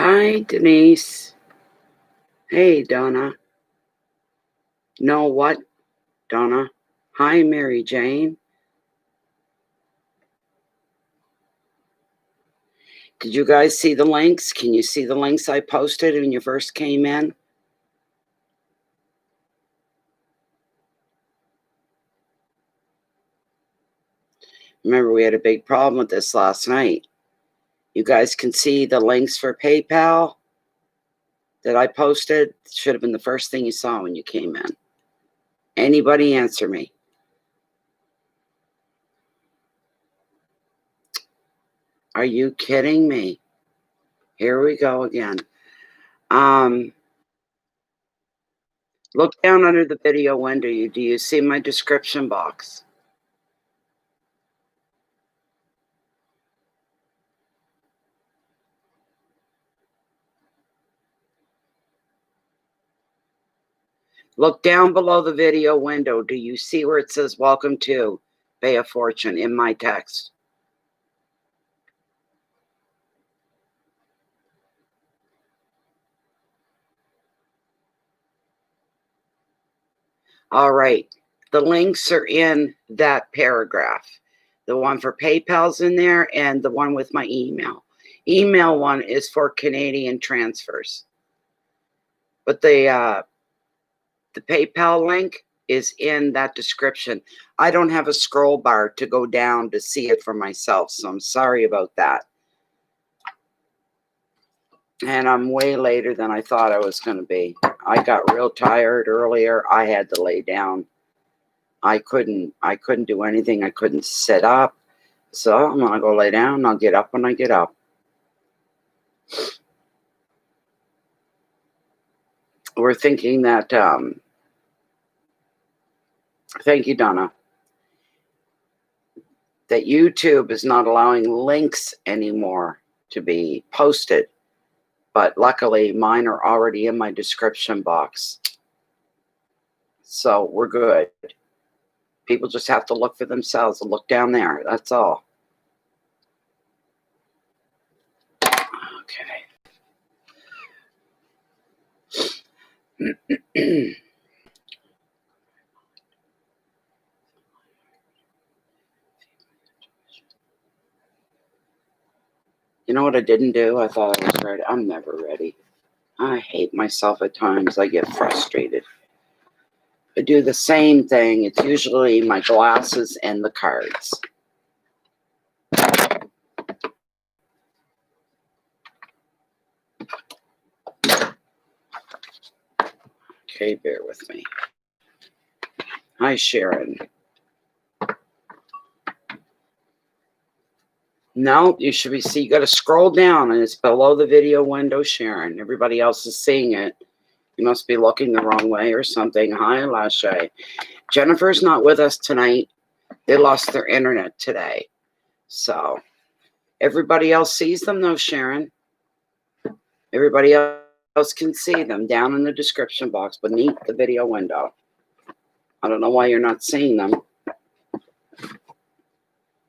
Hi, Denise. Hey, Donna. Know what, Donna? Hi, Mary Jane. Did you guys see the links? Can you see the links I posted when you first came in? Remember, we had a big problem with this last night. You guys can see the links for PayPal that I posted. Should have been the first thing you saw when you came in. Anybody answer me? Are you kidding me? Here we go again. Look down under the video window. Do you see my description box? Look down below the video window. Do you see where it says welcome to Pay a Fortune in my text? All right. The links are in that paragraph. The one for PayPal's in there and the one with my email. Email one is for Canadian transfers. But the PayPal link is in that description. I don't have a scroll bar to go down to see it for myself, so I'm sorry about that. And I'm way later than I thought I was going to be. I got real tired earlier. I had to lay down. I couldn't do anything. I couldn't sit up. So I'm going to go lay down. I'll get up when I get up. We're thinking that, thank you, Donna, that YouTube is not allowing links anymore to be posted. But luckily, mine are already in my description box. So we're good. People just have to look for themselves and look down there. That's all. Okay. You know what I didn't do? I thought I was ready. I'm never ready. I hate myself at times. I get frustrated. I do the same thing. It's usually my glasses and the cards. Okay, bear with me. Hi, Sharon. No, you should be, see, you got to scroll down and it's below the video window, Sharon. Everybody else is seeing it. You must be looking the wrong way or something. Hi, Lashay. Jennifer's not with us tonight. They lost their internet today. So everybody else sees them though, Sharon. Everybody else can see them down in the description box beneath the video window. I don't know why you're not seeing them.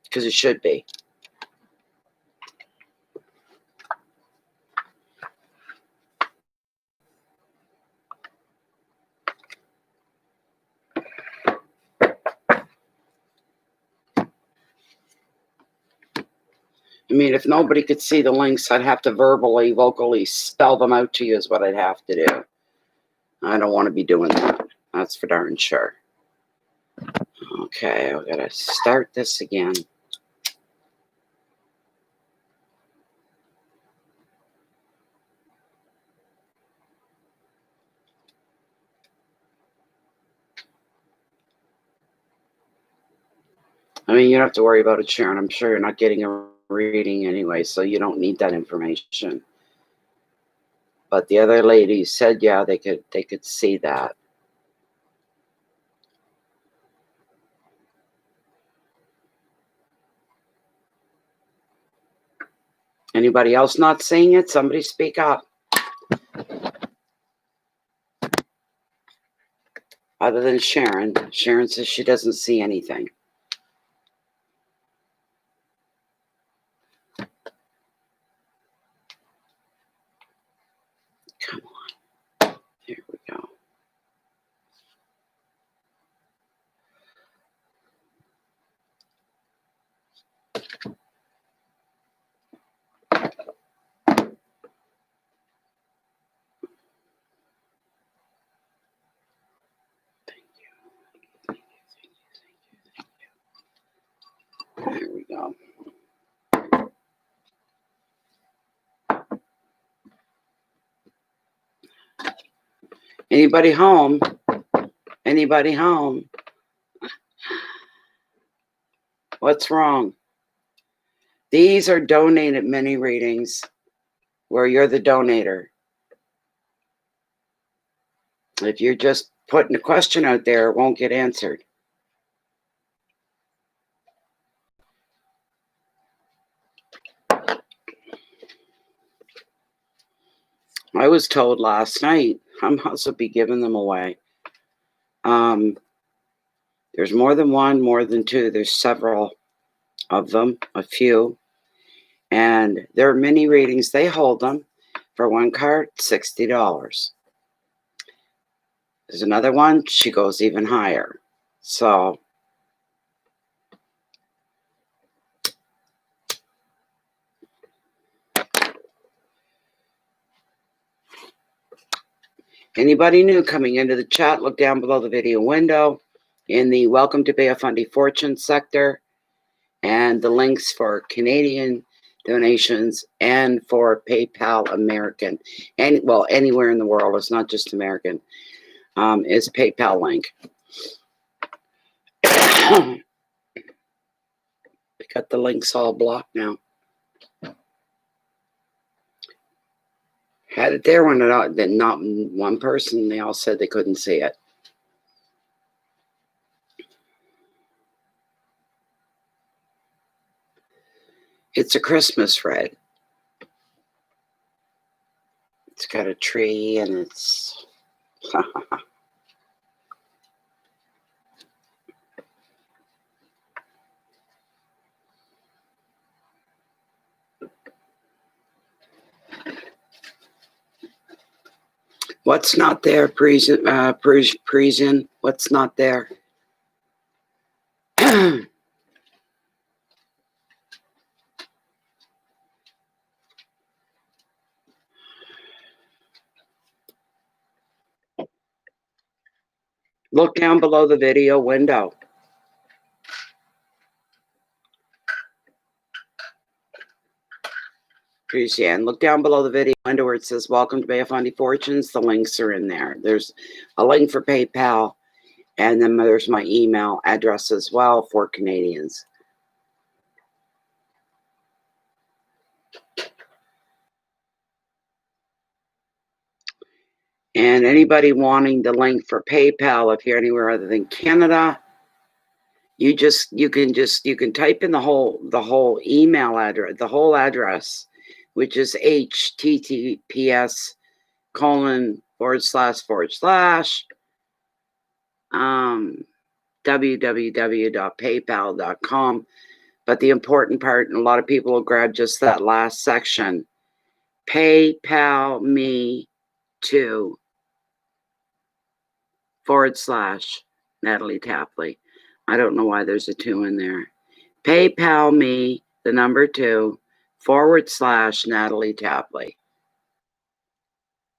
Because it should be. I mean, if nobody could see the links, I'd have to vocally spell them out to you is what I'd have to do. I don't want to be doing that. That's for darn sure. Okay, I've got to start this again. I mean, you don't have to worry about it, Sharon. I'm sure you're not getting a reading anyway, so you don't need that information. But the other lady said, yeah, they could see that. Anybody else not seeing it? Somebody speak up. Other than Sharon. Sharon says she doesn't see anything. Anybody home? Anybody home? What's wrong? These are donated mini readings where you're the donator. If you're just putting a question out there, it won't get answered. I was told last night I'm also be giving them away. There's more than one, more than two. There's several of them, a few. And they're mini readings. They hold them for one card, $60. There's another one. She goes even higher. So anybody new coming into the chat, look down below the video window in the Welcome to Bay of Fundy Fortune sector, and the links for Canadian donations and for PayPal American, and well, anywhere in the world, it's not just American, is PayPal link. I got the links all blocked now. Had it there when it not one person, they all said they couldn't see it. It's a Christmas red. It's got a tree and it's what's not there, Parisian? What's not there? Look down below the video window. Parisian, look down below the video window where it says Welcome to Bay of Fundy Fortunes. The links are in there. There's a link for PayPal, and then there's my email address as well for Canadians. And anybody wanting the link for PayPal, if you're anywhere other than Canada, you can type in the whole email address, the whole address, which is https:// But the important part, and a lot of people will grab just that last section, PayPal me to / Natalie Tapley. I don't know why there's a 2 in there. PayPal me, the number 2, / Natalie Tapley.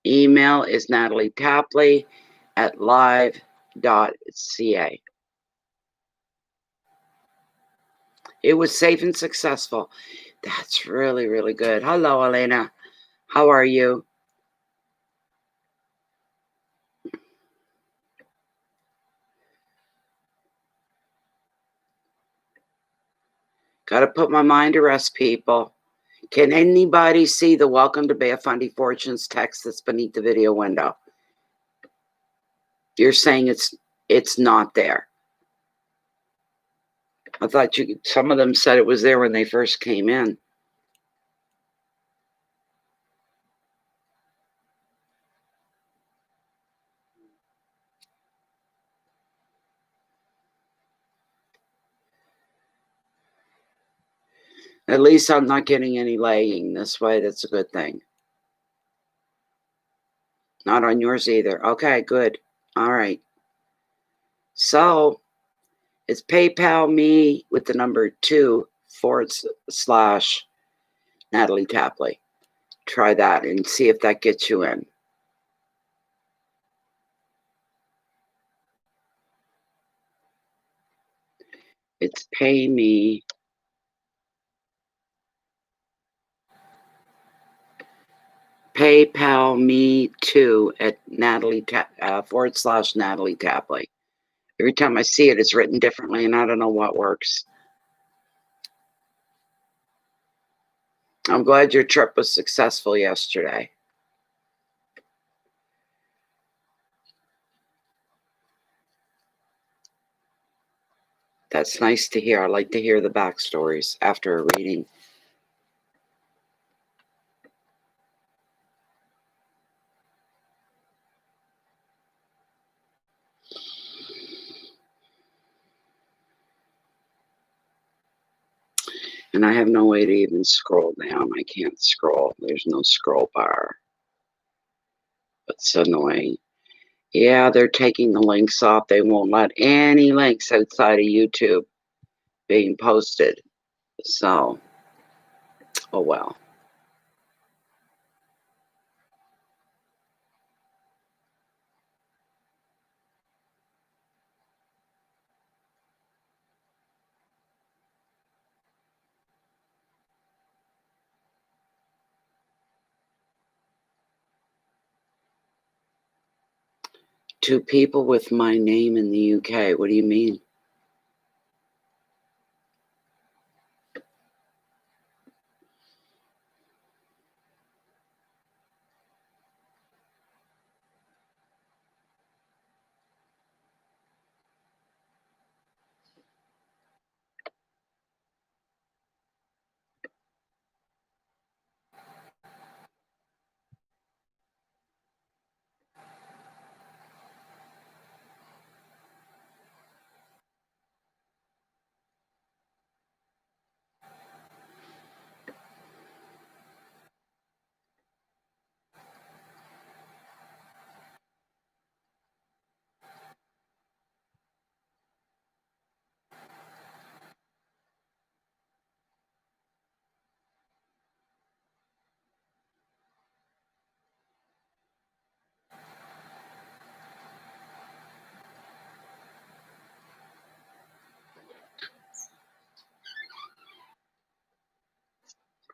Email is natalietapley@live.ca. It was safe and successful. That's really, really good. Hello, Elena. How are you? Got to put my mind to rest, people. Can anybody see the Welcome to Bay of Fundy Fortunes text that's beneath the video window? You're saying it's not there. I thought some of them said it was there when they first came in. At least I'm not getting any lagging this way. That's a good thing. Not on yours either. Okay, good. All right. So it's PayPal me with the number 2 / Natalie Tapley. Try that and see if that gets you in. It's PayPal me too at Natalie / Natalie Tapley. Every time I see it, it's written differently, and I don't know what works. I'm glad your trip was successful yesterday. That's nice to hear. I like to hear the backstories after a reading. And I have no way to even scroll down. I can't scroll. There's no scroll bar. It's annoying. Yeah, they're taking the links off. They won't let any links outside of YouTube being posted. So, oh well. To people with my name in the UK. What do you mean?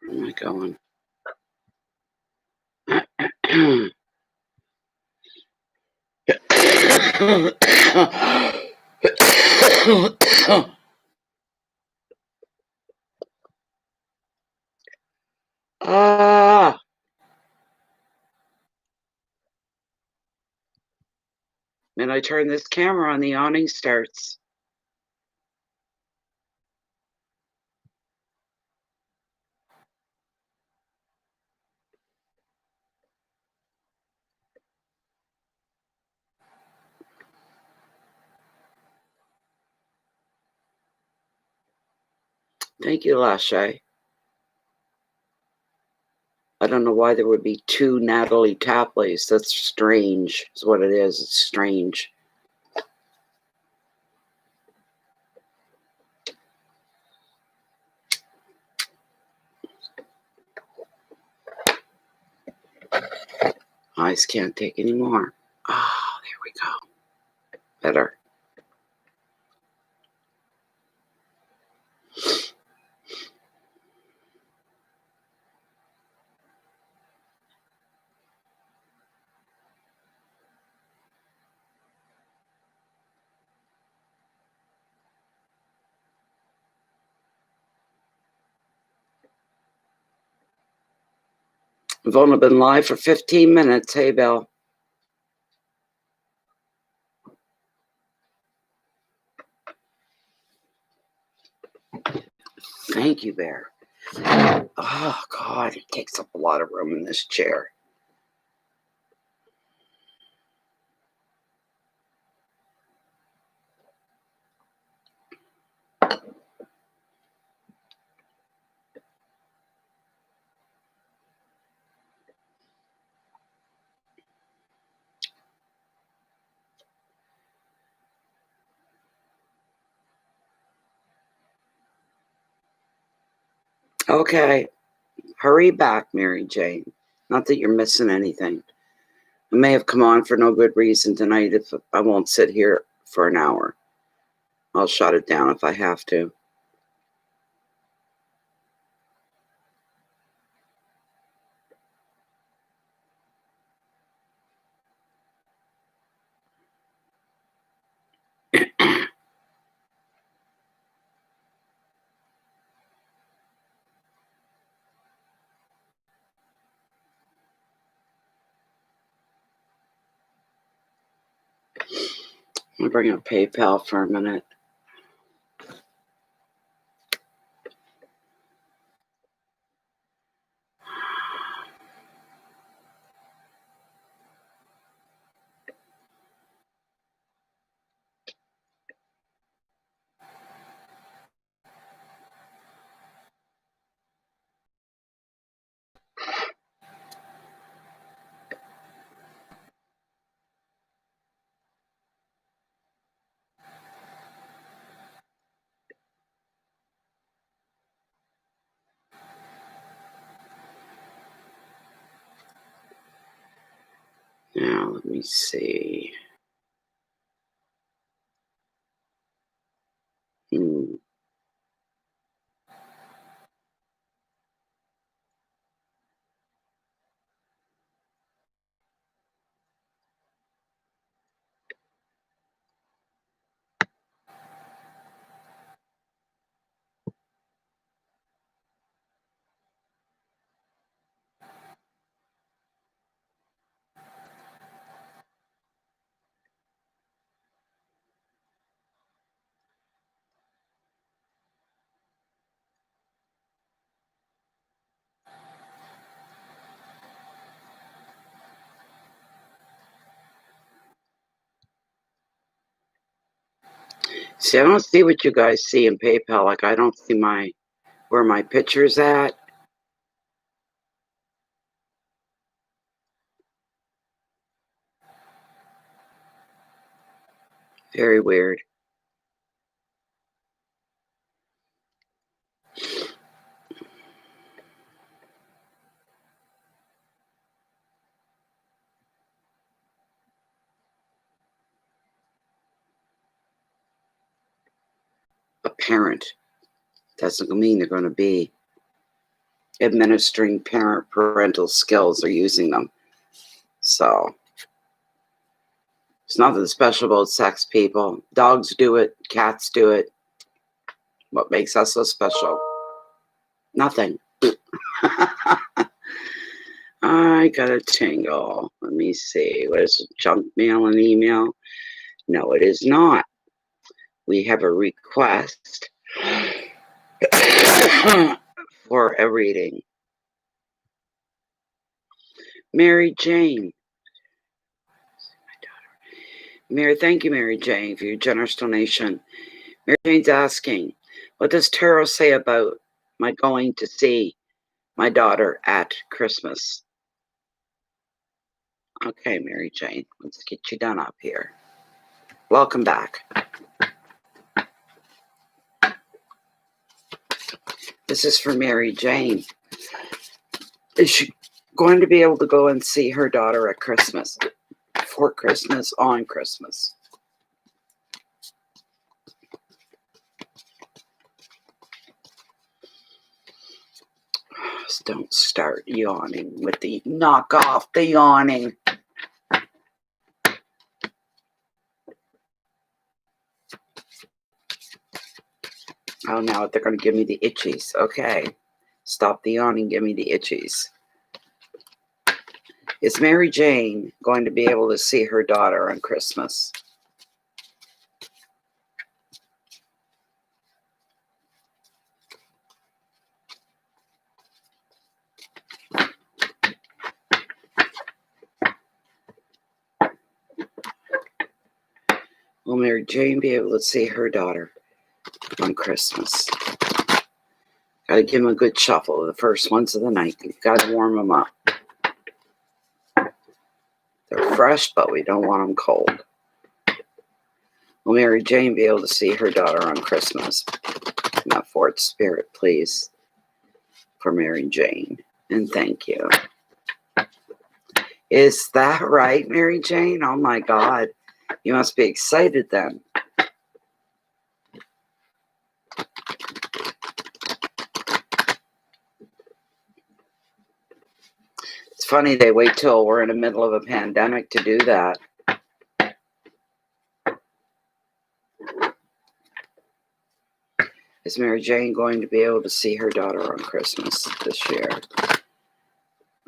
Where am I going? Ah! And I turn this camera on, the awning starts. Thank you, Lashay. I don't know why there would be two Natalie Tapleys. That's strange, is what it is. It's strange. Eyes can't take any more. Ah, there we go. Better. We've only been live for 15 minutes. Hey, Bill. Thank you, Bear. Oh, God, it takes up a lot of room in this chair. Okay. Hurry back, Mary Jane. Not that you're missing anything. I may have come on for no good reason tonight. If I won't sit here for an hour, I'll shut it down if I have to. I'm going to bring up PayPal for a minute. Now, let me see. See, I don't see what you guys see in PayPal. Like, I don't see where my picture's at. Very weird. A parent doesn't mean they're going to be administering parental skills or using them. So, it's nothing special about sex, people. Dogs do it. Cats do it. What makes us so special? Nothing. I got a tingle. Let me see. What is it? Junk mail and email? No, it is not. We have a request for a reading. Mary Jane. Thank you, Mary Jane, for your generous donation. Mary Jane's asking, what does tarot say about my going to see my daughter at Christmas? Okay, Mary Jane, let's get you done up here. Welcome back. This is for Mary Jane. Is she going to be able to go and see her daughter at Christmas? For Christmas, on Christmas? Don't start yawning with the knock off the yawning. Oh, now they're going to give me the itchies. Okay. Stop the yawning. Give me the itchies. Is Mary Jane going to be able to see her daughter on Christmas? Will Mary Jane be able to see her daughter on Christmas? Got to give them a good shuffle. The first ones of the night. You've got to warm them up. They're fresh, but we don't want them cold. Will Mary Jane be able to see her daughter on Christmas? Not for its spirit, please. For Mary Jane. And thank you. Is that right, Mary Jane? Oh my God. You must be excited then. It's funny they wait till we're in the middle of a pandemic to do that. Is Mary Jane going to be able to see her daughter on Christmas this year?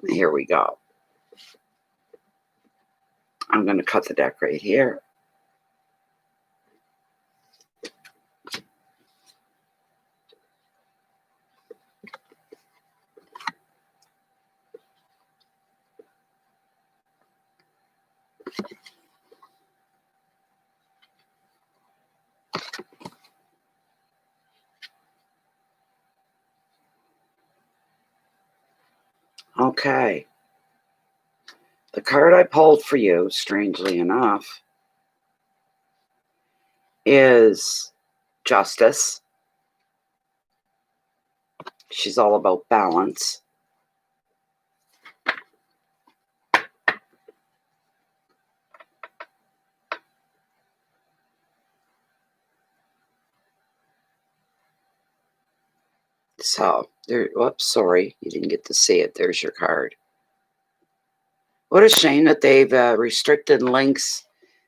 Here we go. I'm going to cut the deck right here. Okay. The card I pulled for you, strangely enough, is Justice. She's all about balance. So, there, whoops, sorry, you didn't get to see it. There's your card. What a shame that they've restricted links.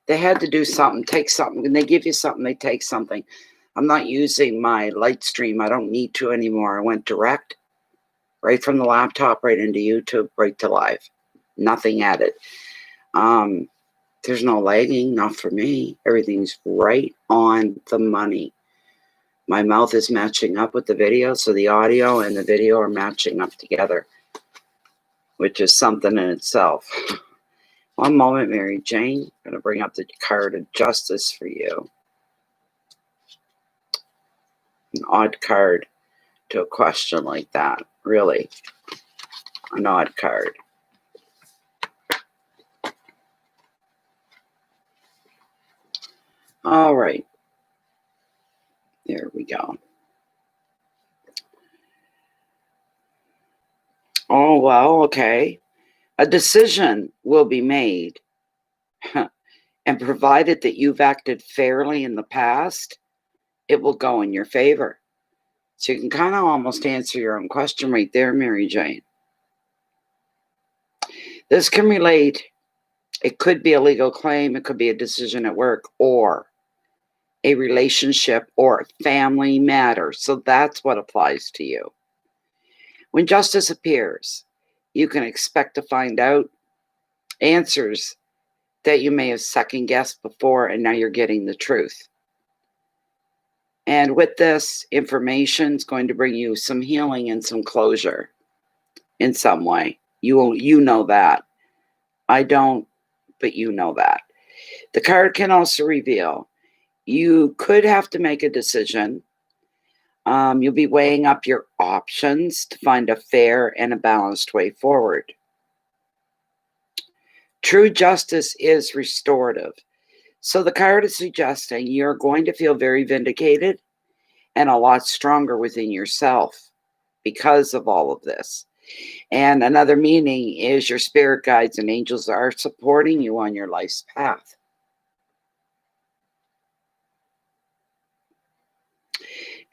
They had to do something, take something. When they give you something, they take something. I'm not using my light stream. I don't need to anymore. I went direct, right from the laptop, right into YouTube, right to live. Nothing added. There's no lagging, not for me. Everything's right on the money. My mouth is matching up with the video, so the audio and the video are matching up together, which is something in itself. One moment, Mary Jane. I'm going to bring up the card of Justice for you. An odd card to a question like that. Really. An odd card. All right. There we go. Oh, well, okay. A decision will be made. And provided that you've acted fairly in the past, it will go in your favor. So you can kind of almost answer your own question right there, Mary Jane. This can relate. It could be a legal claim. It could be a decision at work or a relationship or family matter. So that's what applies to you. When justice appears, you can expect to find out answers that you may have second guessed before, and now you're getting the truth. And with this information, it's going to bring you some healing and some closure in some way. You know that. I don't, but you know that. The card can also reveal you could have to make a decision. You'll be weighing up your options to find a fair and a balanced way forward. True justice is restorative. So the card is suggesting you're going to feel very vindicated and a lot stronger within yourself because of all of this. And another meaning is your spirit guides and angels are supporting you on your life's path.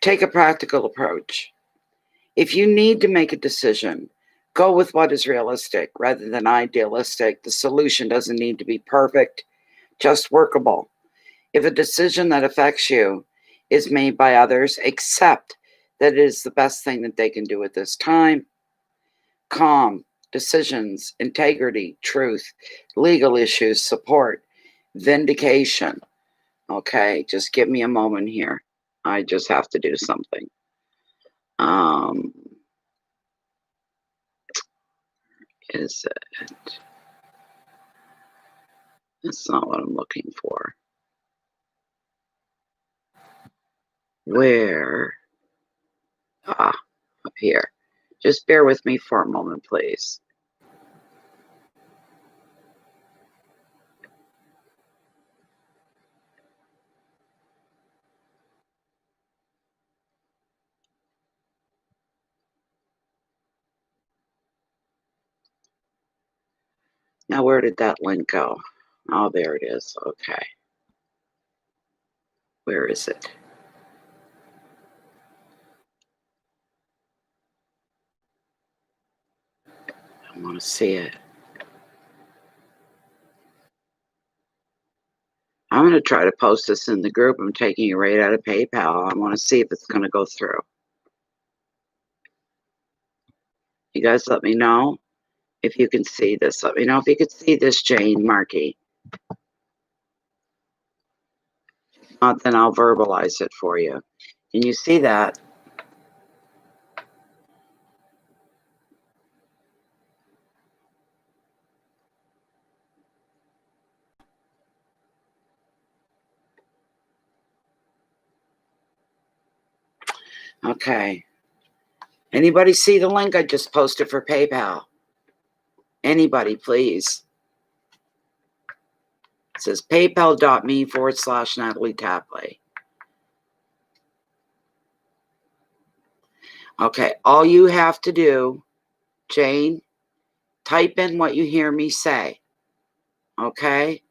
Take a practical approach. If you need to make a decision, go with what is realistic rather than idealistic. The solution doesn't need to be perfect, just workable. If a decision that affects you is made by others, accept that it is the best thing that they can do at this time. Calm, decisions, integrity, truth, legal issues, support, vindication. Okay, just give me a moment here. I just have to do something. Is it? That's not what I'm looking for. Where? Up here. Just bear with me for a moment, please. Now, where did that link go? Oh, there it is. Okay. Where is it? I want to see it. I'm going to try to post this in the group. I'm taking it right out of PayPal. I want to see if it's going to go through. You guys let me know if you can see this. Let me know if you can see this, Jane Markey. Not, then I'll verbalize it for you. Can you see that? Okay. Anybody see the link I just posted for PayPal? Anybody, please. It says paypal.me/Natalie Tapley. Okay. All you have to do, Jane, type in what you hear me say. Okay?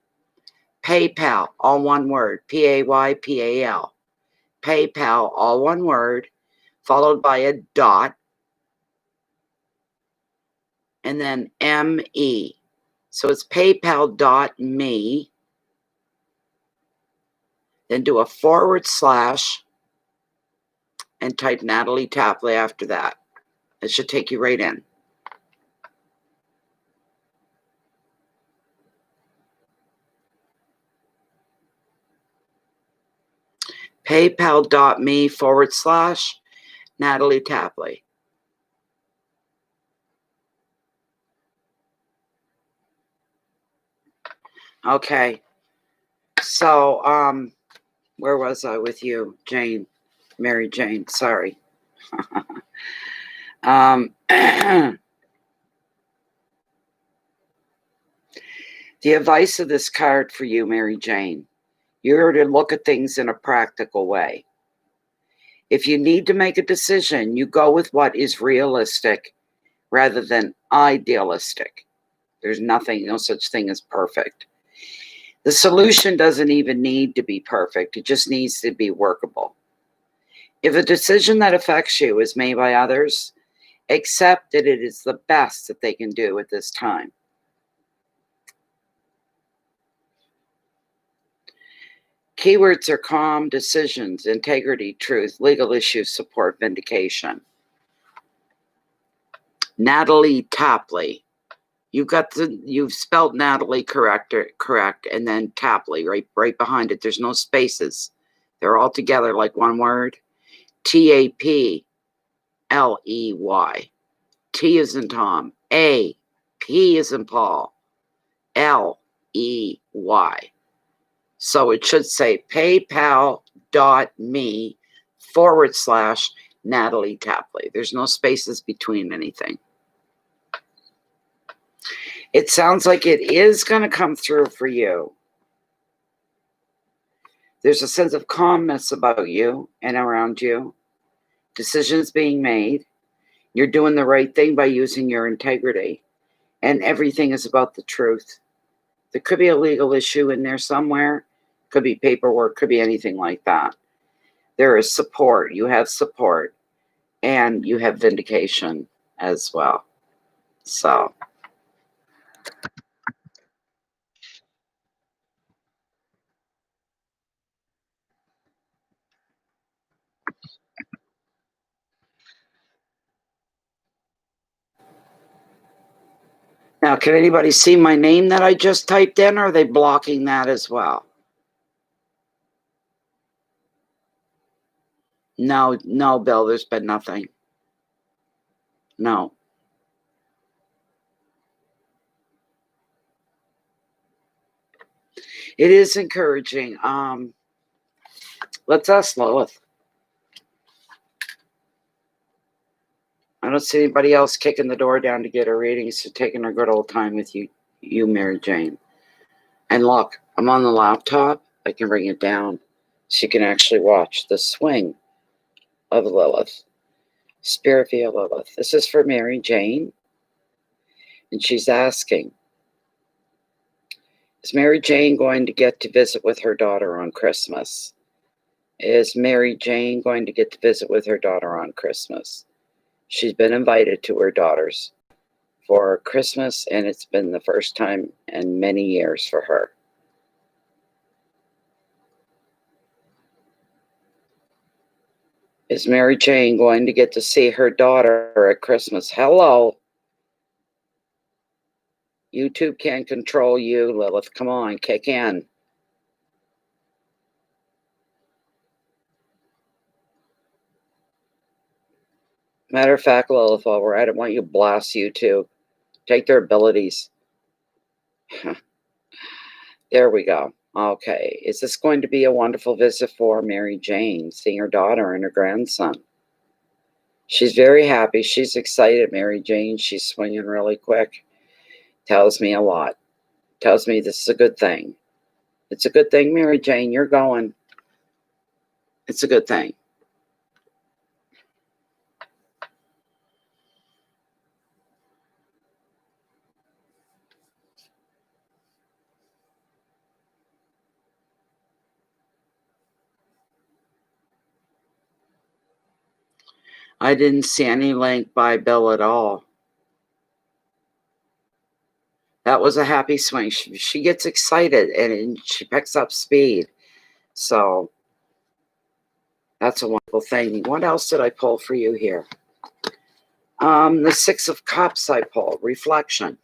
PayPal, all one word. PayPal. PayPal, all one word, followed by a dot, and then ME. So it's paypal.me, then do a / and type Natalie Tapley after that. It should take you right in. paypal.me / Natalie Tapley. Okay. So, where was I with you, Jane? Mary Jane, sorry. The advice of this card for you, Mary Jane, you're to look at things in a practical way. If you need to make a decision, you go with what is realistic rather than idealistic. There's no such thing as perfect. The solution doesn't even need to be perfect. It just needs to be workable. If a decision that affects you is made by others, accept that it is the best that they can do at this time. Keywords are calm, decisions, integrity, truth, legal issues, support, vindication. Natalie Tapley. You've spelled Natalie correct, and then Tapley right behind it. There's no spaces. They're all together like one word. TAPLEY. T is in Tom. A. P is in Paul. LEY. So it should say paypal.me / Natalie Tapley. There's no spaces between anything. It sounds like it is going to come through for you. There's a sense of calmness about you and around you. Decisions being made. You're doing the right thing by using your integrity. And everything is about the truth. There could be a legal issue in there somewhere. Could be paperwork. Could be anything like that. There is support. You have support. And you have vindication as well. So. Now, can anybody see my name that I just typed in, or are they blocking that as well? No, Bill, there's been nothing. No. It is encouraging. Let's ask Lilith. I don't see anybody else kicking the door down to get her readings, so taking a good old time with you, Mary Jane. And look, I'm on the laptop. I can bring it down so you can actually watch the swing of Lilith. Spirit via Lilith. This is for Mary Jane. And she's asking, is Mary Jane going to get to visit with her daughter on Christmas? Is Mary Jane going to get to visit with her daughter on Christmas? She's been invited to her daughter's for Christmas, and it's been the first time in many years for her. Is Mary Jane going to get to see her daughter at Christmas? Hello. YouTube can't control you, Lilith. Come on, kick in. Matter of fact, Lilith, while we're at it, why don't you blast YouTube? Take their abilities. There we go. Okay. Is this going to be a wonderful visit for Mary Jane, seeing her daughter and her grandson? She's very happy. She's excited, Mary Jane. She's swinging really quick. Tells me a lot. Tells me this is a good thing. It's a good thing, Mary Jane. You're going. It's a good thing. I didn't see any link by Bill at all. That was a happy swing. She gets excited and she picks up speed. So that's a wonderful thing. What else did I pull for you here? The Six of Cups I pulled. Reflection.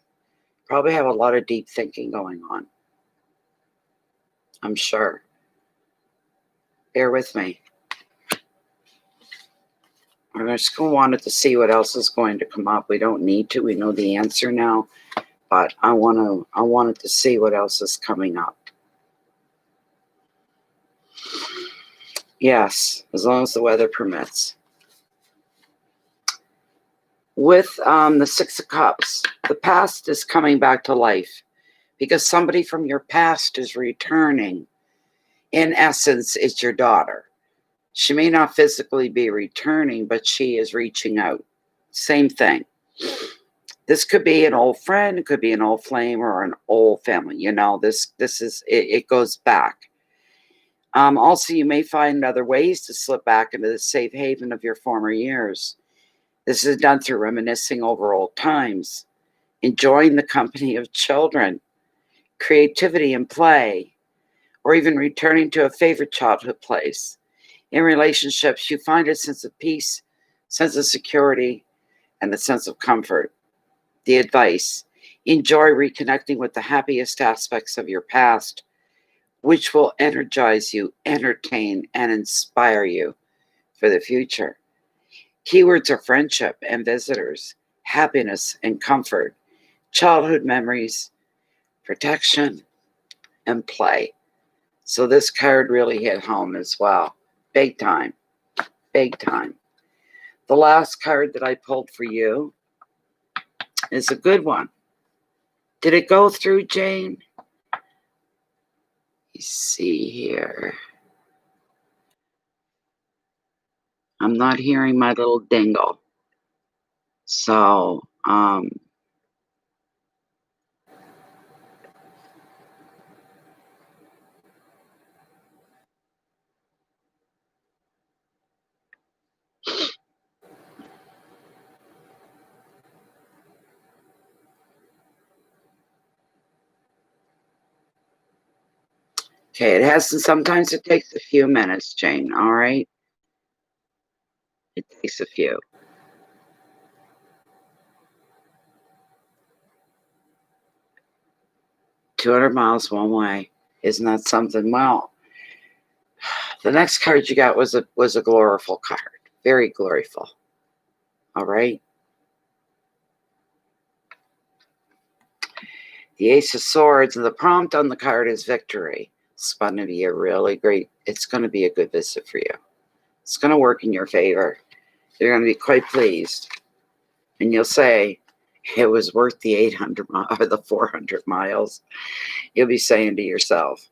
Probably have a lot of deep thinking going on. I'm sure. Bear with me. I'm just going to want to see what else is going to come up. We don't need to. We know the answer now. But I wanted to see what else is coming up. Yes, as long as the weather permits. With the Six of Cups, the past is coming back to life because somebody from your past is returning. In essence, it's your daughter. She may not physically be returning, but she is reaching out. Same thing. This could be an old friend, it could be an old flame, or an old family. You know, this is it goes back. Also, you may find other ways to slip back into the safe haven of your former years. This is done through reminiscing over old times, enjoying the company of children, creativity and play, or even returning to a favorite childhood place. In relationships, you find a sense of peace, sense of security, and a sense of comfort. The advice: enjoy reconnecting with the happiest aspects of your past, which will energize you, entertain, and inspire you for the future. Keywords are friendship and visitors, happiness and comfort, childhood memories, protection, and play. So this card really hit home as well. Big time. Big time. The last card that I pulled for you is a good one. Did it go through, Jane? You see here. I'm not hearing my little dingle. So, okay, it has to, sometimes it takes a few minutes, Jane, all right? It takes a few. $200 miles one way. Isn't that something? Well, the next card you got was a gloriful card. Very gloriful. All right. The Ace of Swords, and the prompt on the card is victory. It's going to be a really great, it's going to be a good visit for you. It's going to work in your favor. You're going to be quite pleased. And you'll say, it was worth the 800 or the 400 miles. You'll be saying to yourself,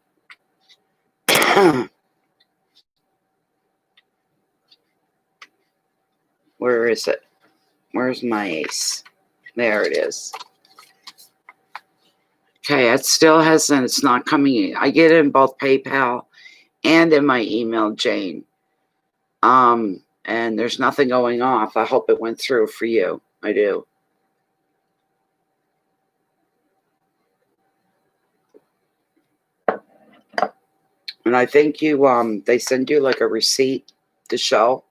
where is it? Where's my ace? There it is. Okay, it still hasn't, it's not coming in. I get it in both PayPal and in my email, Jane. And there's nothing going off. I hope it went through for you. I do. And I think you, they send you like a receipt to show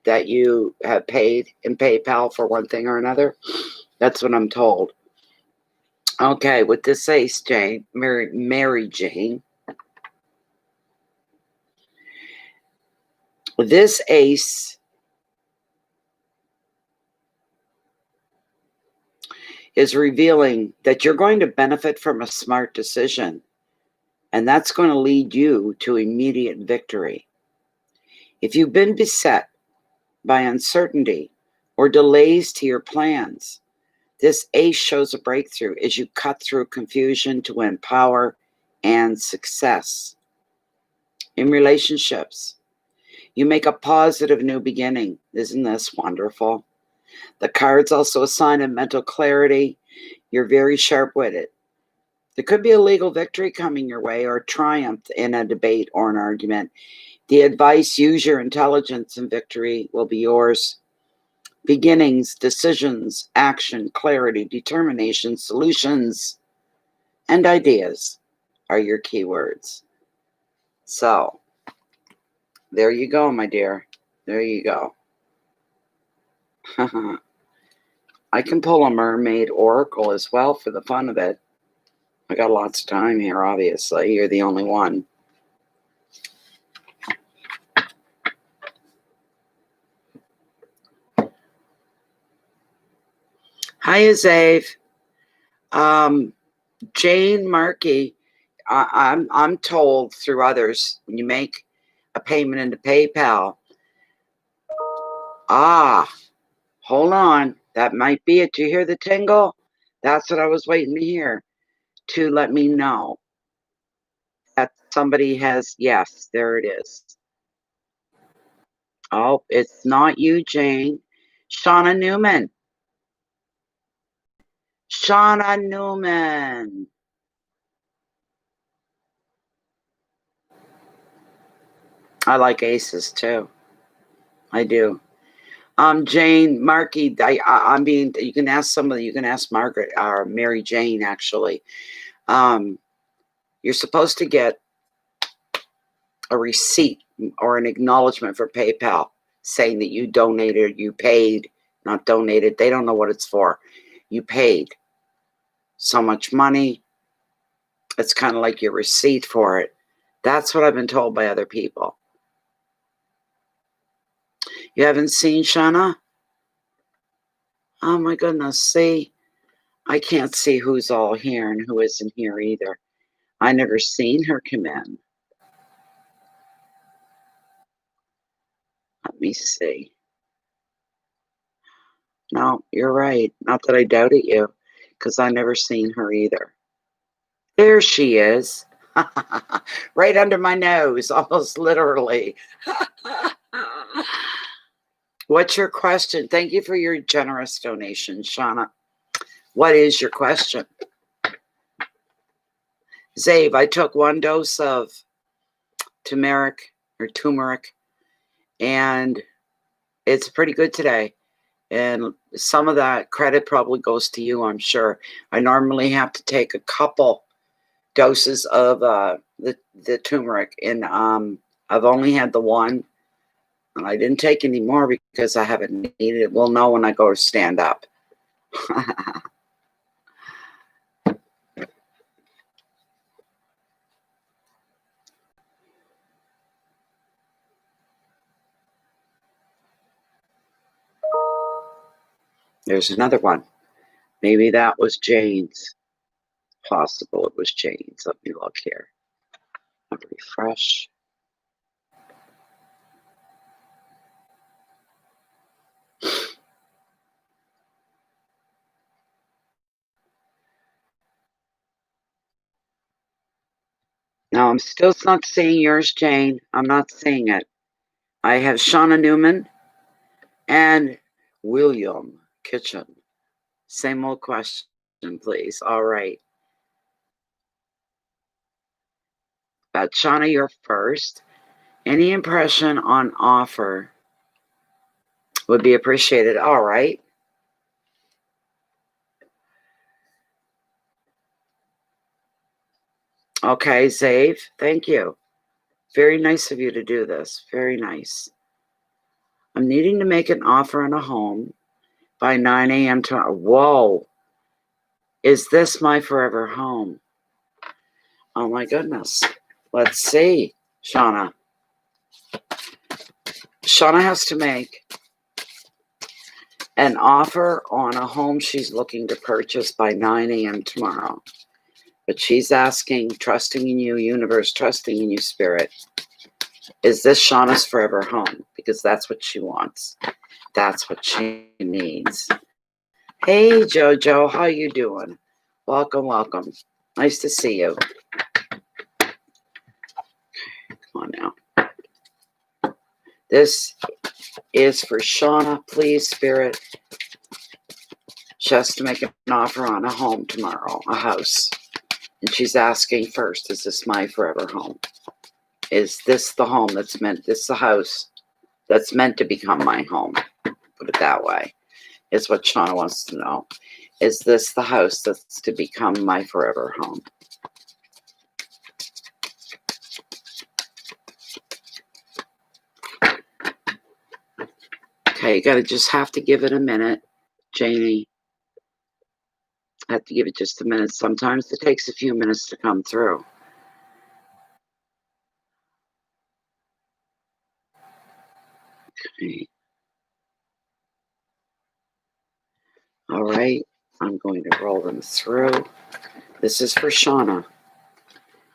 that you have paid in PayPal for one thing or another. That's what I'm told. Okay, with this ace, Jane, Mary Jane. With this ace is revealing that you're going to benefit from a smart decision, and that's going to lead you to immediate victory. If you've been beset by uncertainty or delays to your plans. This ace shows a breakthrough as you cut through confusion to win power and success. In relationships, you make a positive new beginning. Isn't this wonderful? The card's also a sign of mental clarity. You're very sharp-witted. There could be a legal victory coming your way or triumph in a debate or an argument. The advice, use your intelligence and victory will be yours. Beginnings, decisions, action, clarity, determination, solutions, and ideas are your keywords. So, there you go, my dear. There you go. I can pull a mermaid oracle as well for the fun of it. I got lots of time here, obviously. You're the only one. Hi, Zave. Jane Markey, I'm told through others, when you make a payment into PayPal, hold on, that might be it. Do you hear the tingle? That's what I was waiting to hear, to let me know that somebody has, yes, there it is. Oh, it's not you, Jane. Shauna Newman. Shauna Newman. I like aces too. I do. Jane Markey. I'm being. You can ask somebody. You can ask Margaret or Mary Jane. Actually, you're supposed to get a receipt or an acknowledgement for PayPal saying that you donated, you paid, not donated. They don't know what it's for. You paid so much money. It's kind of like your receipt for it. That's what I've been told by other people. You haven't seen Shauna? Oh my goodness, see? I can't see who's all here and who isn't here either. I never seen her come in. Let me see. No, you're right. Not that I doubted you, because I never seen her either. There she is. Right under my nose, almost literally. What's your question? Thank you for your generous donation, Shauna. What is your question? Zave, I took 1 dose of turmeric, and it's pretty good today. And some of that credit probably goes to you, I'm sure. I normally have to take a couple doses of the turmeric, and I've only had the one, and I didn't take any more because I haven't needed it. We'll know when I go to stand up. There's another one. Maybe that was Jane's. Possible it was Jane's. Let me look here. I'll refresh. No, I'm still not seeing yours, Jane. I'm not seeing it. I have Shauna Newman and William Kitchen. Same old question, please. All right. But Shauna, you're first. Any impression on offer would be appreciated. All right. Okay, Zave. Thank you. Very nice of you to do this. Very nice. I'm needing to make an offer on a home by 9 a.m. tomorrow. Whoa. Is this my forever home? Oh my goodness. Let's see, Shauna. Shauna has to make an offer on a home she's looking to purchase by 9 a.m. tomorrow. But she's asking, trusting in you, universe, trusting in you, spirit. Is this Shauna's forever home? Because that's what she wants. That's what she needs. Hey, Jojo, how you doing? Welcome, welcome. Nice to see you. Come on now. This is for Shauna. Please, Spirit. She has to make an offer on a home tomorrow, a house. And she's asking first, is this my forever home? Is this the home that's meant, this the house that's meant to become my home? Put it that way. Is what Shauna wants to know. Is this the house that's to become my forever home? Okay, you gotta just have to give it a minute, Janie. I have to give it just a minute. Sometimes it takes a few minutes to come through. Okay. All right, I'm going to roll them through. This is for Shauna.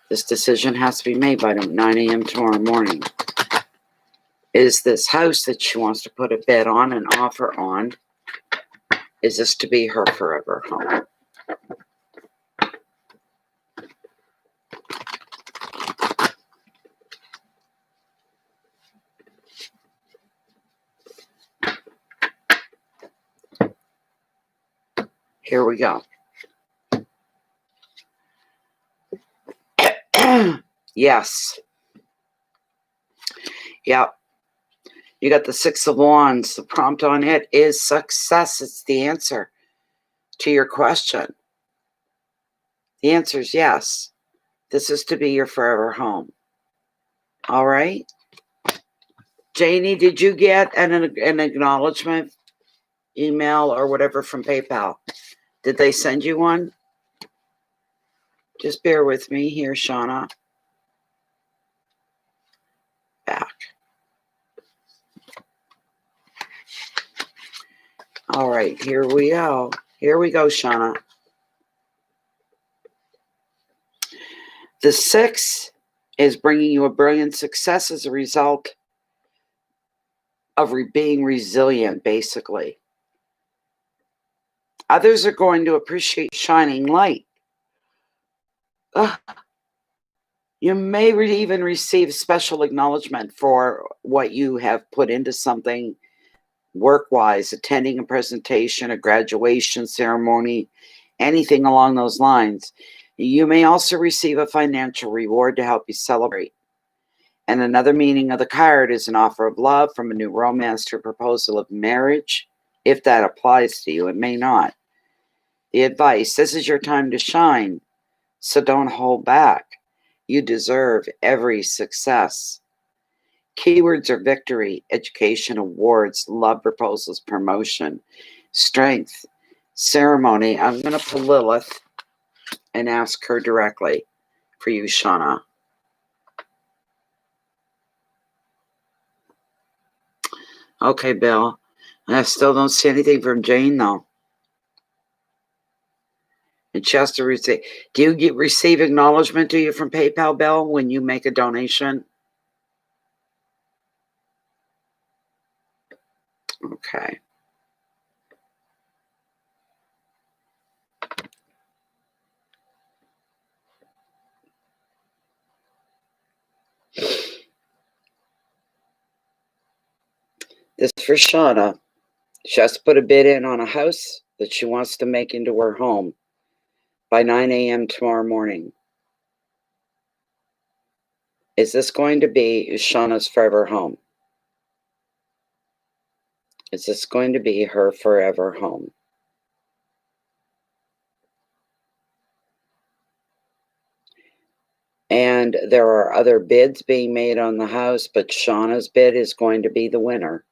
This decision has to be made by 9 a.m. tomorrow morning. Is this house that she wants to put a bid on, an offer on, is this to be her forever home? Here we go. Yes. Yep. You got the Six of Wands. The prompt on it is success. It's the answer to your question. The answer is yes. This is to be your forever home. All right. Janie, did you get an acknowledgement email or whatever from PayPal? Did they send you one? Just bear with me here, Shauna. Back. All right, here we go. Here we go, Shauna. The 6 is bringing you a brilliant success as a result of being resilient, basically. Others are going to appreciate shining light. You may even receive special acknowledgement for what you have put into something work-wise, attending a presentation, a graduation ceremony, anything along those lines. You may also receive a financial reward to help you celebrate. And another meaning of the card is an offer of love, from a new romance to a proposal of marriage, if that applies to you. It may not. The advice: this is your time to shine, so don't hold back. You deserve every success. Keywords are victory, education, awards, love proposals, promotion, strength, ceremony. I'm going to pull Lilith and ask her directly for you, Shauna. Okay, Bill. I still don't see anything from Jane, though. And Chester, do you receive acknowledgement, do you, from PayPal, Bill, when you make a donation? Okay. This is for Shauna. She has to put a bid in on a house that she wants to make into her home by 9 a.m. tomorrow morning. Is this going to be Shauna's forever home? Is this going to be her forever home? And there are other bids being made on the house, but Shauna's bid is going to be the winner.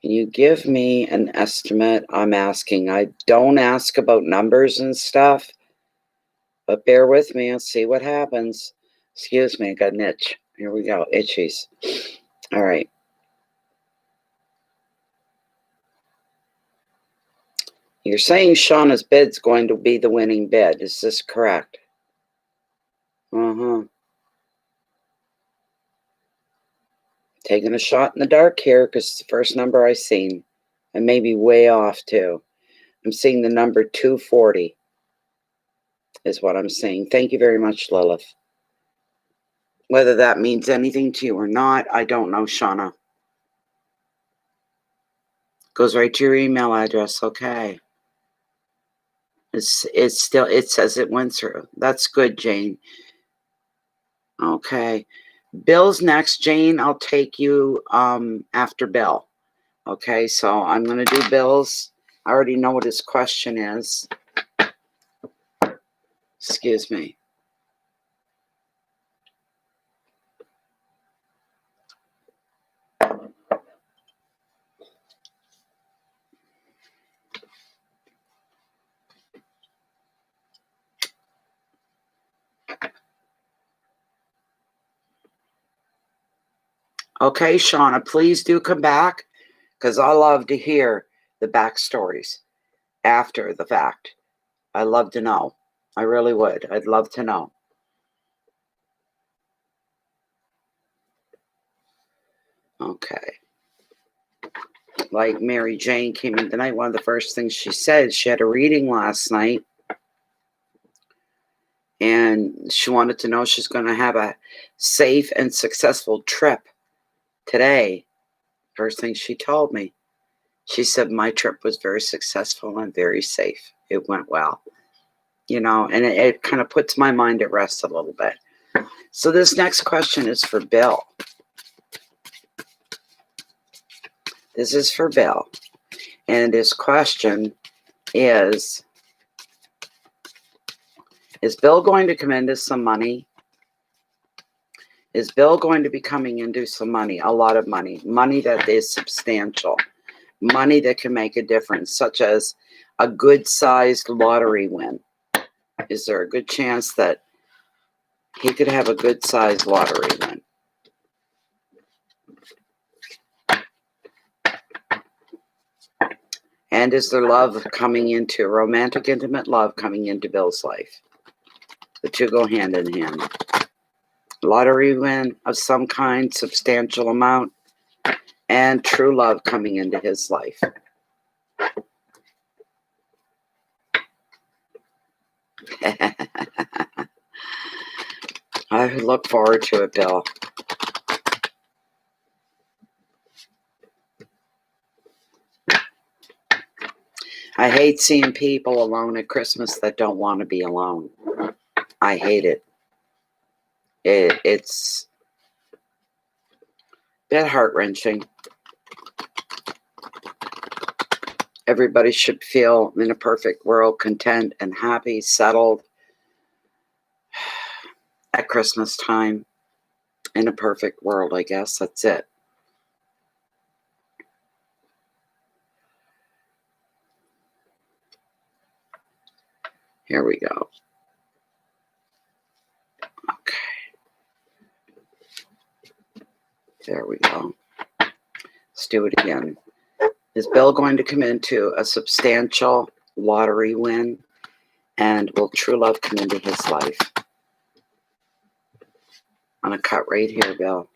Can you give me an estimate? I'm asking. I don't ask about numbers and stuff, but bear with me and see what happens. Excuse me, I got an itch. Here we go, itchies. All right. You're saying Shauna's bid's going to be the winning bid. Is this correct? Taking a shot in the dark here because it's the first number I seen. I may be way off too. I'm seeing the number 240 is what I'm seeing. Thank you very much, Lilith. Whether that means anything to you or not, I don't know, Shauna. Goes right to your email address. Okay. It's still, it says it went through. That's good, Jane. Okay. Bill's next. Jane, I'll take you after Bill. Okay, so I'm going to do Bill's. I already know what his question is. Excuse me. Okay, Shauna, please do come back because I love to hear the backstories after the fact. I love to know. I really would. I'd love to know. Okay. Like Mary Jane came in tonight, one of the first things she said, she had a reading last night. And she wanted to know she's going to have a safe and successful trip today. First thing she told me, she said, my trip was very successful and very safe. It went well. You know, and it kind of puts my mind at rest a little bit. So this next question is for Bill. This is for Bill. And his question is Bill going to come into some money? Is Bill going to be coming into some money? A lot of money. Money that is substantial. Money that can make a difference, such as a good-sized lottery win. Is there a good chance that he could have a good-sized lottery win? And is there love coming into, romantic, intimate love coming into Bill's life? The two go hand in hand. Lottery win of some kind, substantial amount, and true love coming into his life. I look forward to it, Bill. I hate seeing people alone at Christmas that don't want to be alone. I hate it. It's a bit heart-wrenching. Everybody should feel in a perfect world content and happy, settled at Christmas time. In a perfect world, I guess. That's it. Here we go. Okay. There we go. Let's do it again. Is Bill going to come into a substantial lottery win? And will true love come into his life? I'm going to cut right here, Bill.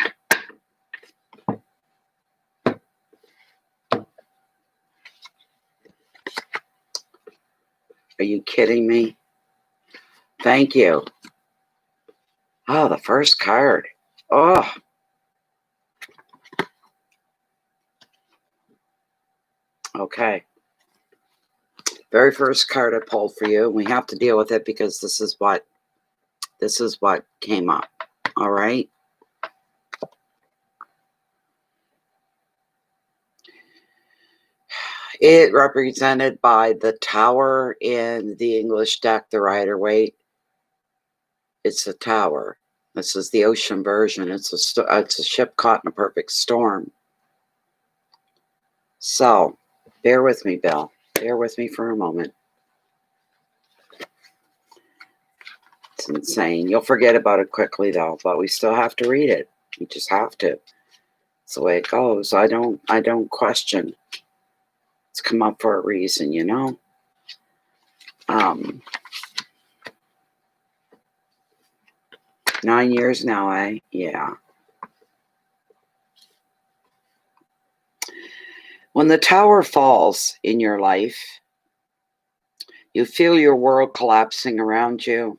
Are you kidding me? Thank you. Oh, the first card. Oh. Okay. Very first card I pulled for you. We have to deal with it because this is what came up. All right. It represented by the tower in the English deck, the Rider-Waite. It's a tower. This is the ocean version. It's a ship caught in a perfect storm. So, bear with me, Bill. Bear with me for a moment. It's insane. You'll forget about it quickly, though, but we still have to read it. We just have to. It's the way it goes. I don't question. It's come up for a reason, you know? 9 years now, eh? Yeah. When the tower falls in your life, you feel your world collapsing around you.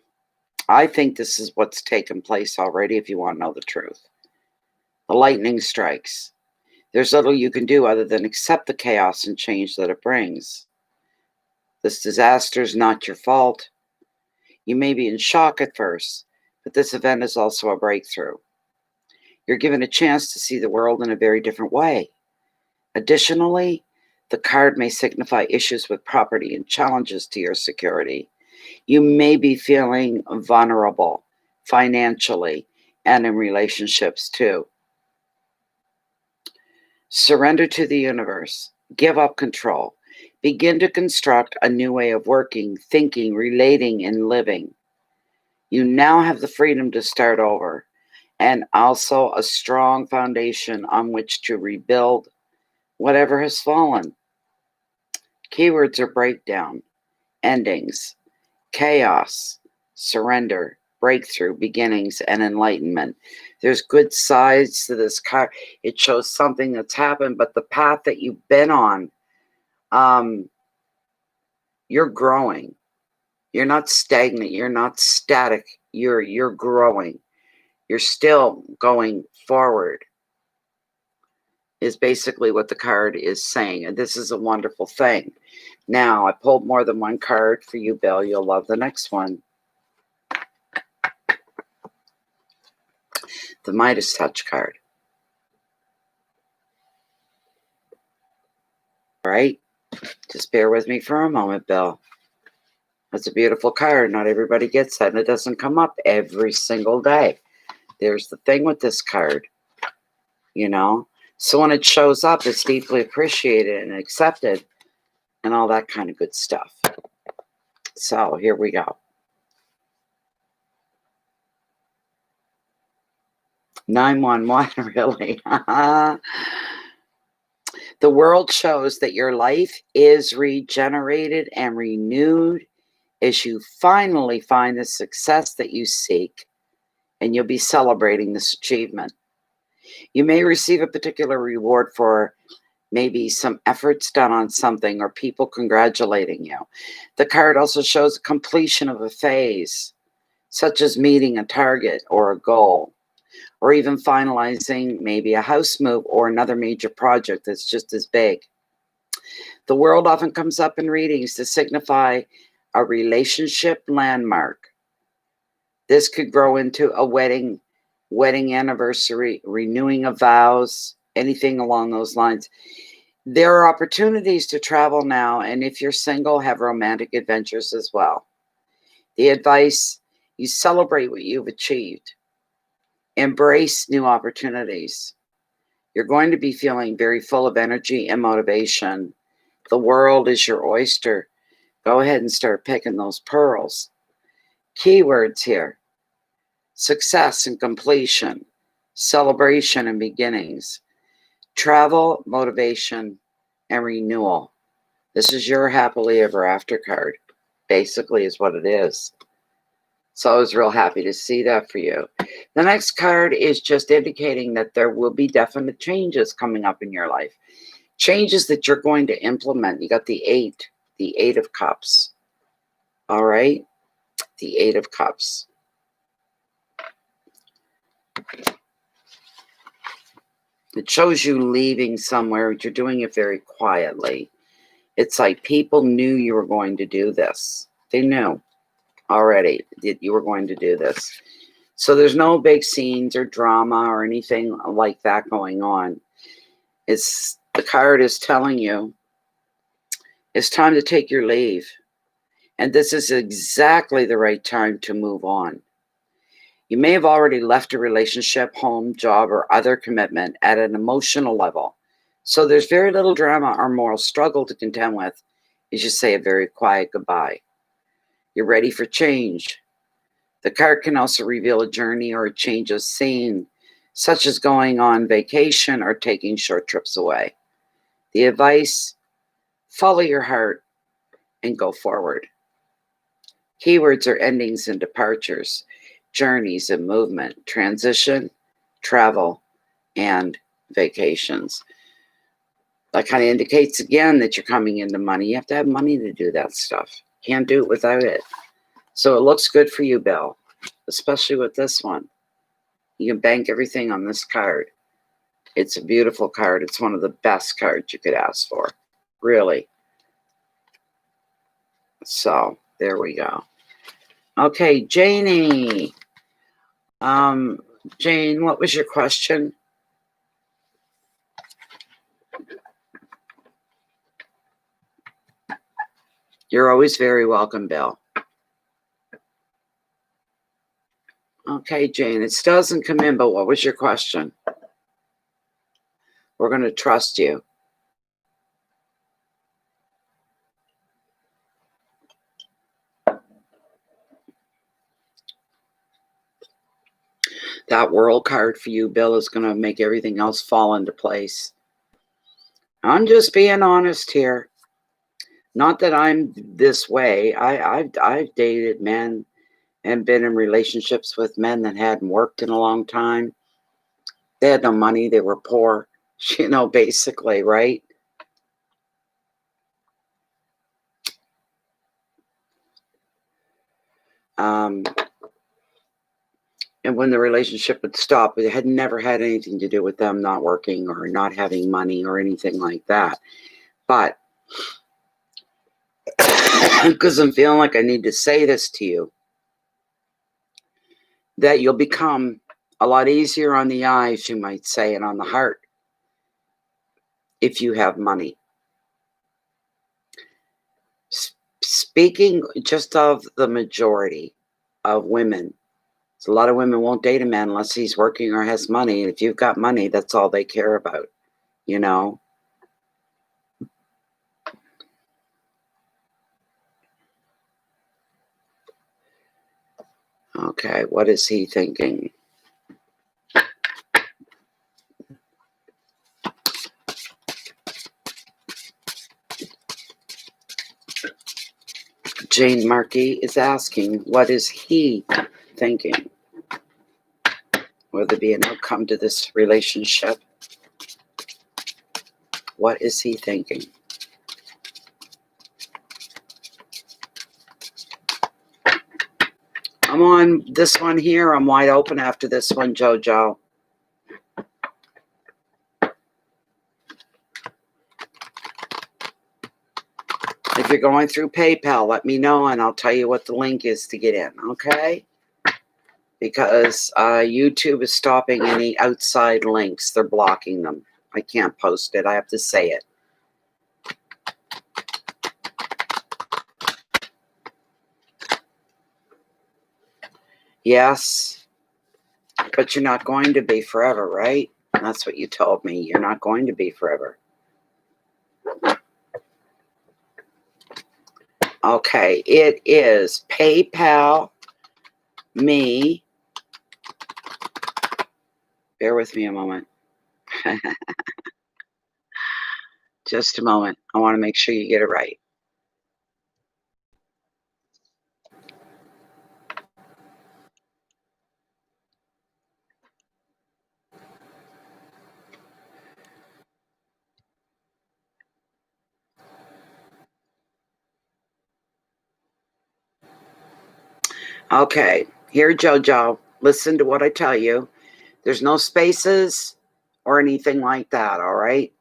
I think this is what's taken place already, if you want to know the truth. The lightning strikes. There's little you can do other than accept the chaos and change that it brings. This disaster is not your fault. You may be in shock at first, but this event is also a breakthrough. You're given a chance to see the world in a very different way. Additionally, the card may signify issues with property and challenges to your security. You may be feeling vulnerable financially and in relationships too. Surrender to the universe. Give up control. Begin to construct a new way of working, thinking, relating, and living. You now have the freedom to start over, and also a strong foundation on which to rebuild whatever has fallen. Keywords are breakdown, endings, chaos, surrender, breakthrough, beginnings, and enlightenment. There's good sides to this card. It shows something that's happened, but the path that you've been on, you're growing. You're not stagnant. You're not static. You're growing. You're still going forward, is basically what the card is saying. And this is a wonderful thing. Now, I pulled more than one card for you, Bill. You'll love the next one. The Midas Touch card. All right? Just bear with me for a moment, Bill. That's a beautiful card. Not everybody gets that, and it doesn't come up every single day. There's the thing with this card, you know? So when it shows up, it's deeply appreciated and accepted and all that kind of good stuff. So here we go. 911, really? The world shows that your life is regenerated and renewed as you finally find the success that you seek, and you'll be celebrating this achievement. You may receive a particular reward for maybe some efforts done on something or people congratulating you. The card also shows completion of a phase, such as meeting a target or a goal, or even finalizing maybe a house move or another major project that's just as big. The world often comes up in readings to signify a relationship landmark. This could grow into a wedding anniversary, renewing of vows, anything along those lines. There are opportunities to travel now, and if you're single, have romantic adventures as well. The advice, you celebrate what you've achieved. Embrace new opportunities. You're going to be feeling very full of energy and motivation. The world is your oyster. Go ahead and start picking those pearls. Keywords here: success and completion, celebration and beginnings, travel, motivation, and renewal. This is your happily ever after card, basically, is what it is. So I was real happy to see that for you. The next card is just indicating that there will be definite changes coming up in your life. Changes that you're going to implement. You got the 8 of Cups. All right? The 8 of Cups. It shows you leaving somewhere, but you're doing it very quietly. It's like people knew you were going to do this. They knew already that you were going to do this. So there's no big scenes or drama or anything like that going on. It's the card is telling you it's time to take your leave. And this is exactly the right time to move on. You may have already left a relationship, home, job, or other commitment at an emotional level. So there's very little drama or moral struggle to contend with as you say a very quiet goodbye. You're ready for change. The card can also reveal a journey or a change of scene, such as going on vacation or taking short trips away. The advice: follow your heart and go forward. Keywords are endings and departures, journeys and movement, transition, travel, and vacations. That kind of indicates again that you're coming into money. You have to have money to do that stuff. Can't do it without it. So it looks good for you, Bill, especially with this one. You can bank everything on this card. It's a beautiful card. It's one of the best cards you could ask for, really. So there we go. Okay, Janie. Jane, what was your question? You're always very welcome, Bill. Okay, Jane, it still doesn't come in, but what was your question? We're going to trust you. That world card for you, Bill, is going to make everything else fall into place. I'm just being honest here. Not that I'm this way. I've dated men and been in relationships with men that hadn't worked in a long time. They had no money. They were poor, basically, right? And when the relationship would stop, it had never had anything to do with them not working or not having money or anything like that. But because I'm feeling like I need to say this to you, that you'll become a lot easier on the eyes, you might say, and on the heart if you have money. Speaking just of the majority of women, a lot of women won't date a man unless he's working or has money. And if you've got money, that's all they care about, Okay, what is he thinking? Jane Markey is asking, what is he thinking? Will there be an outcome to this relationship? What is he thinking? I'm on this one here. I'm wide open after this one, Jojo. If you're going through PayPal, let me know and I'll tell you what the link is to get in, okay? Because YouTube is stopping any outside links. They're blocking them. I can't post it. I have to say it. Yes, but you're not going to be forever, right? That's what you told me. You're not going to be forever. Okay, it is PayPal me. Bear with me a moment. Just a moment. I want to make sure you get it right. Okay, here, Jojo. Listen to what I tell you. There's no spaces or anything like that, all right?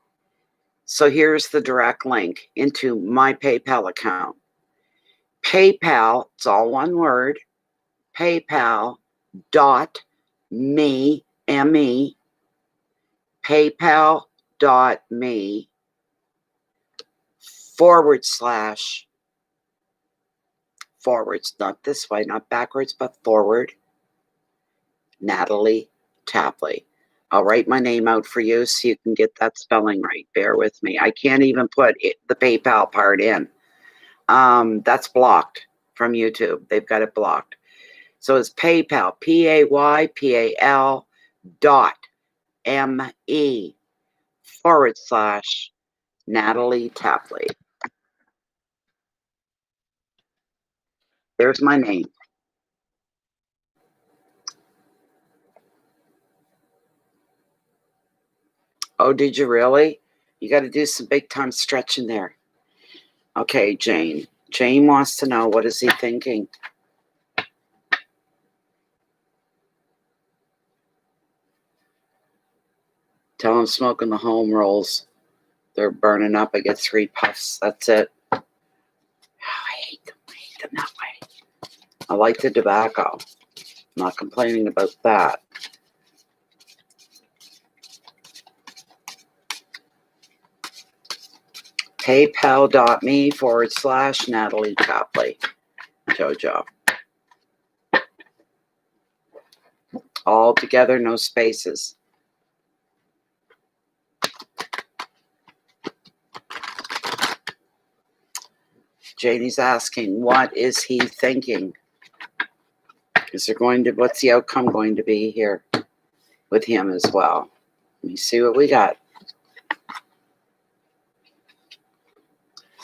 So here's the direct link into my PayPal account. PayPal, it's all one word, PayPal.me, M-E, PayPal.me forwards, not this way, not backwards, but forward, Natalie Tapley. I'll write my name out for you so you can get that spelling right. Bear with me. I can't even put the PayPal part in. That's blocked from YouTube. They've got it blocked. So it's PayPal, PayPal .me / Natalie Tapley. There's my name. Oh, did you really? You got to do some big time stretching there. Okay, Jane. Jane wants to know, what is he thinking? Tell him smoking the home rolls. They're burning up. I get 3 puffs. That's it. Oh, I hate them. I hate them that way. I like the tobacco. I'm not complaining about that. PayPal.me/Natalie Copley. Jojo. All together, no spaces. Janie's asking, what is he thinking? What's the outcome going to be here with him as well? Let me see what we got.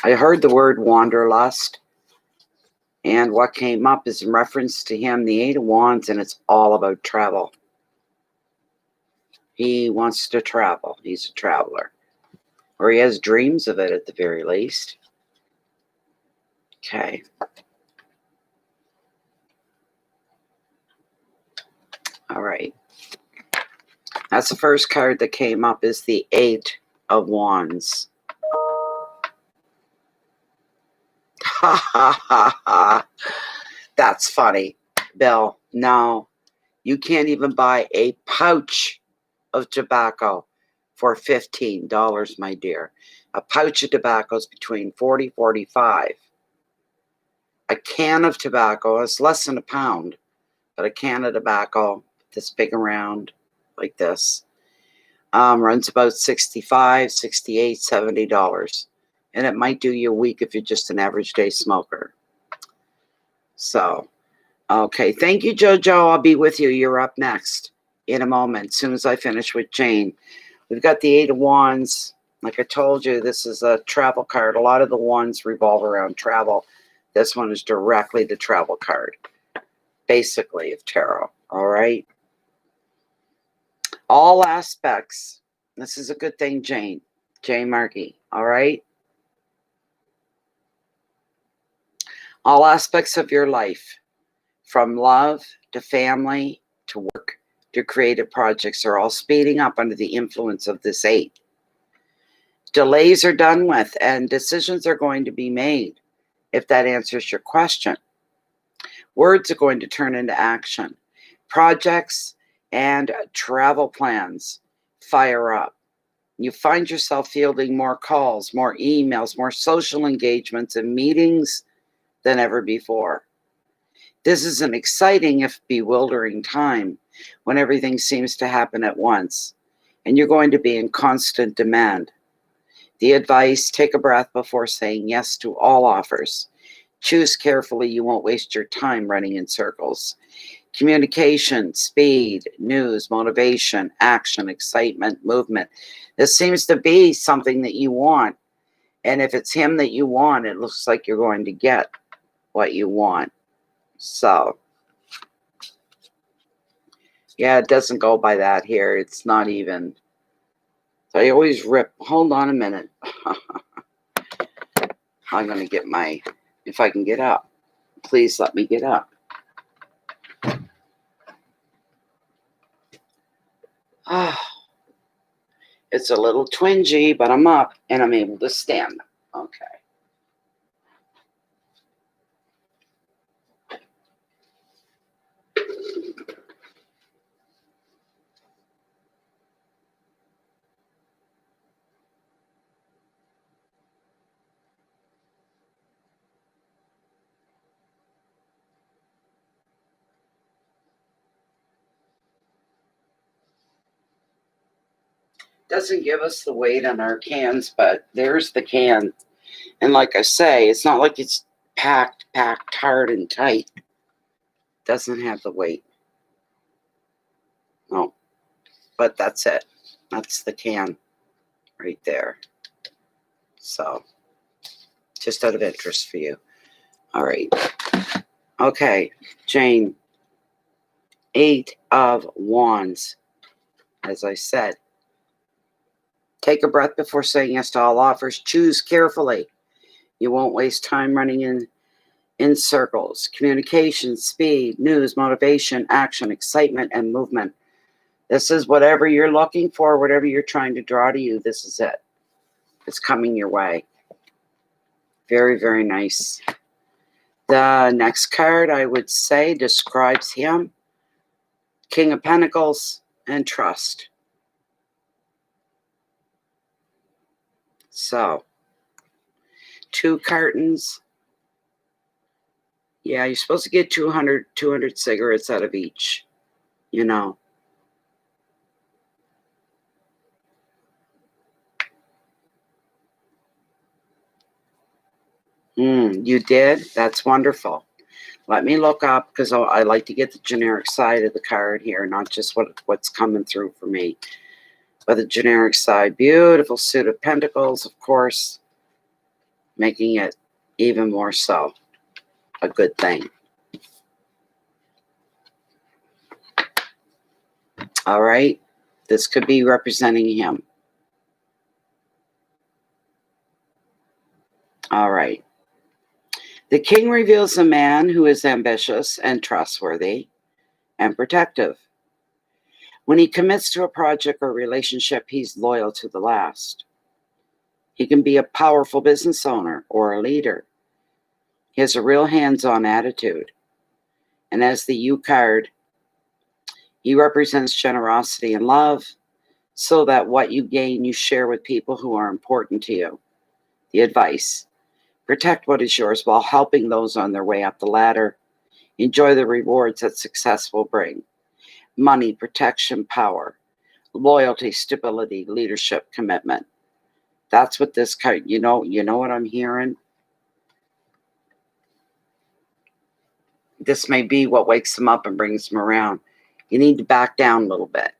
I heard the word wanderlust, and what came up is in reference to him, the 8 of Wands, and it's all about travel. He wants to travel. He's a traveler. Or he has dreams of it at the very least. Okay. All right. That's the first card that came up, is the 8 of Wands. Ha ha ha ha. That's funny. Bill, no. You can't even buy a pouch of tobacco for $15, my dear. A pouch of tobacco is between $40, $45. A can of tobacco is less than a pound, but a can of tobacco this big around like this runs about $65, $68, $70. And it might do you a week if you're just an average day smoker. So, okay. Thank you, Jojo. I'll be with you. You're up next in a moment, as soon as I finish with Jane. We've got the 8 of Wands. Like I told you, this is a travel card. A lot of the wands revolve around travel. This one is directly the travel card, basically, of tarot. All right. All aspects. This is a good thing, Jane. Jane Markey. All right. All aspects of your life, from love to family to work to creative projects, are all speeding up under the influence of this 8. Delays are done with, and decisions are going to be made, if that answers your question. Words are going to turn into action. Projects and travel plans fire up. You find yourself fielding more calls, more emails, more social engagements and meetings than ever before. This is an exciting, if bewildering, time when everything seems to happen at once, and you're going to be in constant demand. The advice: take a breath before saying yes to all offers. Choose carefully. You won't waste your time running in circles. Communication, speed, news, motivation, action, excitement, movement. This seems to be something that you want. And if it's him that you want, it looks like you're going to get what you want. So, yeah, it doesn't go by that here. It's not even. So I always rip. Hold on a minute. I'm going to get my, if I can get up. Please let me get up. It's a little twingy, but I'm up and I'm able to stand. Okay. Doesn't give us the weight on our cans, but there's the can. And like I say, it's not like it's packed hard and tight. Doesn't have the weight. No. But that's it. That's the can right there. So, just out of interest for you. All right. Okay, Jane. 8 of Wands. As I said, take a breath before saying yes to all offers. Choose carefully. You won't waste time running in circles. Communication, speed, news, motivation, action, excitement, and movement. This is whatever you're looking for, whatever you're trying to draw to you. This is it. It's coming your way. Very, very nice. The next card, I would say, describes him. King of Pentacles and trust. So, 2 cartons. Yeah, you're supposed to get 200 cigarettes out of each, you know. You did? That's wonderful. Let me look up, because I like to get the generic side of the card here, not just what's coming through for me, but the generic side. Beautiful suit of pentacles, of course, making it even more so a good thing. All right. This could be representing him. All right. The king reveals a man who is ambitious and trustworthy and protective. When he commits to a project or relationship, he's loyal to the last. He can be a powerful business owner or a leader. He has a real hands-on attitude. And as the U card, he represents generosity and love, so that what you gain, you share with people who are important to you. The advice: protect what is yours while helping those on their way up the ladder. Enjoy the rewards that success will bring. Money, protection, power, loyalty, stability, leadership, commitment. That's what this card, you know what I'm hearing? This may be what wakes them up and brings them around. You need to back down a little bit.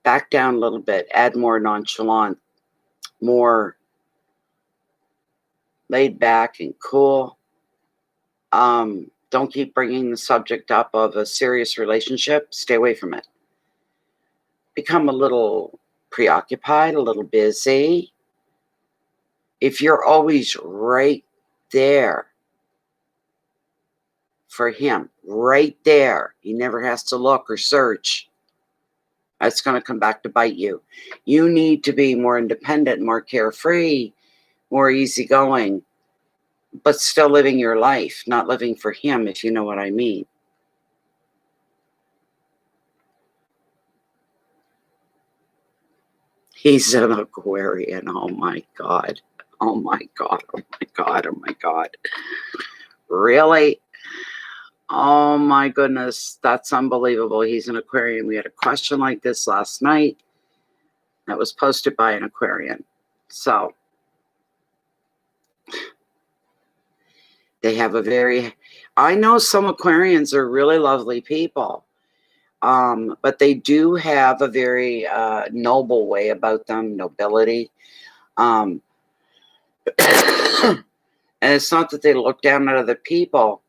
Back down a little bit. Add more nonchalant, more laid back and cool. Don't keep bringing the subject up of a serious relationship. Stay away from it. Become a little preoccupied, a little busy. If you're always right there for him, right there, he never has to look or search, that's going to come back to bite you. You need to be more independent, more carefree, more easygoing, but still living your life, not living for him, if you know what I mean. He's an Aquarian. Oh my God. Oh my God. Oh my God. Oh my God. Really? Oh my goodness. That's unbelievable. He's an Aquarian. We had a question like this last night that was posted by an Aquarian. So they have I know some Aquarians are really lovely people. But they do have a very noble way about them, nobility. And it's not that they look down at other people,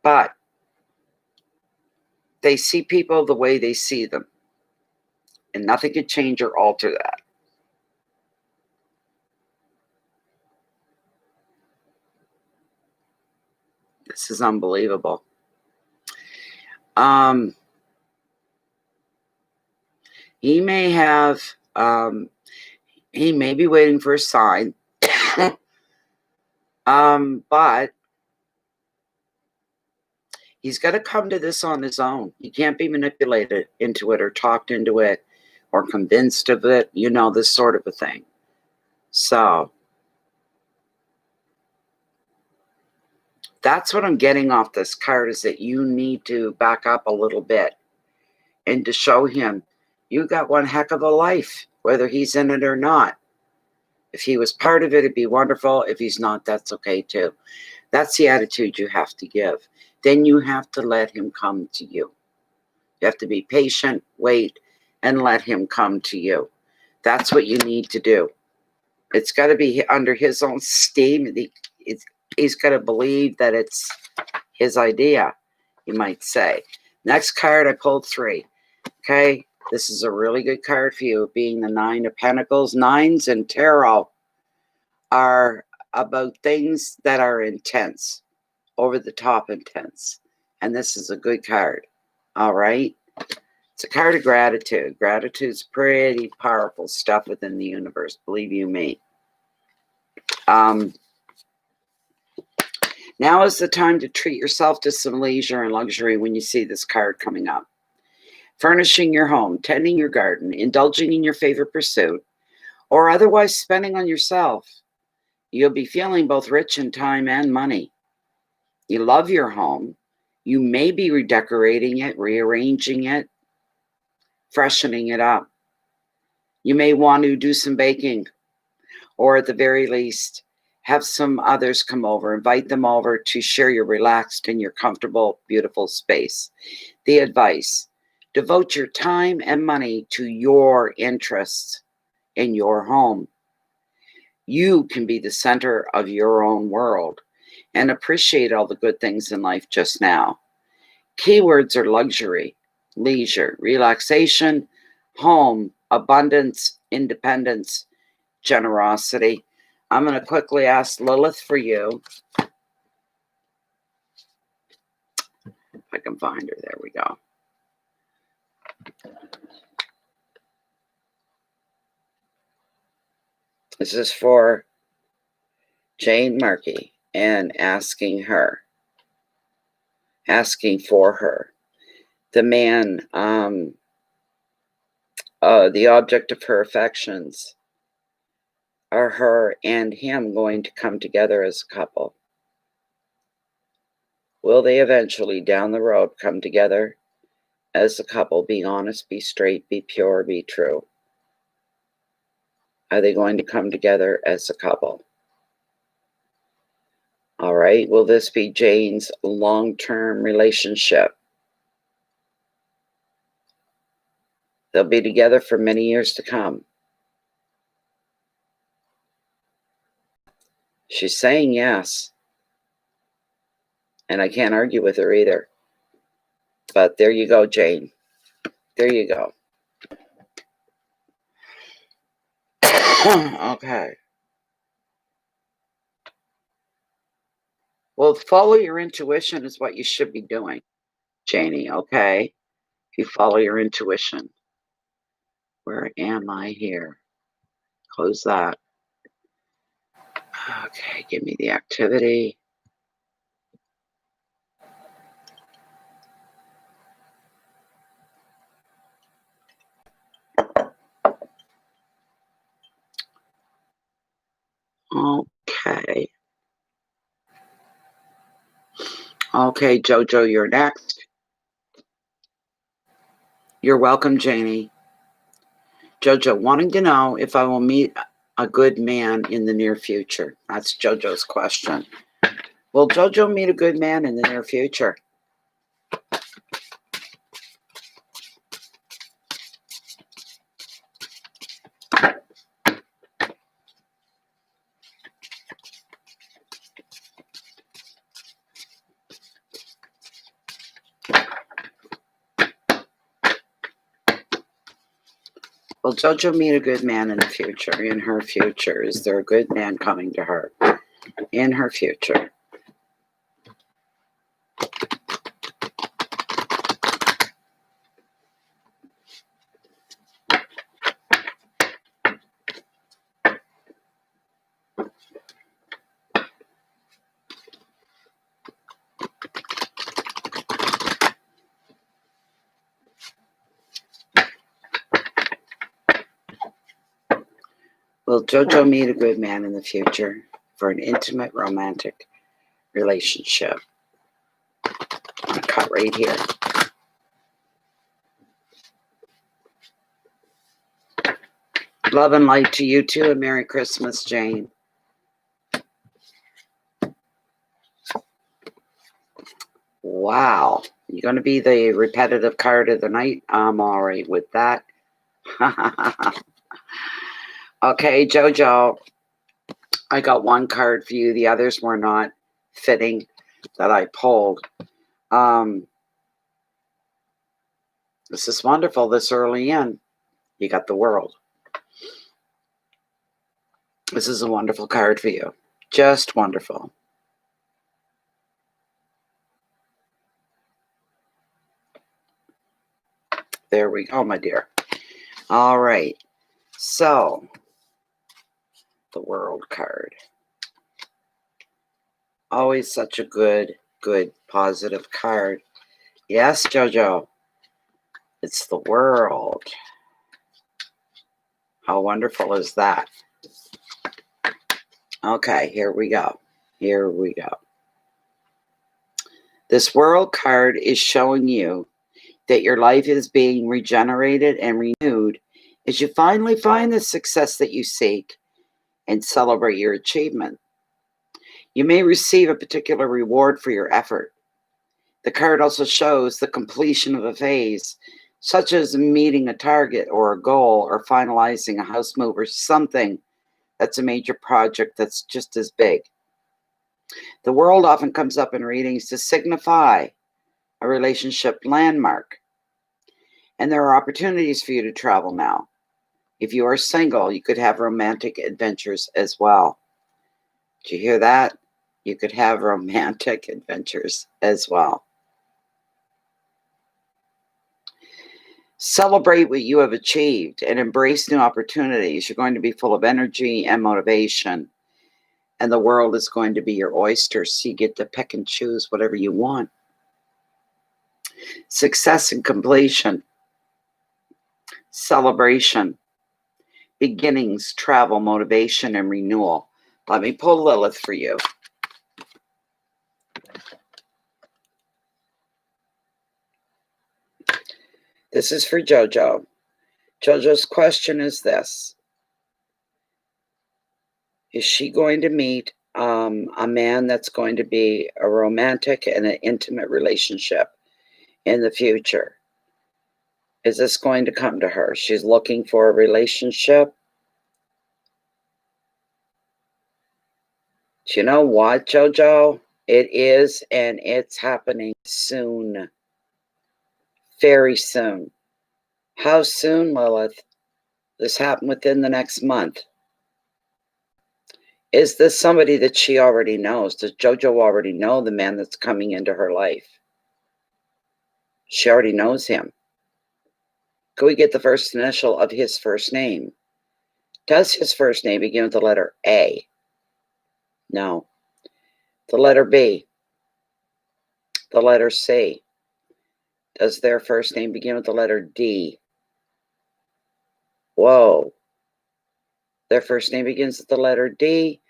but they see people the way they see them. And nothing can change or alter that. This is unbelievable. He may have, he may be waiting for a sign. But he's got to come to this on his own. He can't be manipulated into it or talked into it or convinced of it, this sort of a thing. So that's what I'm getting off this card, is that you need to back up a little bit and to show him you got one heck of a life, whether he's in it or not. If he was part of it, it'd be wonderful. If he's not, that's okay too. That's the attitude you have to give. Then you have to let him come to you. You have to be patient, wait, and let him come to you. That's what you need to do. It's got to be under his own steam. He's got to believe that it's his idea, you might say. Next card, I pulled 3. Okay, this is a really good card for you, being the 9 of Pentacles. 9s in tarot are about things that are intense, over the top intense. And this is a good card. All right. It's a card of gratitude. Gratitude's pretty powerful stuff within the universe, believe you me. Now is the time to treat yourself to some leisure and luxury when you see this card coming up. Furnishing your home, tending your garden, indulging in your favorite pursuit, or otherwise spending on yourself. You'll be feeling both rich in time and money. You love your home. You may be redecorating it, rearranging it, freshening it up. You may want to do some baking, or at the very least, have some others come over. Invite them over to share your relaxed and your comfortable, beautiful space. The advice: devote your time and money to your interests in your home. You can be the center of your own world and appreciate all the good things in life just now. Keywords are luxury, leisure, relaxation, home, abundance, independence, generosity. I'm going to quickly ask Lilith for you. If I can find her, there we go. This is for Jane Markey and asking for her. The man, the object of her affections, are her and him going to come together as a couple? Will they eventually, down the road, come together as a couple? Be honest, be straight, be pure, be true. Are they going to come together as a couple? All right. Will this be Jane's long-term relationship? They'll be together for many years to come. She's saying yes. And I can't argue with her either. But there you go, Jane. There you go. Okay. Well, follow your intuition is what you should be doing, Janie, okay? If you follow your intuition. Where am I here? Close that. Okay, give me the activity. Okay. Okay, Jojo, you're next. You're welcome, Janie. Jojo, wanting to know if I will meet a good man in the near future. That's Jojo's question. Will Jojo meet a good man in the near future? Will Jojo meet a good man in the future? In her future, is there a good man coming to her? In her future. Will Jojo meet a good man in the future for an intimate romantic relationship? I'm going to cut right here. Love and light to you too, and Merry Christmas, Jane. Wow. You're going to be the repetitive card of the night? I'm all right with that. Okay, Jojo. I got one card for you. The others were not fitting that I pulled. This is wonderful this early in. You got the World. This is a wonderful card for you. Just wonderful. There we go, my dear. All right. So, the World card. Always such a good, positive card. Yes, Jojo. It's the World. How wonderful is that? Okay, here we go. Here we go. This World card is showing you that your life is being regenerated and renewed as you finally find the success that you seek and celebrate your achievement. You may receive a particular reward for your effort. The card also shows the completion of a phase, such as meeting a target or a goal or finalizing a house move or something that's a major project that's just as big. The World often comes up in readings to signify a relationship landmark. And there are opportunities for you to travel now. If you are single, you could have romantic adventures as well. Did you hear that? You could have romantic adventures as well. Celebrate what you have achieved and embrace new opportunities. You're going to be full of energy and motivation. And the world is going to be your oyster, so you get to pick and choose whatever you want. Success and completion. Celebration. Beginnings, travel, motivation, and renewal. Let me pull Lilith for you. This is for Jojo. Jojo's question is this. Is she going to meet a man that's going to be a romantic and an intimate relationship in the future? Is this going to come to her? She's looking for a relationship. Do you know what, Jojo? It is, and it's happening soon. Very soon. How soon, Lilith? This happened within the next month. Is this somebody that she already knows? Does Jojo already know the man that's coming into her life? She already knows him. Can we get the first initial of his first name? Does his first name begin with the letter A? No. The letter B? The letter C? Does their first name begin with the letter D? Whoa. Their first name begins with the letter D.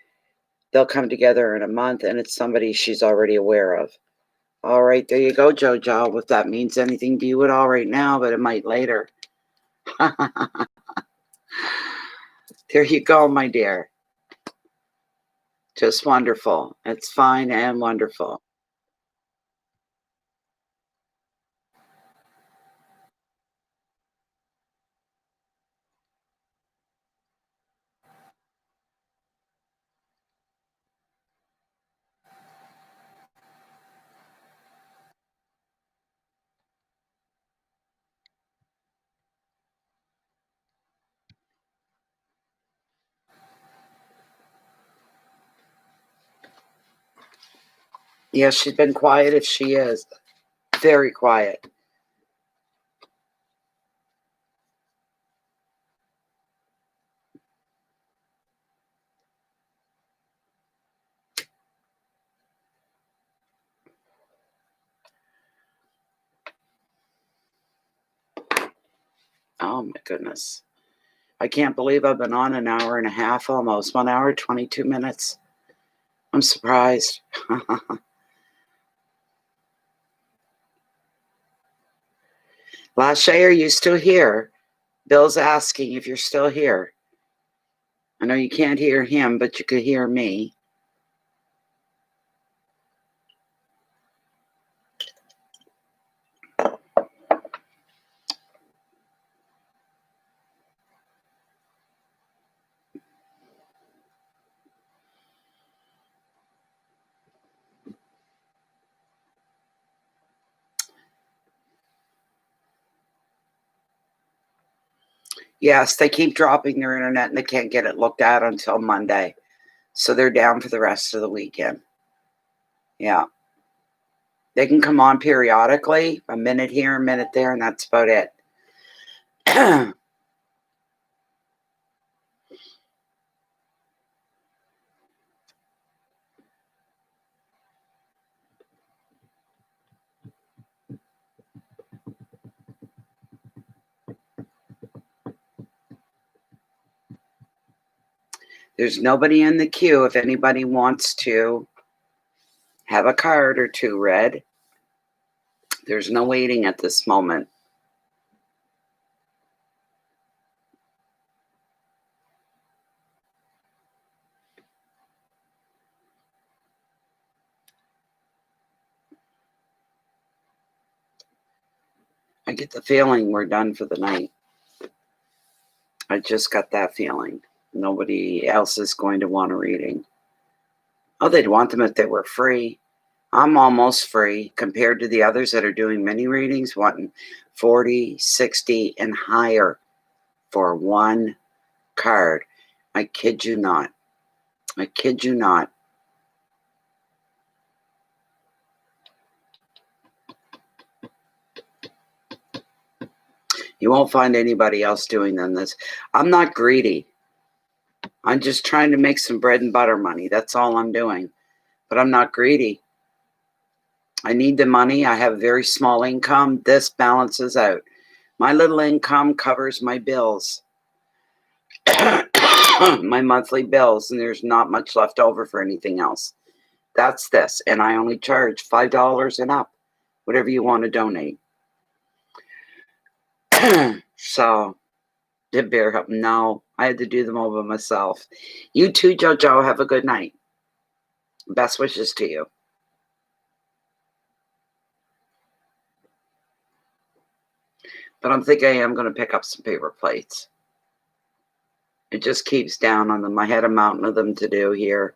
They'll come together in a month, and it's somebody she's already aware of. All right, there you go, Jojo. If that means anything to you at all right now, but it might later. There you go, my dear. Just wonderful. It's fine and wonderful. Yes, she's been quiet if she is. Very quiet. Oh, my goodness. I can't believe I've been on an hour and a half almost. 1 hour, 22 minutes. I'm surprised. Lachey, are you still here? Bill's asking if you're still here. I know you can't hear him, but you could hear me. Yes, they keep dropping their internet and they can't get it looked at until Monday. So they're down for the rest of the weekend. Yeah. They can come on periodically, a minute here, a minute there, and that's about it. There's nobody in the queue if anybody wants to have a card or two read. There's no waiting at this moment. I get the feeling we're done for the night. I just got that feeling. Nobody else is going to want a reading. Oh, they'd want them if they were free. I'm almost free compared to the others that are doing mini readings, wanting 40, 60, and higher for one card. I kid you not. I kid you not. You won't find anybody else doing than this. I'm not greedy. I'm just trying to make some bread and butter money. That's all I'm doing. But I'm not greedy. I need the money. I have very small income. This balances out. My little income covers my bills, my monthly bills, and there's not much left over for anything else. That's this. And I only charge $5 and up, whatever you want to donate. So, did bear help? No, I had to do them all by myself. You too, Jojo. Have a good night. Best wishes to you. But I'm thinking I am going to pick up some paper plates. It just keeps down on them. I had a mountain of them to do here.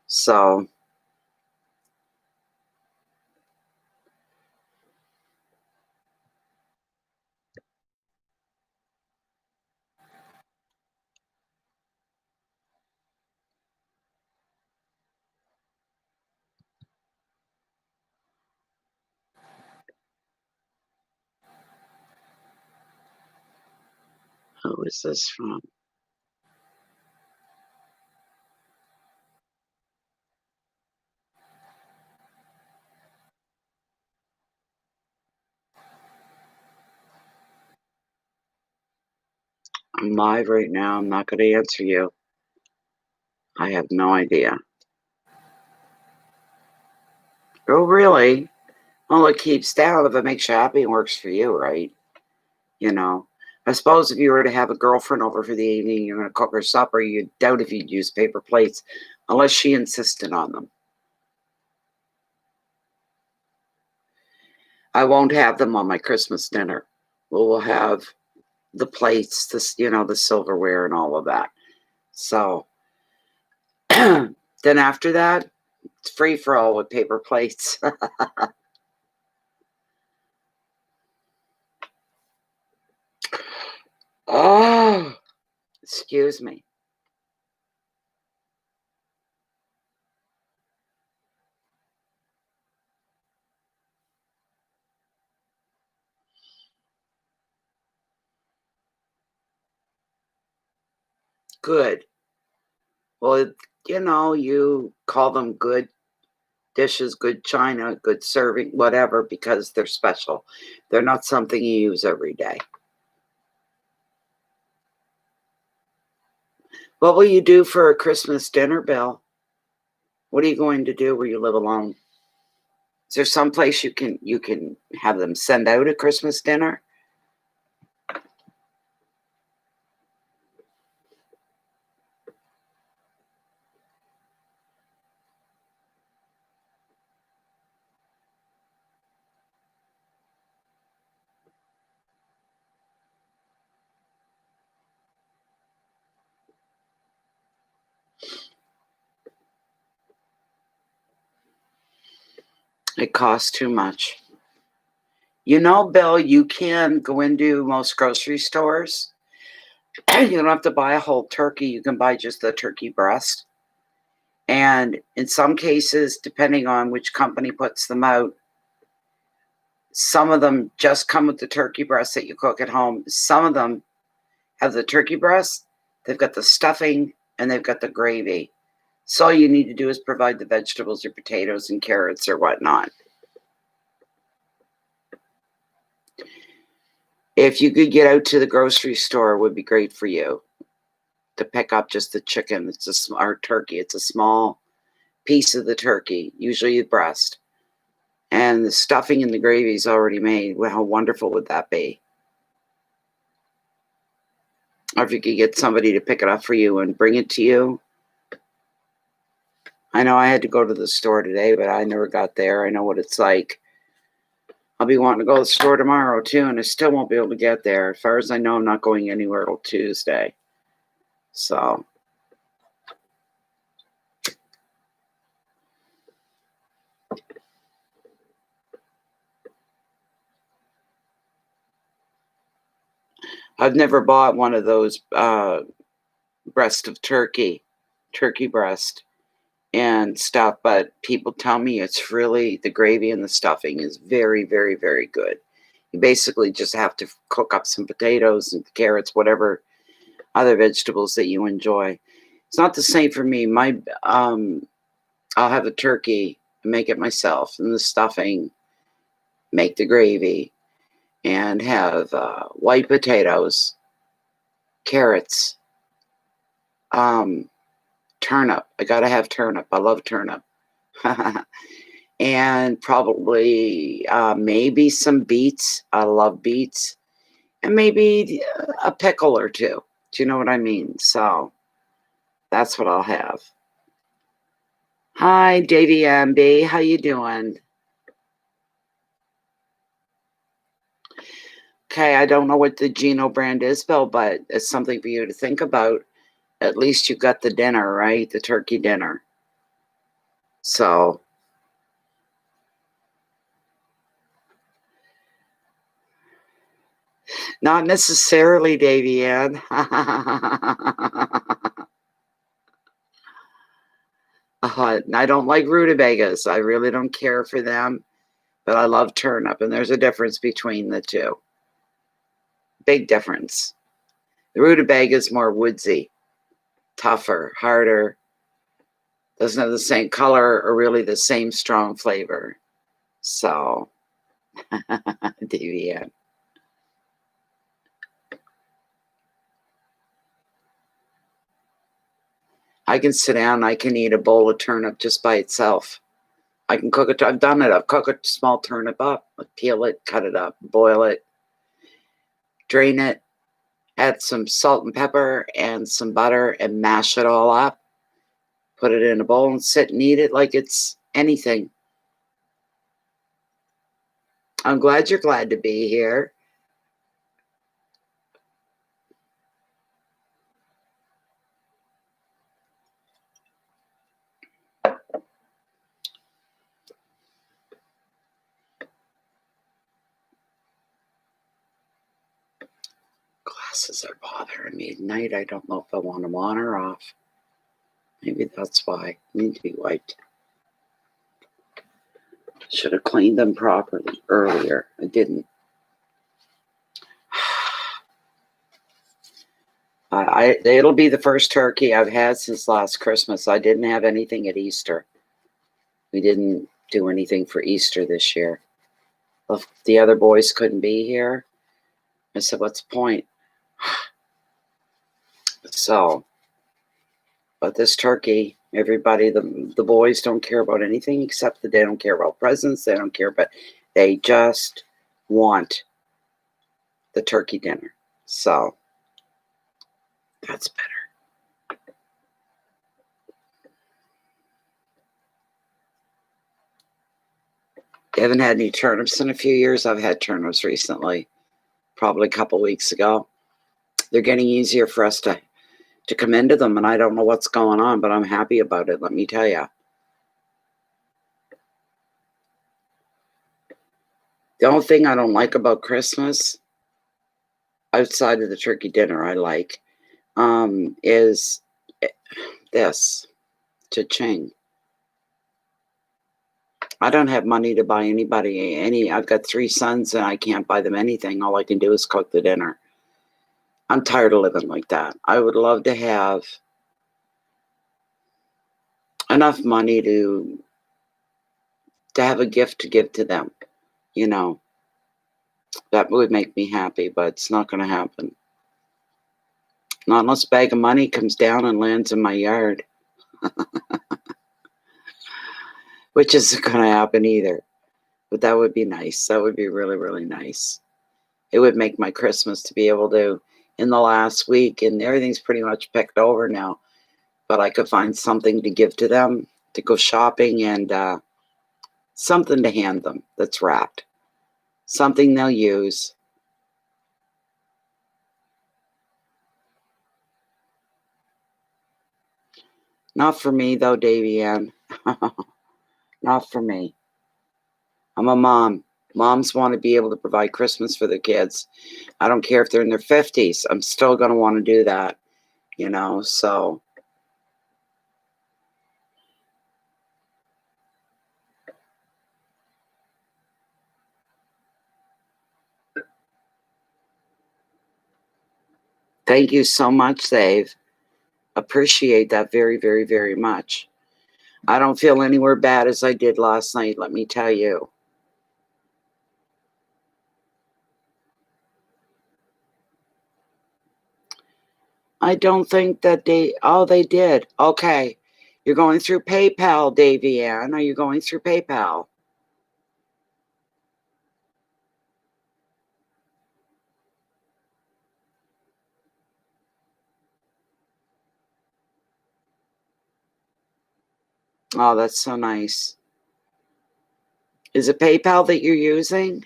So, who is this from? I'm live right now. I'm not going to answer you. I have no idea. Oh, really? Well, it keeps down if it makes you happy and works for you, right? You know, I suppose if you were to have a girlfriend over for the evening, you're going to cook her supper, you'd doubt if you'd use paper plates unless she insisted on them. I won't have them on my Christmas dinner. We'll have the plates, the silverware and all of that. So then after that, it's free for all with paper plates. Oh, excuse me. Good. Well, you call them good dishes, good china, good serving, whatever, because they're special. They're not something you use every day. What will you do for a Christmas dinner, Bill? What are you going to do where you live alone? Is there some place you can have them send out a Christmas dinner? It costs too much. Bill, you can go into most grocery stores You don't have to buy a whole turkey. You can buy just the turkey breast. And in some cases, depending on which company puts them out, some of them just come with the turkey breast that you cook at home. Some of them have the turkey breast, they've got the stuffing, and they've got the gravy. So all you need to do is provide the vegetables or potatoes and carrots or whatnot. If you could get out to the grocery store, it would be great for you to pick up just the chicken. Or turkey. It's a small piece of the turkey, usually the breast. And the stuffing and the gravy is already made. Well, how wonderful would that be? Or if you could get somebody to pick it up for you and bring it to you. I know I had to go to the store today, but I never got there. I know what it's like. I'll be wanting to go to the store tomorrow, too, and I still won't be able to get there. As far as I know, I'm not going anywhere till Tuesday. So, I've never bought one of those breast of turkey breast and stuff, but people tell me it's really, the gravy and the stuffing is very, very, very good. You basically just have to cook up some potatoes and carrots, whatever other vegetables that you enjoy. It's not the same for me. I'll have the turkey, make it myself, and the stuffing, make the gravy, and have white potatoes, carrots, turnip. I gotta have turnip. I love turnip. And probably maybe some beets. I love beets. And maybe a pickle or two. Do you know what I mean? So that's what I'll have. Hi, Davey Ann. How you doing? Okay, I don't know what the Gino brand is, Bill, but it's something for you to think about. At least you got the dinner, right? The turkey dinner. So, not necessarily, Davey Ann. I don't like rutabagas. I really don't care for them, but I love turnip, and there's a difference between the two. Big difference. The rutabaga is more woodsy, tougher, harder, doesn't have the same color or really the same strong flavor. So, Davey Ann. I can sit down, I can eat a bowl of turnip just by itself. I can cook it. I've done it. I've cooked a small turnip up, peel it, cut it up, boil it, drain it, add some salt and pepper and some butter and mash it all up. Put it in a bowl and sit and eat it like it's anything. I'm glad you're glad to be here. Glasses are bothering me at night. I don't know if I want them on or off. Maybe that's why. Need to be wiped. Should have cleaned them properly earlier. I didn't. It'll be the first turkey I've had since last Christmas. I didn't have anything at Easter. We didn't do anything for Easter this year. If the other boys couldn't be here, I said, what's the point? So, but this turkey, everybody, the boys don't care about anything except that they don't care about presents. They don't care about, they just want the turkey dinner. So, that's better. I haven't had any turnips in a few years. I've had turnips recently, probably a couple weeks ago. They're getting easier for us to come into them, and I don't know what's going on, but I'm happy about it, let me tell you. The only thing I don't like about Christmas outside of the turkey dinner I like, is this, cha-ching. I don't have money to buy anybody any. I've got 3 sons and I can't buy them anything. All I can do is cook the dinner. I'm tired of living like that. I would love to have enough money to have a gift to give to them. You know, that would make me happy, but it's not going to happen. Not unless a bag of money comes down and lands in my yard, which isn't going to happen either. But that would be nice. That would be really, really nice. It would make my Christmas to be able to, in the last week, and everything's pretty much picked over now, but I could find something to give to them, to go shopping, and something to hand them that's wrapped. Something they'll use. Not for me, though, Davey Ann. Not for me. I'm a mom. Moms want to be able to provide Christmas for their kids. I don't care if they're in their 50s. I'm still going to want to do that, you know, so. Thank you so much, Dave. Appreciate that very, very, very much. I don't feel anywhere bad as I did last night, let me tell you. I don't think that they did. Okay. You're going through PayPal, Davey Ann. Are you going through PayPal? Oh, that's so nice. Is it PayPal that you're using,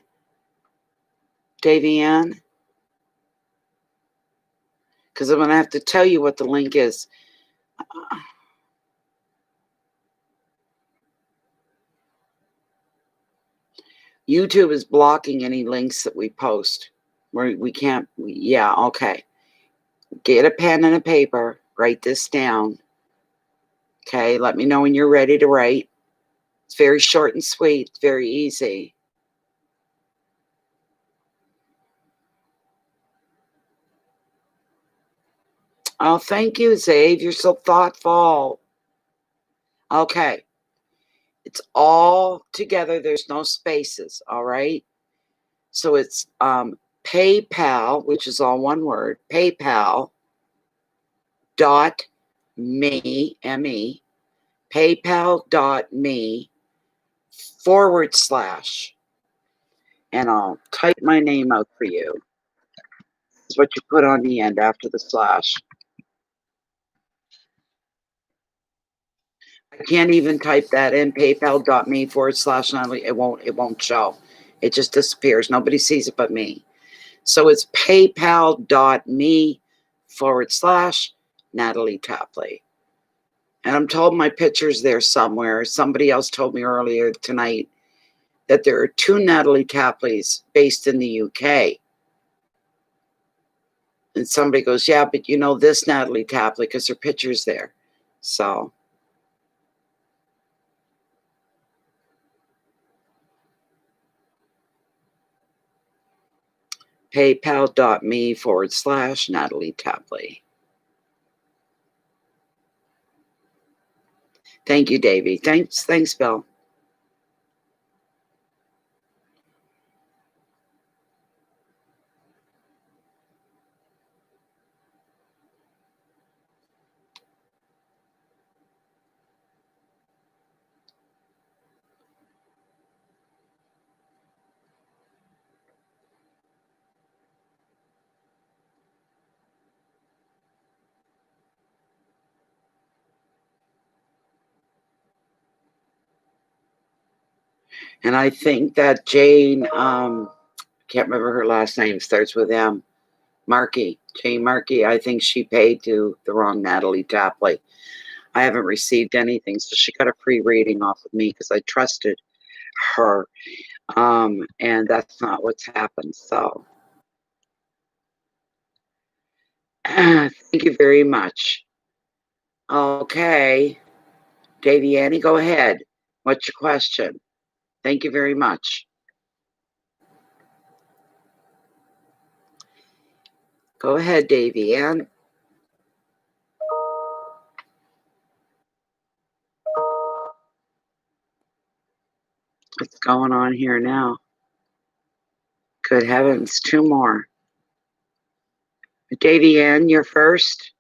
Davey Ann? Because I'm going to have to tell you what the link is. YouTube is blocking any links that we post. We can't, yeah, okay. Get a pen and a paper. Write this down. Okay, let me know when you're ready to write. It's very short and sweet. It's very easy. Oh, thank you, Zave. You're so thoughtful. Okay. It's all together. There's no spaces, all right? So it's PayPal, which is all one word, PayPal dot me, M-E, PayPal.me /, and I'll type my name out for you. It's what you put on the end after the slash. I can't even type that in, PayPal.me / Natalie. It won't show. It just disappears. Nobody sees it but me. So it's PayPal.me / Natalie Tapley. And I'm told my picture's there somewhere. Somebody else told me earlier tonight that there are 2 Natalie Tapleys based in the UK. And somebody goes, yeah, but you know this Natalie Tapley because her picture's there. So. PayPal.me / Natalie Tapley. Thank you, Davey. Thanks, Bill. And I think that Jane, can't remember her last name, starts with M. Markey, Jane Markey. I think she paid to the wrong Natalie Tapley. I haven't received anything, so she got a free reading off of me because I trusted her. And that's not what's happened. So Thank you very much. Okay. Davey Ann, go ahead. What's your question? Thank you very much. Go ahead, Davey Ann. What's going on here now? Good heavens, 2 more. Davey Ann, you're first.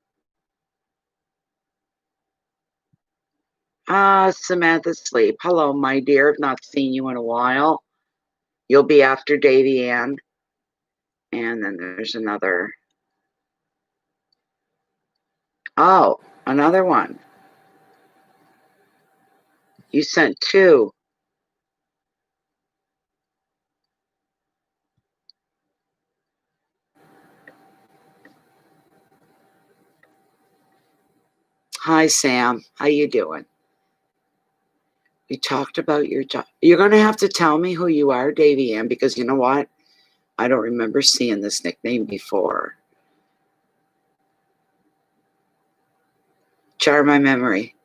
Samantha Sleep. Hello, my dear. I've not seen you in a while. You'll be after Davey Ann. And then there's another. Oh, another one. You sent 2. Hi, Sam. How you doing? We talked about your job. You're going to have to tell me who you are, Davey Ann, because you know what? I don't remember seeing this nickname before. Jar my memory.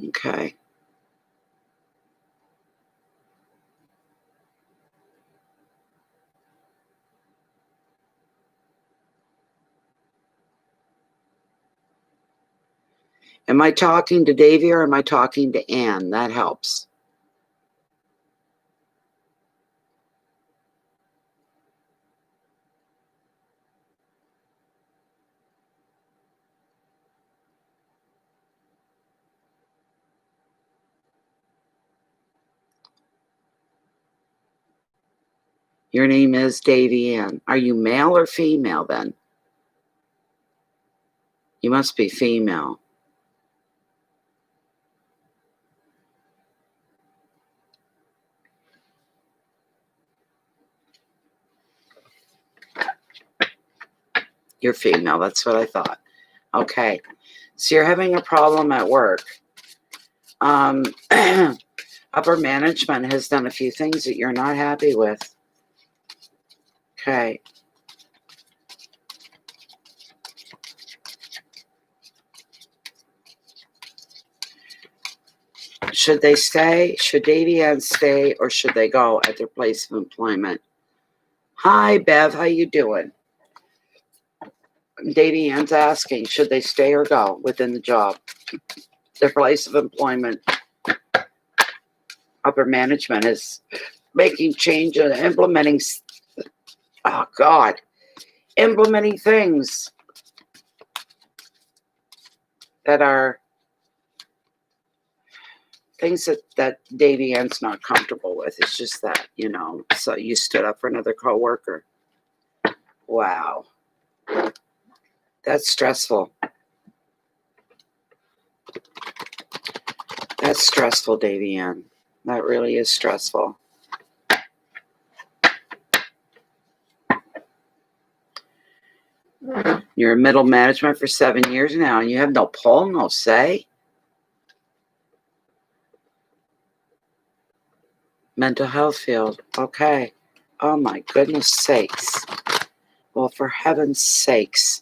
Okay. Am I talking to Davey or am I talking to Ann? That helps. Your name is Davey Ann. Are you male or female then? You must be female. You're female. That's what I thought. Okay. So you're having a problem at work. Upper management has done a few things that you're not happy with. Okay. Should they stay? Should Davey Ann stay or should they go at their place of employment? Hi, Bev. How you doing? Davey Ann's asking, should they stay or go within the job? Their place of employment. Upper management is making change and implementing, implementing things that are things that Davey Ann's not comfortable with. It's just that, so you stood up for another coworker. Wow. That's stressful. That's stressful, Davey Ann. That really is stressful. You're in middle management for 7 years now, and you have no pull, no say. Mental health field. Okay. Oh, my goodness sakes. Well, for heaven's sakes.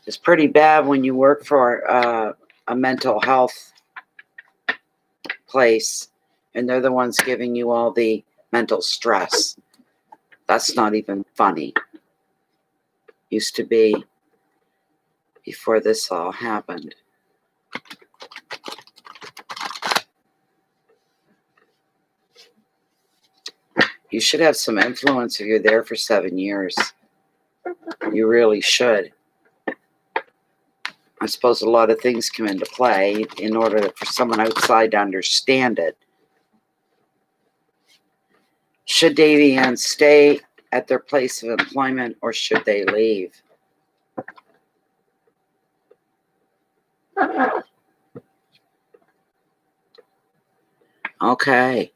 It's pretty bad when you work for a mental health place, and they're the ones giving you all the mental stress. That's not even funny. Used to be before this all happened. You should have some influence if you're there for 7 years. You really should. I suppose a lot of things come into play in order for someone outside to understand it. Should Davey Ann stay at their place of employment or should they leave? Okay.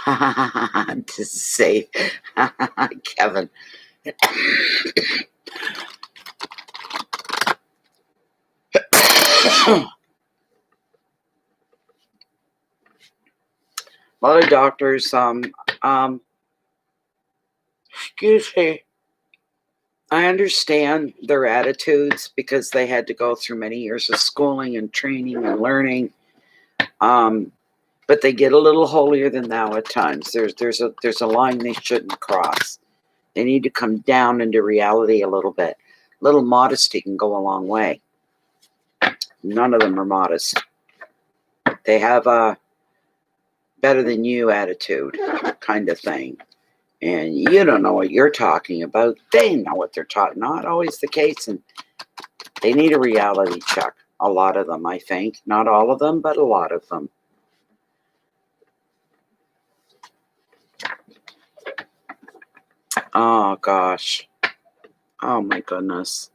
To say, Kevin. A lot of doctors, excuse me, I understand their attitudes because they had to go through many years of schooling and training and learning. But they get a little holier than thou at times. There's a line they shouldn't cross. They need to come down into reality a little bit. A little modesty can go a long way. None of them are modest. They have a better than you attitude kind of thing. And you don't know what you're talking about. They know what they're talking. Not always the case. And they need a reality check. A lot of them, I think. Not all of them, but a lot of them. Oh, gosh. Oh, my goodness.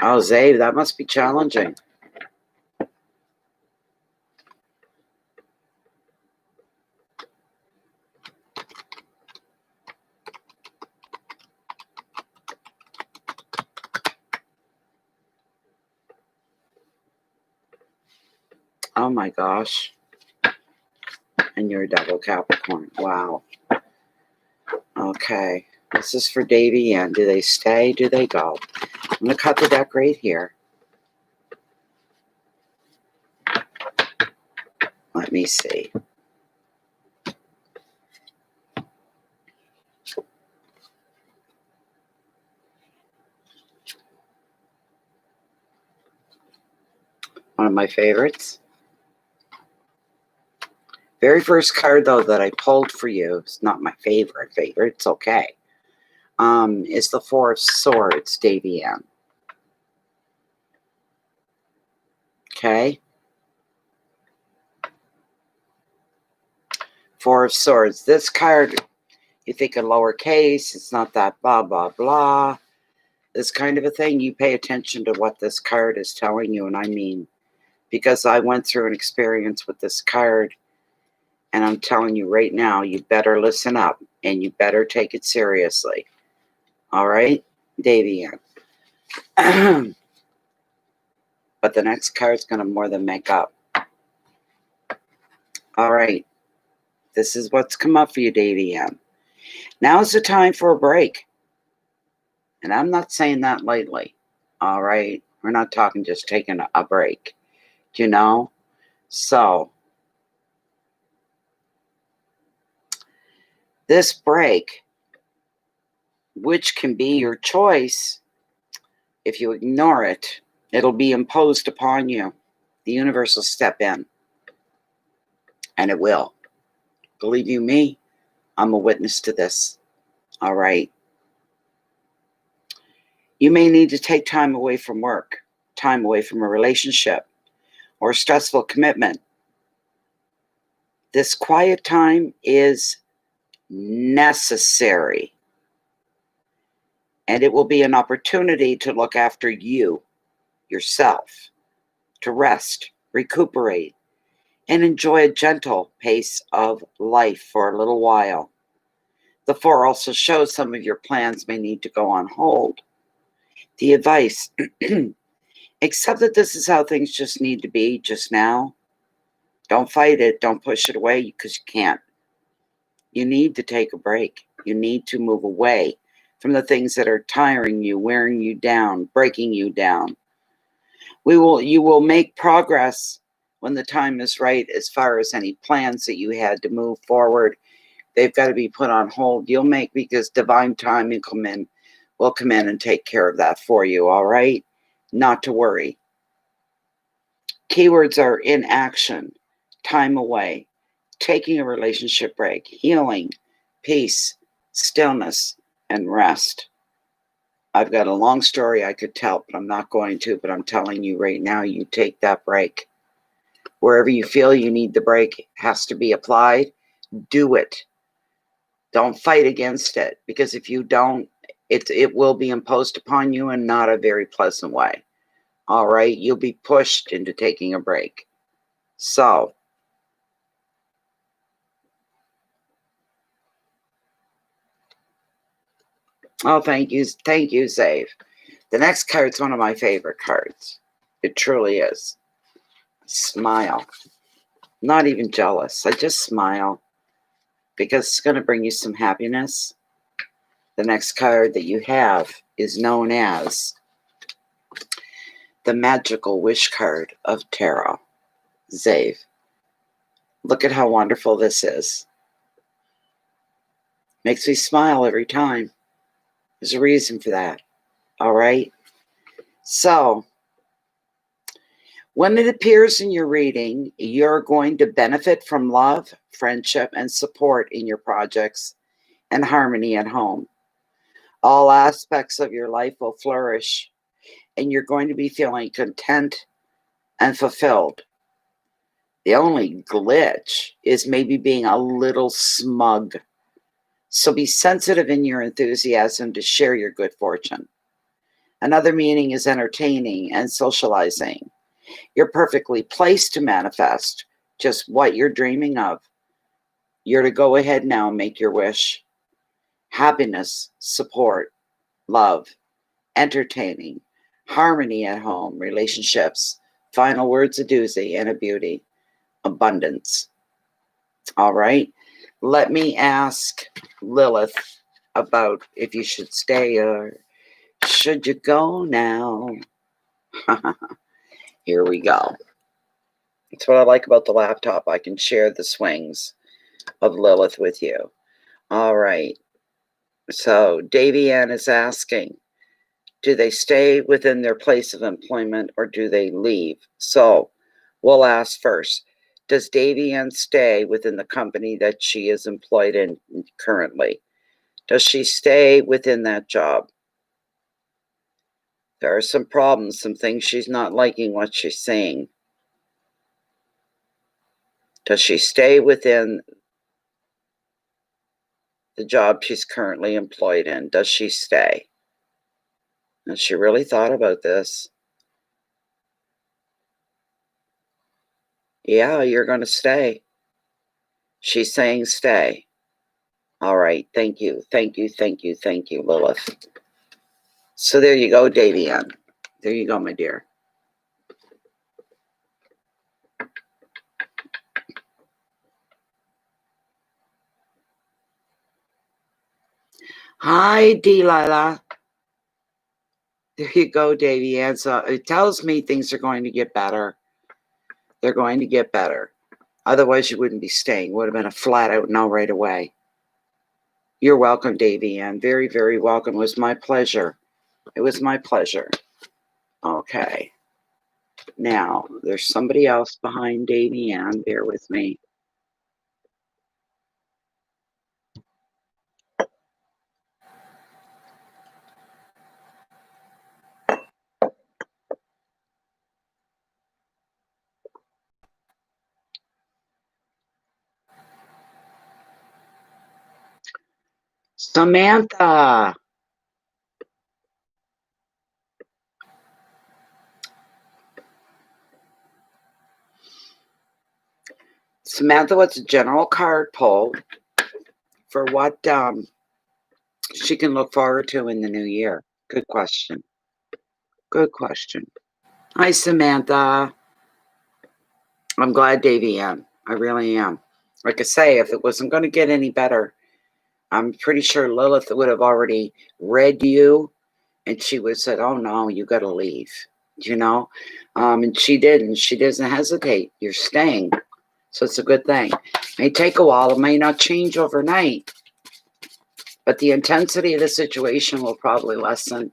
Oh, Zabe, that must be challenging. Oh, my gosh. And you're a double Capricorn. Wow. Okay. This is for Davey Ann. Do they stay? Do they go? I'm going to cut the deck right here. Let me see. One of my favorites. Very first card, though, that I pulled for you, it's not my favorite. It's okay. Is the Four of Swords, Davey Ann. Okay. Four of Swords. This card, you think in lowercase, it's not that blah, blah, blah. This kind of a thing, you pay attention to what this card is telling you. And I mean, because I went through an experience with this card, and I'm telling you right now, you better listen up and you better take it seriously. All right, Davey Ann. But the next card's going to more than make up. All right. This is what's come up for you, Davey Ann. Now is the time for a break. And I'm not saying that lightly. All right. We're not talking just taking a break. You know? So, this break, which can be your choice, if you ignore it, it'll be imposed upon you. The universe will step in. And it will. Believe you me, I'm a witness to this. All right. You may need to take time away from work, time away from a relationship, or a stressful commitment. This quiet time is necessary. And it will be an opportunity to look after you, yourself, to rest, recuperate, and enjoy a gentle pace of life for a little while. The Four also shows some of your plans may need to go on hold. The advice, accept that this is how things just need to be just now. Don't fight it. Don't push it away because you can't. You need to take a break. You need to move away from the things that are tiring you, wearing you down, breaking you down. You will make progress when the time is right as far as any plans that you had to move forward. They've got to be put on hold. You'll make because divine timing will come in and take care of that for you, all right? Not to worry. Keywords are inaction, time away, taking a relationship break, healing, peace, stillness, and rest. I've got a long story I could tell, but I'm not going to. But I'm telling you right now, you take that break. Wherever you feel you need the break has to be applied, do it. Don't fight against it, because if you don't, it will be imposed upon you in not a very pleasant way. All right? You'll be pushed into taking a break. So, oh, thank you, Save. The next card's one of my favorite cards. It truly is. Smile. Not even jealous. I just smile because it's going to bring you some happiness. The next card that you have is known as the Magical Wish card of Tarot. Zave. Look at how wonderful this is. Makes me smile every time. There's a reason for that. All right? So, when it appears in your reading, you're going to benefit from love, friendship, and support in your projects and harmony at home. All aspects of your life will flourish, and you're going to be feeling content and fulfilled. The only glitch is maybe being a little smug. So be sensitive in your enthusiasm to share your good fortune. Another meaning is entertaining and socializing. You're perfectly placed to manifest just what you're dreaming of. You're to go ahead now and make your wish. Happiness, support, love, entertaining, harmony at home, relationships, final words, a doozy, and a beauty, abundance. All right. Let me ask Lilith about if you should stay or should you go now? Here we go. That's what I like about the laptop. I can share the swings of Lilith with you. All right. So Davey Ann is asking, do they stay within their place of employment or do they leave? So we'll ask first, does Davey Ann stay within the company that she is employed in currently? Does she stay within that job? There are some problems, some things she's not liking what she's saying. Does she stay within the job she's currently employed in? Does she stay? And she really thought about this. Yeah, you're going to stay. She's saying stay. All right. Thank you. Thank you. Thank you. Thank you, Lilith. So there you go, Davey Ann. There you go, my dear. Hi, Delilah. There you go, Davey Ann. So it tells me things are going to get better. They're going to get better. Otherwise, you wouldn't be staying. Would have been a flat out no right away. You're welcome, Davey Ann. Very, very welcome. It was my pleasure. It was my pleasure. Okay. Now, there's somebody else behind Davey Ann. Bear with me. Samantha. Samantha, what's a general card pull for what she can look forward to in the new year? Good question. Good question. Hi, Samantha. I'm glad, Davey Ann. I really am. Like I say, if it wasn't going to get any better, I'm pretty sure Lilith would have already read you and she would have said, oh, no, you got to leave, you know? And she didn't. She doesn't hesitate. You're staying. So it's a good thing. It may take a while. It may not change overnight. But the intensity of the situation will probably lessen.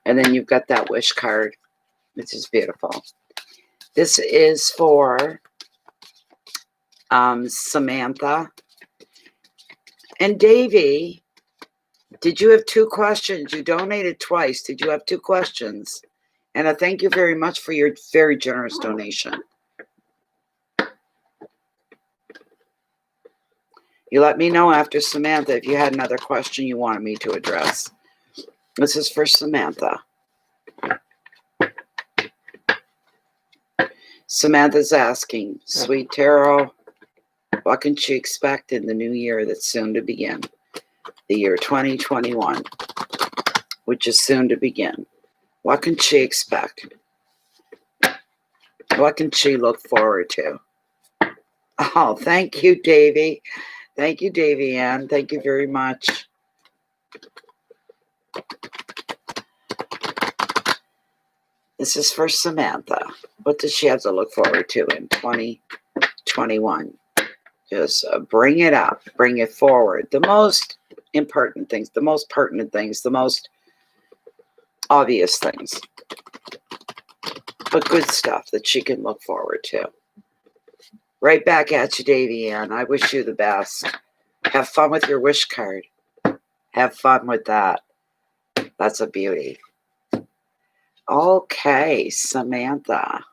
And then you've got that wish card, which is beautiful. This is for Samantha. And Davey, did you have 2 questions? You donated twice. Did you have 2 questions? And I thank you very much for your very generous donation. You let me know after Samantha if you had another question you wanted me to address. This is for Samantha. Samantha's asking, Sweet Tarot, what can she expect in the new year that's soon to begin? The year 2021, which is soon to begin. What can she expect? What can she look forward to? Oh, thank you, Davey. Thank you, Davey Ann. Thank you very much. This is for Samantha. What does she have to look forward to in 2021? Just bring it up, bring it forward. The most important things, the most pertinent things, the most obvious things, but good stuff that she can look forward to. Right back at you, Davey Ann. I wish you the best. Have fun with your wish card. Have fun with that. That's a beauty. Okay, Samantha.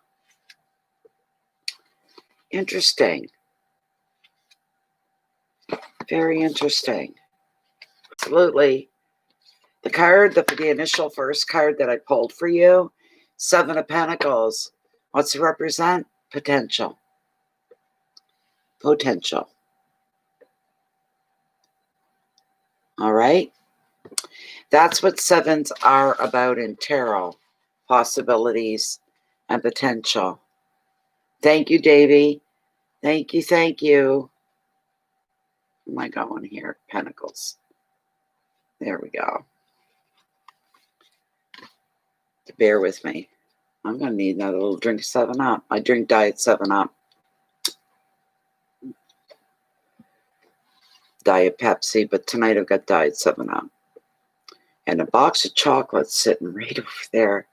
Interesting. Very interesting. Absolutely. The card, the initial first card that I pulled for you, 7 of Pentacles. What's it represent? Potential. Potential. All right. That's what 7s are about in tarot. Possibilities and potential. Thank you, Davey. Thank you, thank you. Where am I going here? Pentacles. There we go. Bear with me. I'm going to need another little drink of 7-Up. I drink Diet 7-Up. Diet Pepsi, but tonight I've got Diet 7-Up. And a box of chocolates sitting right over there.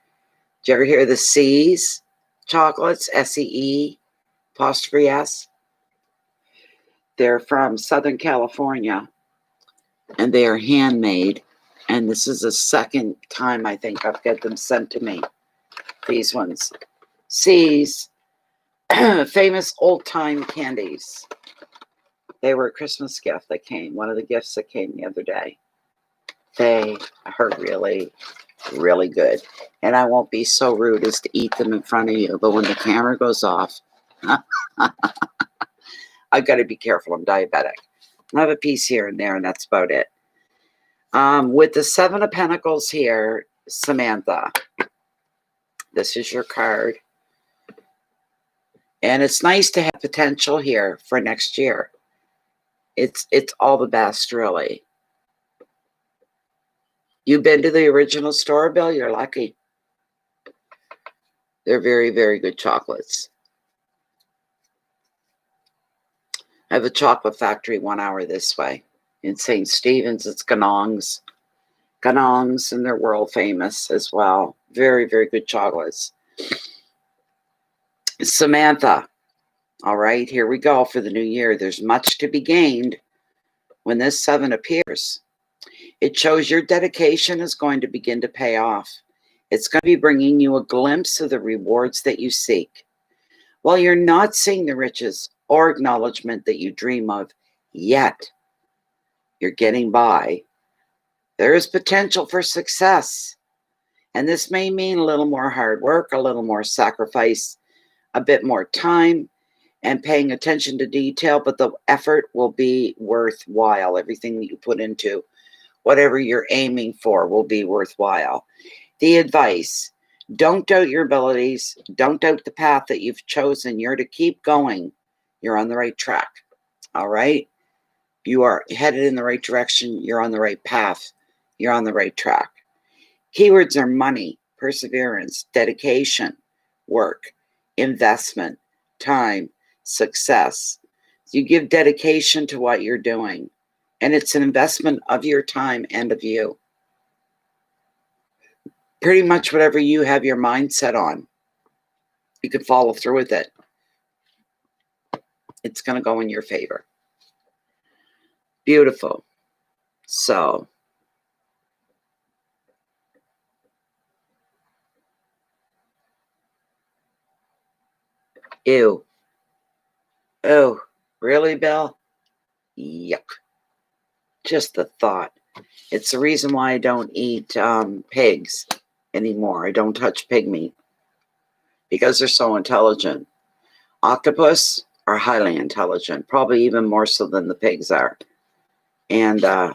Did you ever hear the C's chocolates? S-E-E, apostrophe S. They're from Southern California, and they are handmade. And this is the second time I think I've got them sent to me. These ones. C's, famous old-time candies. They were a Christmas gift that came. One of the gifts that came the other day. They are really, really good. And I won't be so rude as to eat them in front of you. But when the camera goes off, I've got to be careful. I'm diabetic. I have a piece here and there, and that's about it. With the 7 of Pentacles here, Samantha, this is your card. And it's nice to have potential here for next year. It's all the best, really. You've been to the original store, Bill? You're lucky. They're very, very good chocolates. I have a chocolate factory 1 hour this way. In St. Stephen's, it's Ganong's. Ganong's, and they're world famous as well. Very, very good chocolates. Samantha. All right, here we go for the new year. There's much to be gained when this 7 appears. It shows your dedication is going to begin to pay off. It's going to be bringing you a glimpse of the rewards that you seek. While you're not seeing the riches or acknowledgement that you dream of yet, you're getting by. There is potential for success. And this may mean a little more hard work, a little more sacrifice, a bit more time, and paying attention to detail, but the effort will be worthwhile. Everything that you put into whatever you're aiming for will be worthwhile. The advice, don't doubt your abilities. Don't doubt the path that you've chosen. You're to keep going. You're on the right track. All right? You are headed in the right direction. You're on the right path. You're on the right track. Keywords are money, perseverance, dedication, work, investment, time, success. You give dedication to what you're doing. And it's an investment of your time and of you. Pretty much whatever you have your mind set on, you can follow through with it. It's going to go in your favor. Beautiful. So, ew. Oh, really, Bill? Yuck. Just the thought. It's the reason why I don't eat pigs anymore. I don't touch pig meat because they're so intelligent. Octopus are highly intelligent, probably even more so than the pigs are. And I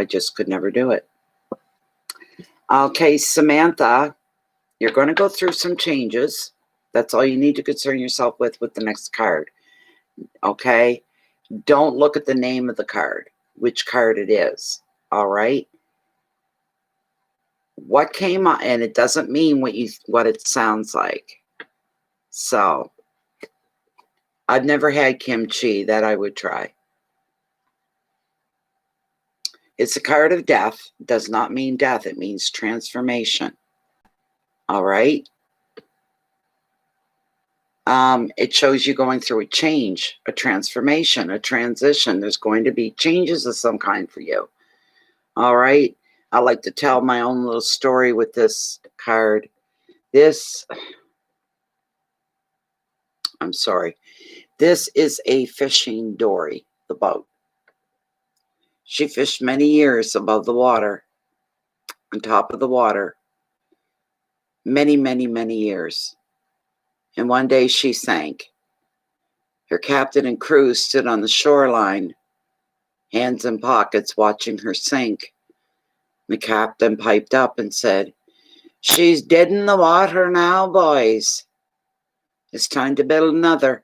just could never do it. Okay, Samantha, you're going to go through some changes. That's all you need to concern yourself with the next card. Okay? Don't look at the name of the card, which card it is. All right? What came up, and it doesn't mean what it sounds like. So, I've never had kimchi. That I would try. It's a card of death. Does not mean death. It means transformation. All right? It shows you going through a change, a transformation, a transition. There's going to be changes of some kind for you. All right? I like to tell my own little story with this card. I'm sorry. This is a fishing dory, the boat. She fished many years above the water, on top of the water. Many, many, many years. And one day she sank. Her captain and crew stood on the shoreline, hands in pockets, watching her sink. The captain piped up and said, "She's dead in the water now, boys. It's time to build another,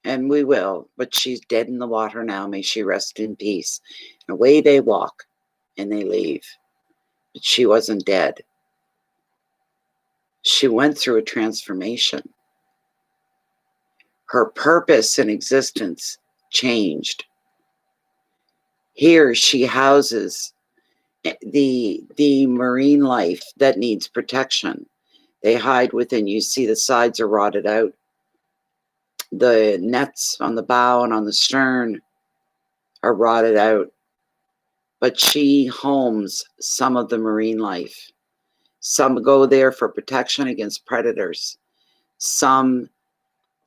and we will. But she's dead in the water now. May she rest in peace." And away they walk, and they leave. But she wasn't dead. She went through a transformation. Her purpose in existence changed. Here she houses the marine life that needs protection. They hide within. You see the sides are rotted out. The nets on the bow and on the stern are rotted out. But she homes some of the marine life. Some go there for protection against predators. Some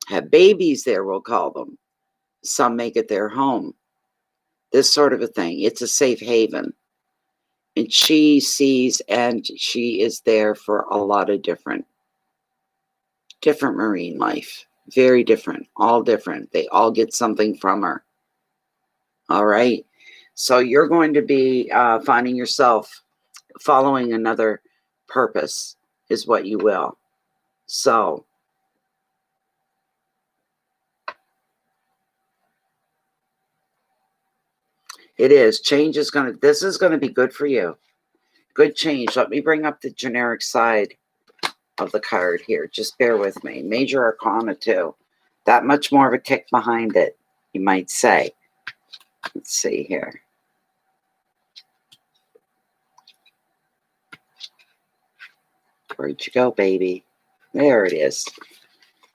have babies there, we'll call them. Some make it their home. This sort of a thing. It's a safe haven. And she sees, and she is there for a lot of different marine life. Very different. All different. They all get something from her. All right. So you're going to be finding yourself following another purpose is what you will. So it is. Change is going to, this is going to be good for you. Good change. Let me bring up the generic side of the card here. Just bear with me. Major Arcana 2. That much more of a kick behind it, you might say. Let's see here. Where'd you go, baby? There it is.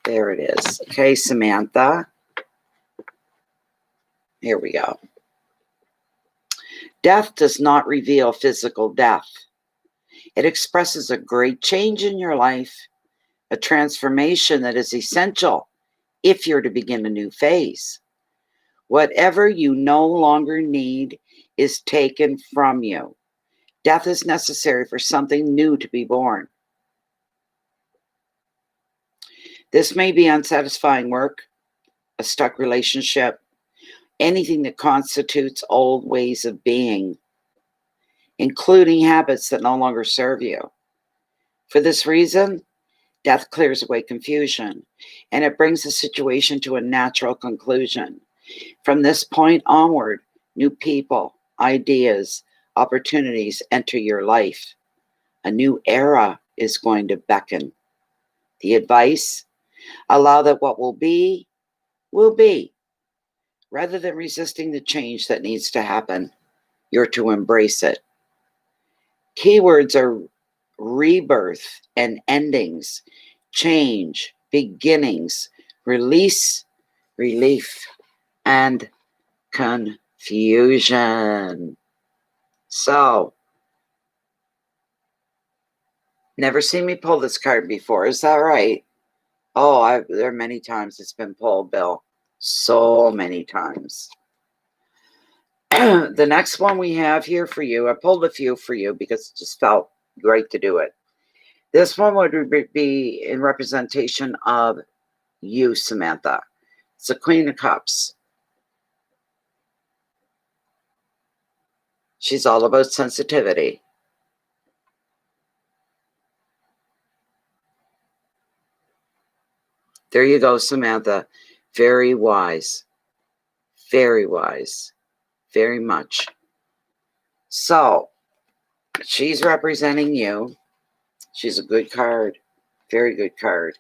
There it is. Okay, Samantha. Here we go. Death does not reveal physical death. It expresses a great change in your life, a transformation that is essential if you're to begin a new phase. Whatever you no longer need is taken from you. Death is necessary for something new to be born. This may be unsatisfying work, a stuck relationship, anything that constitutes old ways of being, including habits that no longer serve you. For this reason, death clears away confusion, and it brings the situation to a natural conclusion. From this point onward, new people, ideas, opportunities enter your life. A new era is going to beckon. The advice: allow that what will be, rather than resisting the change that needs to happen. You're to embrace it. Keywords are rebirth and endings, change, beginnings, release, relief, and confusion. So, never seen me pull this card before. Is that right? Oh, there are many times it's been pulled, Bill. So many times. The next one we have here for you, I pulled a few for you because it just felt great to do it. This one would be in representation of you, Samantha. It's the Queen of Cups. She's all about sensitivity. There you go, Samantha. Very wise. Very wise. Very much. So, she's representing you. She's a good card. Very good card.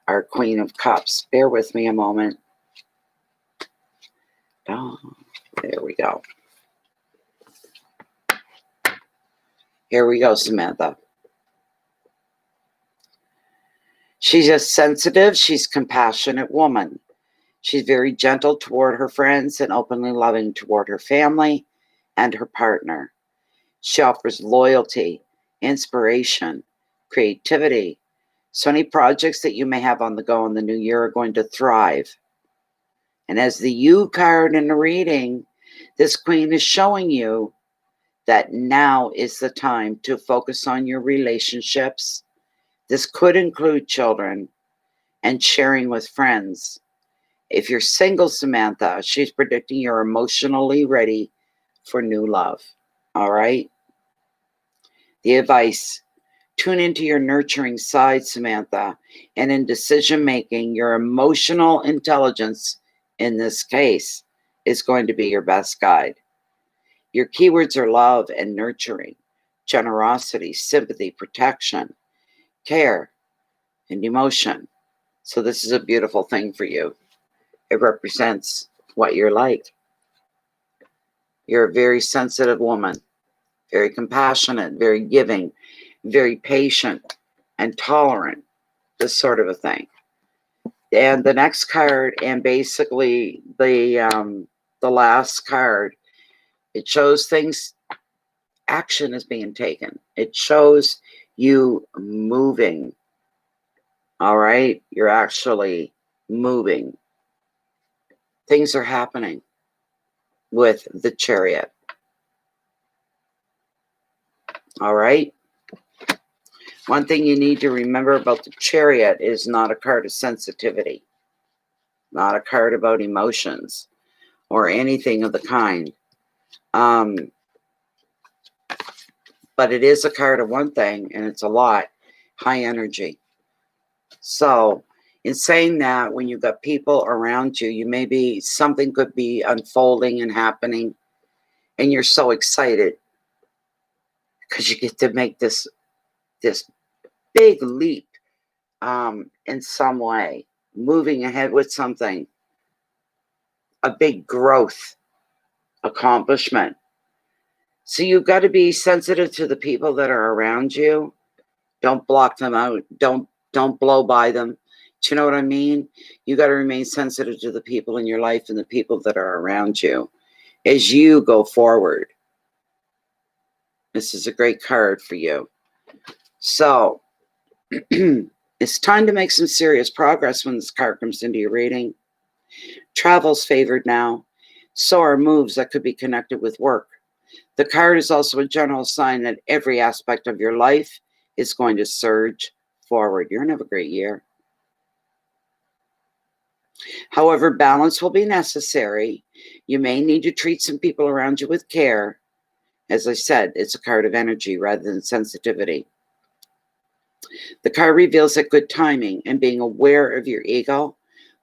Our Queen of Cups. Bear with me a moment. Oh, there we go. Here we go, Samantha. She's a sensitive, she's a compassionate woman. She's very gentle toward her friends and openly loving toward her family and her partner. She offers loyalty, inspiration, creativity. So any projects that you may have on the go in the new year are going to thrive. And as the You card in the reading, this queen is showing you that now is the time to focus on your relationships. This could include children and sharing with friends. If you're single, Samantha, she's predicting you're emotionally ready for new love. All right? The advice, tune into your nurturing side, Samantha, and in decision-making, your emotional intelligence, in this case, is going to be your best guide. Your keywords are love and nurturing, generosity, sympathy, protection, care, and emotion. So this is a beautiful thing for you. It represents what you're like. You're a very sensitive woman, very compassionate, very giving, very patient, and tolerant, this sort of a thing. And the next card, and basically the last card, it shows things, action is being taken. It shows you moving. All right? You're actually moving. Things are happening with the Chariot. All right? One thing you need to remember about the Chariot is not a card of sensitivity, not a card about emotions or anything of the kind. But it is a card of one thing, and it's a lot, high energy. So in saying that, when you've got people around you, you maybe something could be unfolding and happening, and you're so excited because you get to make this big leap in some way, moving ahead with something, a big growth accomplishment. So you've got to be sensitive to the people that are around you. Don't block them out. Don't blow by them. Do you know what I mean? You got to remain sensitive to the people in your life and the people that are around you as you go forward. This is a great card for you. So it's time to make some serious progress when this card comes into your reading. Travel's favored now. So are moves that could be connected with work. The card is also a general sign that every aspect of your life is going to surge forward. You're going to have a great year. However, balance will be necessary. You may need to treat some people around you with care. As I said, it's a card of energy rather than sensitivity. The card reveals that good timing and being aware of your ego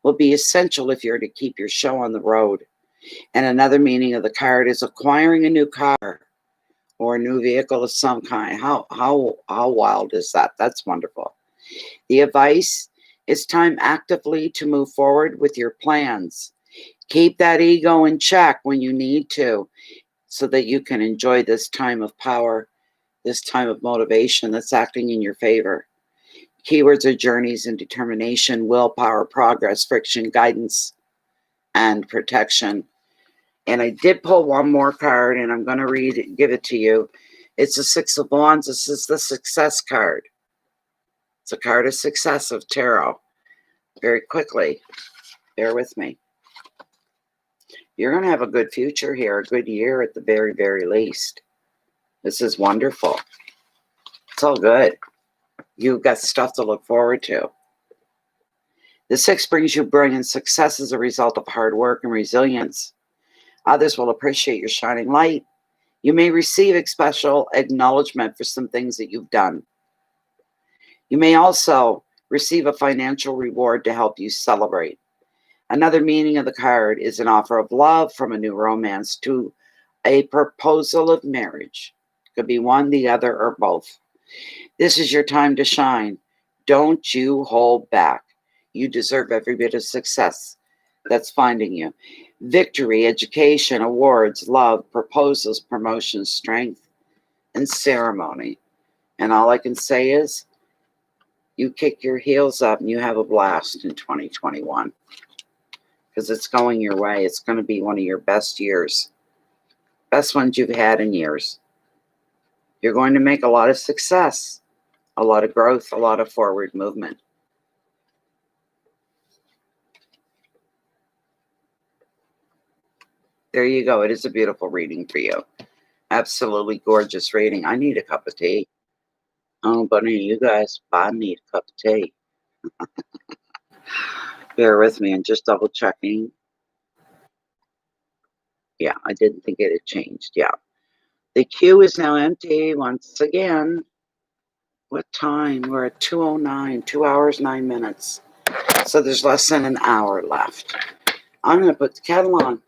will be essential if you're to keep your show on the road. And another meaning of the card is acquiring a new car or a new vehicle of some kind. How wild is that? That's wonderful. The advice is time actively to move forward with your plans. Keep that ego in check when you need to, so that you can enjoy this time of power, this time of motivation that's acting in your favor. Keywords are journeys and determination, willpower, progress, friction, guidance, and protection. And I did pull one more card, and I'm going to give it to you. It's the Six of Wands. This is the success card. It's a card of success of tarot. Very quickly, bear with me. You're going to have a good future here, a good year at the very, very least. This is wonderful. It's all good. You've got stuff to look forward to. The Six brings you brilliant success as a result of hard work and resilience. Others will appreciate your shining light. You may receive special acknowledgement for some things that you've done. You may also Receive a financial reward to help you celebrate. Another meaning of the card is an offer of love from a new romance to a proposal of marriage. Could be one, the other, or both. This is your time to shine. Don't you hold back. You deserve every bit of success that's finding you. Victory, education, awards, love, proposals, promotions, strength, and ceremony. And all I can say is, you kick your heels up and you have a blast in 2021. Because it's going your way. It's going to be one of your best years. Best ones you've had in years. You're going to make a lot of success, a lot of growth, a lot of forward movement. There you go. It is a beautiful reading for you. Absolutely gorgeous reading. I need a cup of tea. Oh, bunny, you guys, I need a cup of tea. Bear with me. I'm just double checking. Yeah, I didn't think it had changed. Yeah. The queue is now empty once again. What time? We're at 2:09, 2 hours, 9 minutes. So there's less than an hour left. I'm going to put the kettle on.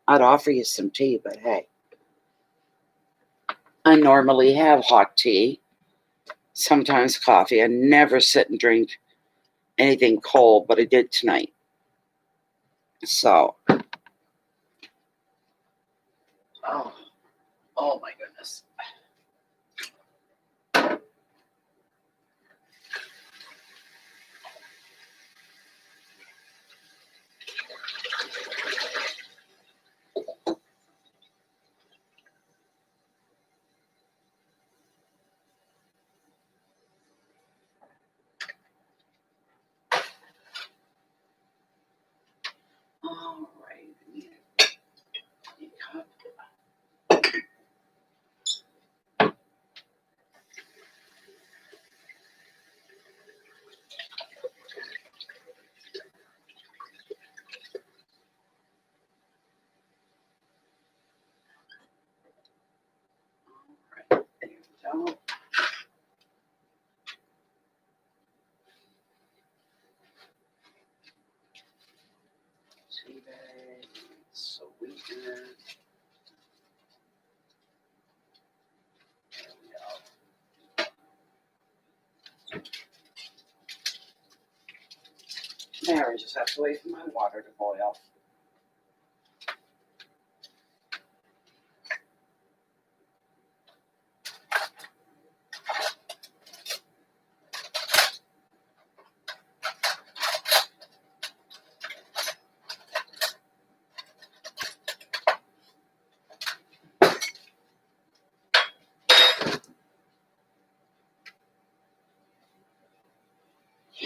I'd offer you some tea, but hey. I normally have hot tea, sometimes coffee. I never sit and drink anything cold, but I did tonight. So, oh my goodness. All right. There we go. Tea bag, sweetener. There, I just have to wait for my water to boil.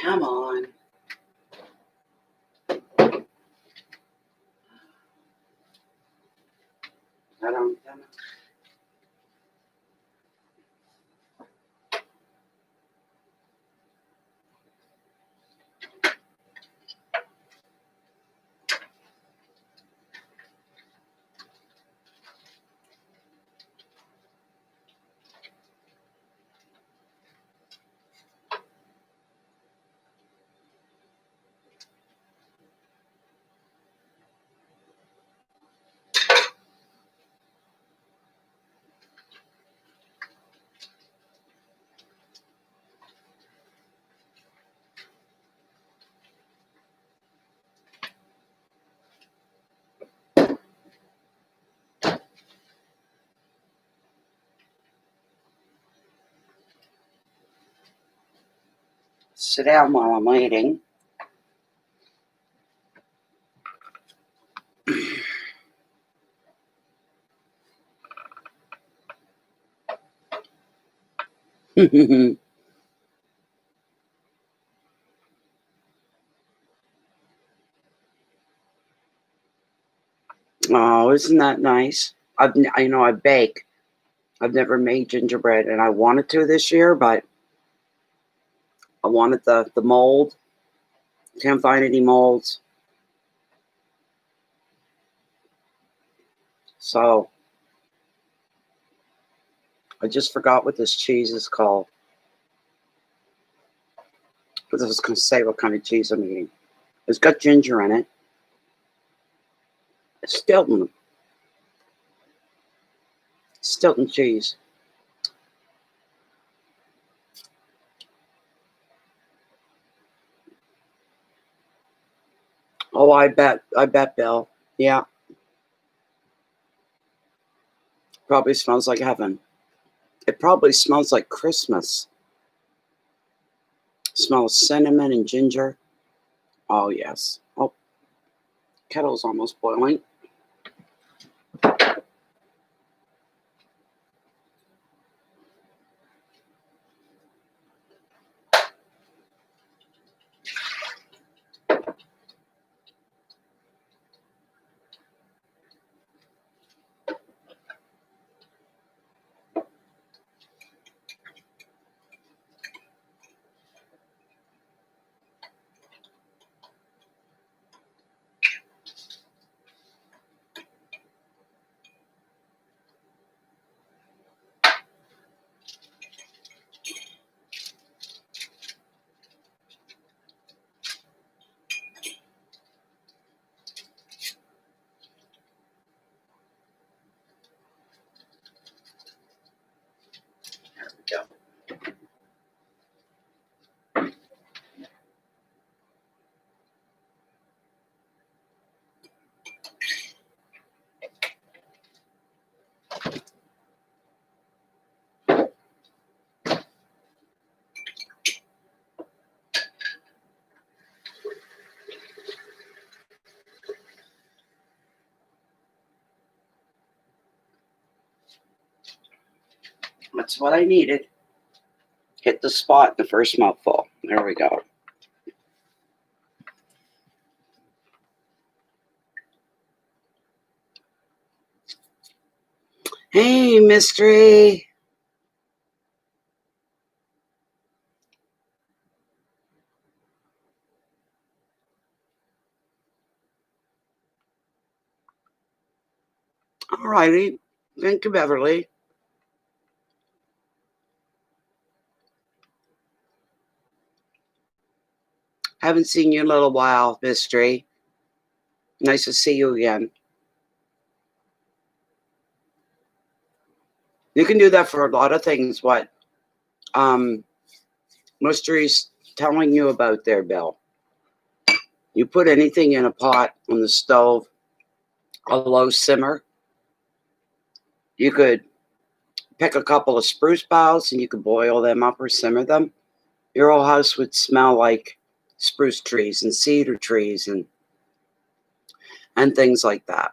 Come on. I don't know. Sit down while I'm waiting. Oh, isn't that nice? I bake. I've never made gingerbread, and I wanted to this year, but I wanted the mold. Can't find any molds. So I just forgot what this cheese is called. Because I was going to say what kind of cheese I'm eating. It's got ginger in it. It's Stilton. Stilton cheese. Oh, I bet, Bill. Yeah, probably smells like heaven. It probably smells like Christmas. Smells cinnamon and ginger. Oh, yes. Oh, kettle's almost boiling. There we go. That's what I needed. Hit the spot the first mouthful. There we go. Hey, mystery. All righty. Thank you, Beverly. Haven't seen you in a little while, mystery. Nice to see you again. You can do that for a lot of things. What mystery's telling you about there, Bill. You put anything in a pot on the stove, a low simmer. You could pick a couple of spruce boughs and you could boil them up or simmer them. Your whole house would smell like spruce trees and cedar trees and things like that.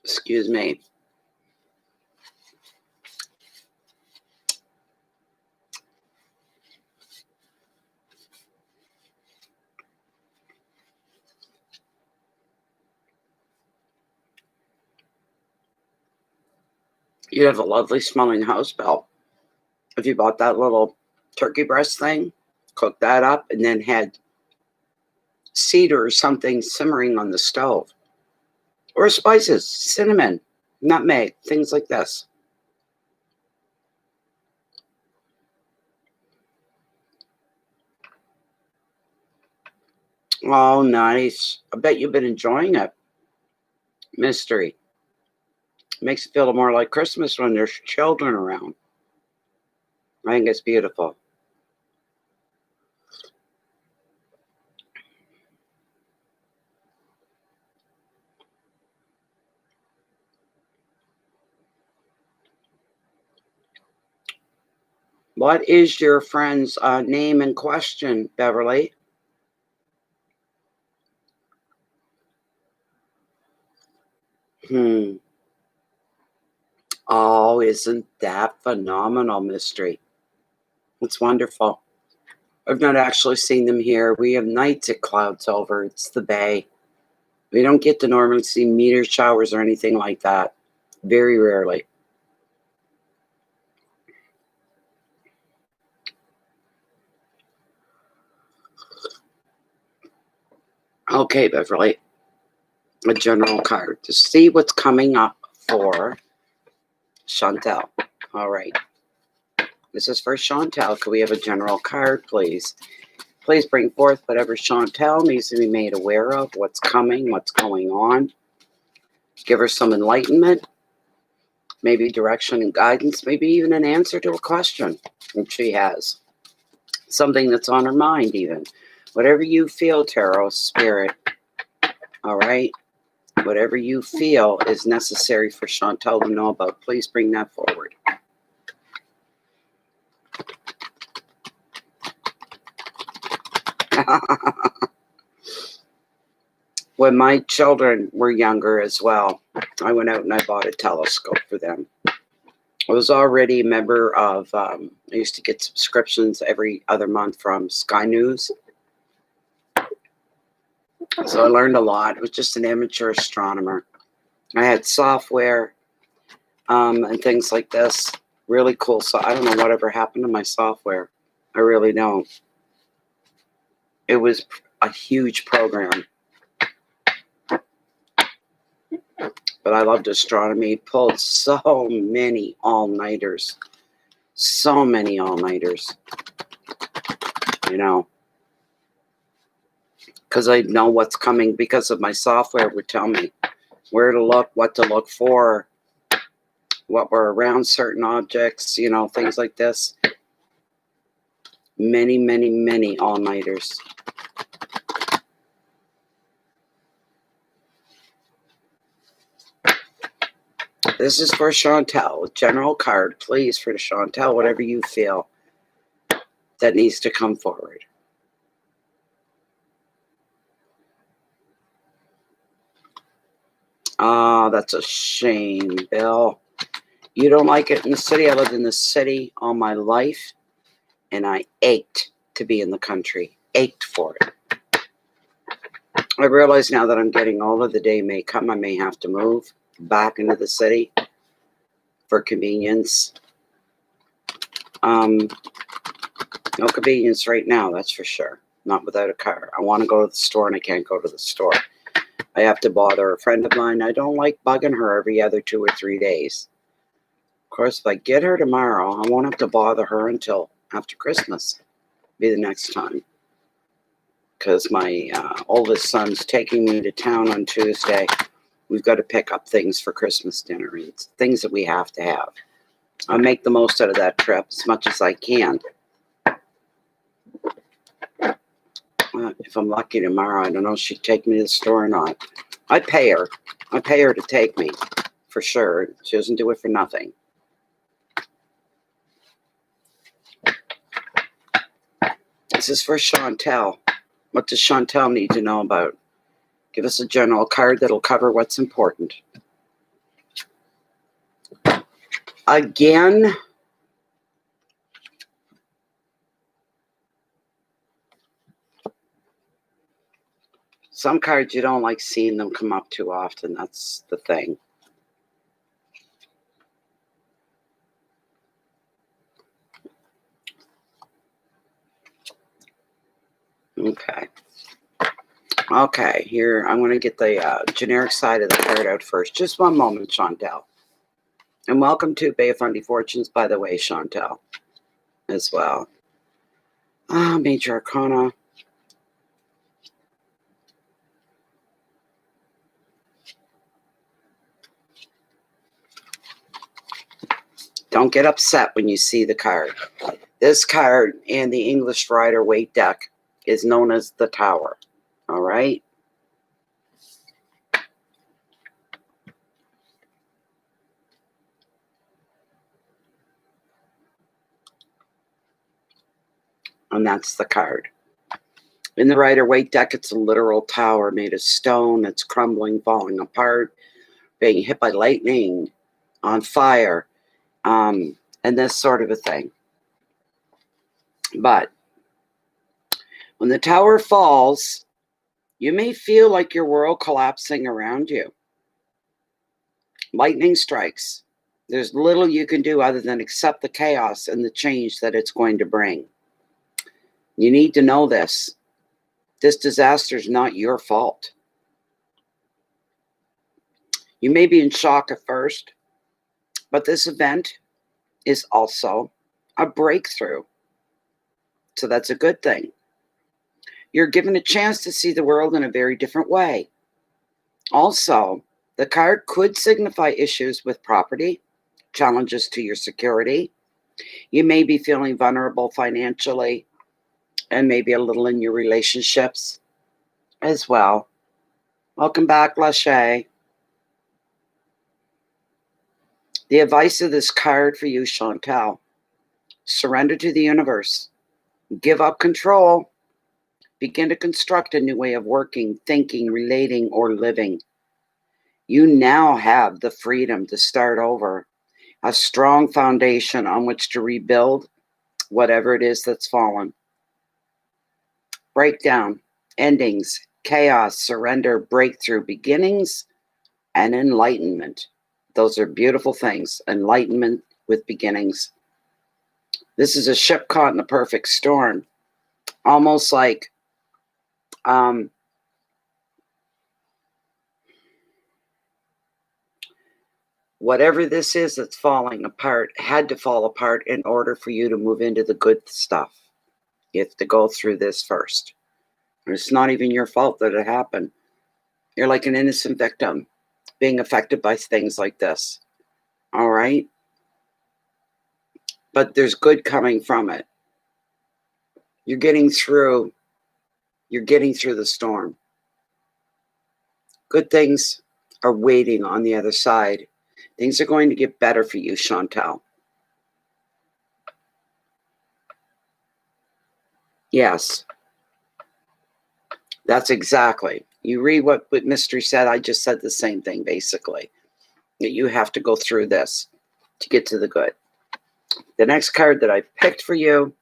Excuse me. You'd have a lovely smelling house, Bill. If you bought that little turkey breast thing, cooked that up, and then had cedar or something simmering on the stove. Or spices, cinnamon, nutmeg, things like this. Oh, nice. I bet you've been enjoying it. Mystery. Makes it feel more like Christmas when there's children around. I think it's beautiful. What is your friend's name in question, Beverly? Oh, isn't that phenomenal, mystery? It's wonderful. I've not actually seen them here. We have nights at Clouds Over. It's the Bay. We don't get to normally see meteor showers or anything like that. Very rarely. Okay, Beverly. a general card to see what's coming up for Chantel. All right. This is for Chantel. Could we have a general card, please? Please bring forth whatever Chantel needs to be made aware of, what's coming, what's going on. Give her some enlightenment, maybe direction and guidance, maybe even an answer to a question if she has. Something that's on her mind even. Whatever you feel, Tarot Spirit, all right? Whatever you feel is necessary for Chantel to know about, please bring that forward. When my children were younger as well, I went out and I bought a telescope for them. I was already a member of, I used to get subscriptions every other month from Sky News. So I learned a lot. It was just an amateur astronomer. I had software and things like this. Really cool. So I don't know whatever happened to my software. I really don't. It was a huge program. But I loved astronomy. Pulled so many all-nighters. So many all-nighters. You know. Because I know what's coming. Because of my software would tell me where to look, what to look for, what were around certain objects, you know, things like this. Many, many, many all-nighters. This is for Chantel. General card, please, for Chantel, whatever you feel that needs to come forward. Oh, that's a shame, Bill. You don't like it in the city. I lived in the city all my life, and I ached to be in the country. Ached for it. I realize now that I'm getting older, the day may come, I may have to move back into the city for convenience. No convenience right now, that's for sure. Not without a car. I want to go to the store and I can't go to the store. I have to bother a friend of mine. I don't like bugging her every other 2 or 3 days. Of course, if I get her tomorrow, I won't have to bother her until after Christmas. Be the next time. Because my oldest son's taking me to town on Tuesday. We've got to pick up things for Christmas dinner. It's things that we have to have. I'll make the most out of that trip as much as I can. If I'm lucky tomorrow, I don't know if she'd take me to the store or not. I pay her. I pay her to take me, for sure. She doesn't do it for nothing. This is for Chantel. What does Chantel need to know about? Give us a general card that'll cover what's important. Again, some cards you don't like seeing them come up too often. That's the thing. Okay. Okay, here, I'm going to get the generic side of the card out first. Just one moment, Chantel. And welcome to Bay of Fundy Fortunes, by the way, Chantel, as well. Major Arcana. Don't get upset when you see the card. This card and the English Rider Waite deck is known as the Tower. All right? And that's the card. In the Rider Waite deck, it's a literal tower made of stone that's crumbling, falling apart, being hit by lightning, on fire, and this sort of a thing. But when the tower falls, you may feel like your world collapsing around you. Lightning strikes. There's little you can do other than accept the chaos and the change that it's going to bring. You need to know this. This disaster is not your fault. You may be in shock at first, but this event is also a breakthrough. So that's a good thing. You're given a chance to see the world in a very different way. Also, the card could signify issues with property, challenges to your security. You may be feeling vulnerable financially and maybe a little in your relationships as well. Welcome back, Lachey. The advice of this card for you, Chantel: surrender to the universe. Give up control. Begin to construct a new way of working, thinking, relating, or living. You now have the freedom to start over, a strong foundation on which to rebuild whatever it is that's fallen. Breakdown, endings, chaos, surrender, breakthrough, beginnings, and enlightenment. Those are beautiful things. Enlightenment with beginnings. This is a ship caught in a perfect storm. Almost like whatever this is that's falling apart had to fall apart in order for you to move into the good stuff. You have to go through this first. And it's not even your fault that it happened. You're like an innocent victim being affected by things like this. All right? But there's good coming from it. You're getting through the storm. Good things are waiting on the other side. Things are going to get better for you, Chantel. Yes. That's exactly. You read what Mystery said. I just said the same thing, basically. That you have to go through this to get to the good. The next card that I picked for you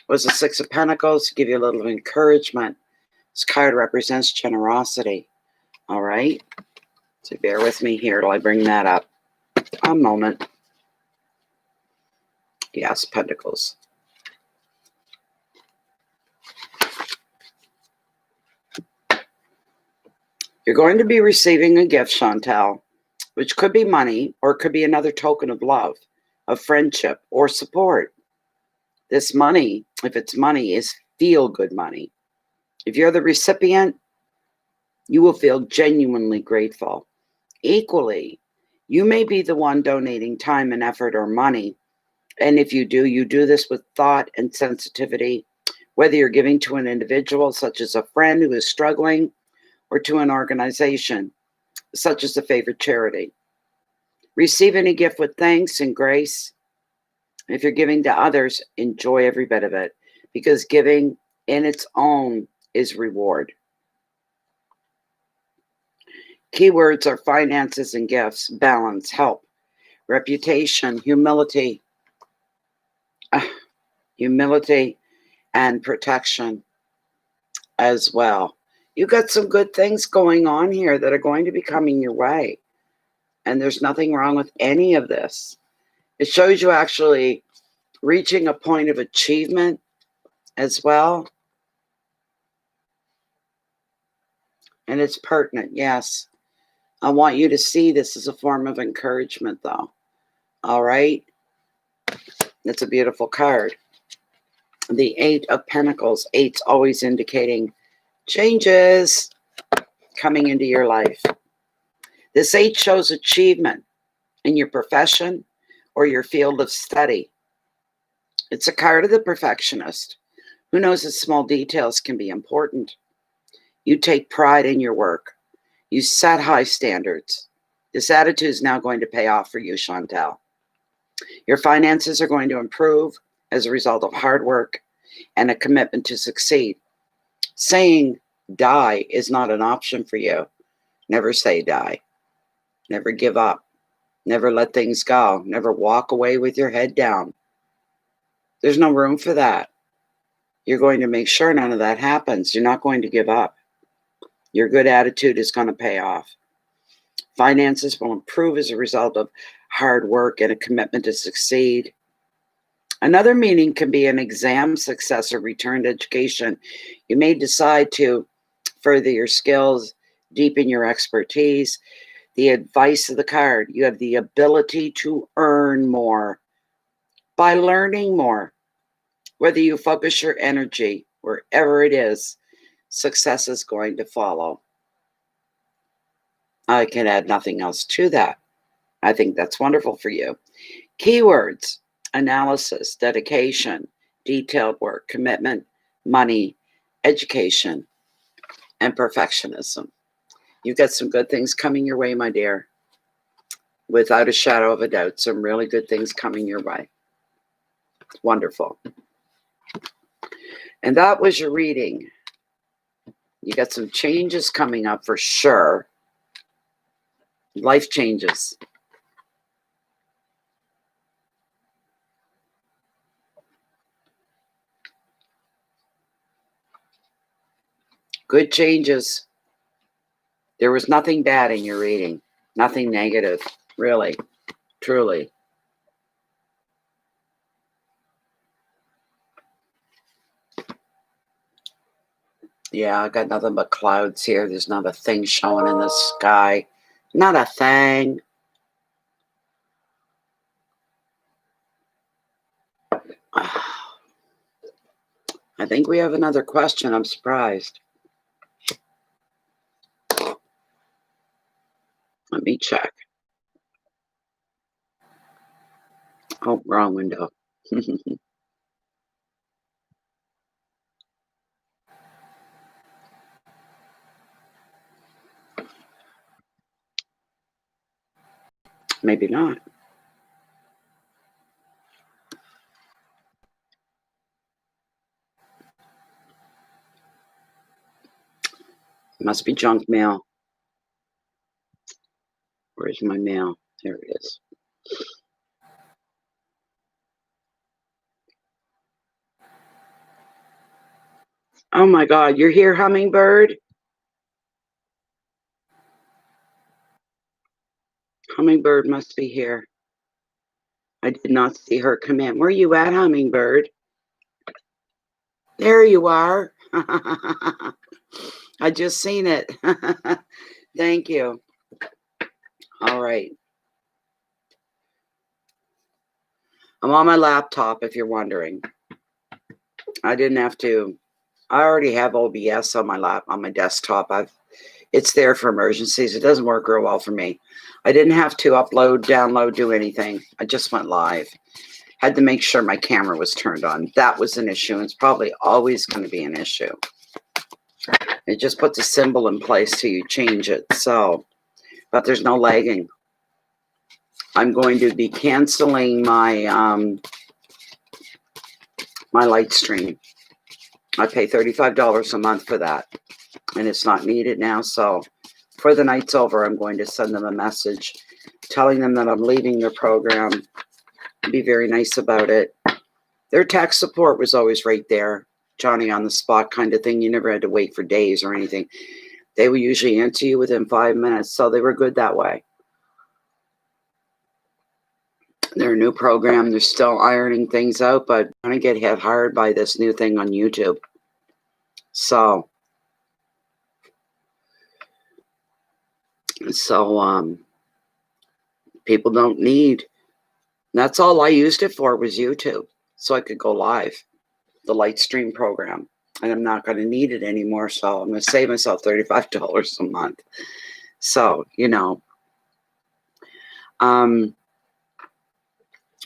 was the Six of Pentacles, to give you a little encouragement. This card represents generosity. All right? So bear with me here till I bring that up. A moment. Yes, Pentacles. You're going to be receiving a gift, Chantel, which could be money or it could be another token of love, of friendship, or support. This money, if it's money, is feel-good money. If you're the recipient, you will feel genuinely grateful. Equally, you may be the one donating time and effort or money. And if you do this with thought and sensitivity, whether you're giving to an individual, such as a friend who is struggling, or to an organization, such as a favorite charity. Receive any gift with thanks and grace. If you're giving to others, enjoy every bit of it, because giving in its own is reward. Keywords are finances and gifts, balance, help, reputation, humility, and protection as well. You got some good things going on here that are going to be coming your way. And there's nothing wrong with any of this. It shows you actually reaching a point of achievement as well. And it's pertinent, yes. I want you to see this as a form of encouragement, though. All right? It's a beautiful card. The Eight of Pentacles. Eight's always indicating changes coming into your life. This 8 shows achievement in your profession or your field of study. It's a card of the perfectionist who knows that small details can be important. You take pride in your work. You set high standards. This attitude is now going to pay off for you, Chantel. Your finances are going to improve as a result of hard work and a commitment to succeed. Saying die is not an option for you. Never say die. Never give up. Never let things go. Never walk away with your head down. There's no room for that. You're going to make sure none of that happens. You're not going to give up. Your good attitude is going to pay off. Finances will improve as a result of hard work and a commitment to succeed. Another meaning can be an exam success or return to education. You may decide to further your skills, deepen your expertise. The advice of the card, you have the ability to earn more by learning more. Whether you focus your energy wherever it is, success is going to follow. I can add nothing else to that. I think that's wonderful for you. Keywords: analysis, dedication, detailed work, commitment, money, education, and perfectionism. You've got some good things coming your way, my dear. Without a shadow of a doubt, some really good things coming your way. Wonderful. And that was your reading. You got some changes coming up for sure. Life changes. Good changes. There was nothing bad in your reading. Nothing negative. Really. Truly. Yeah, I got nothing but clouds here. There's not a thing showing in the sky. Not a thing. I think we have another question. I'm surprised. Let me check. Oh, wrong window. Maybe not. Must be junk mail. Where's my mail? There it is. Oh my God, you're here, Hummingbird? Hummingbird must be here. I did not see her come in. Where are you at, Hummingbird? There you are. I just seen it. Thank you. All right. I'm on my laptop, if you're wondering. I didn't have to. I already have OBS on my desktop. It's there for emergencies. It doesn't work real well for me. I didn't have to upload, download, do anything. I just went live. Had to make sure my camera was turned on. That was an issue. It's probably always going to be an issue. It just puts a symbol in place till you change it. So, but there's no lagging. I'm going to be canceling my my light stream. I pay $35 a month for that, and it's not needed now. So before the night's over, I'm going to send them a message telling them that I'm leaving their program. Be very nice about it. Their tech support was always right there, Johnny on the spot kind of thing. You never had to wait for days or anything. They would usually answer you within 5 minutes, so they were good that way. They're a new program. They're still ironing things out, but I'm going to get hit hard by this new thing on YouTube. So people don't need. That's all I used it for was YouTube, so I could go live, the light stream program. And I'm not going to need it anymore, so I'm going to save myself $35 a month. So, you know.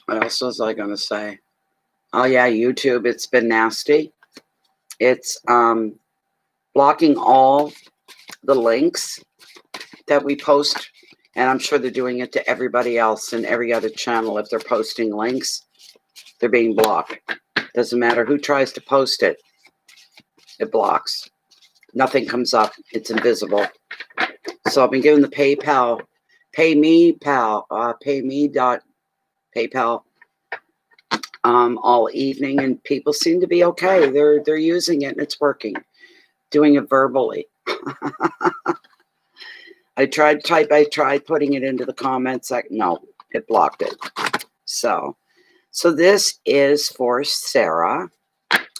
What else was I going to say? Oh, yeah, YouTube. It's been nasty. It's blocking all the links that we post. And I'm sure they're doing it to everybody else and every other channel. If they're posting links, they're being blocked. Doesn't matter who tries to post it. It blocks. Nothing comes up. It's invisible. So I've been given the PayPal, PayPal all evening, and people seem to be okay. They're using it and it's working. Doing it verbally. I tried putting it into the comments. No, it blocked it. So this is for Sarah.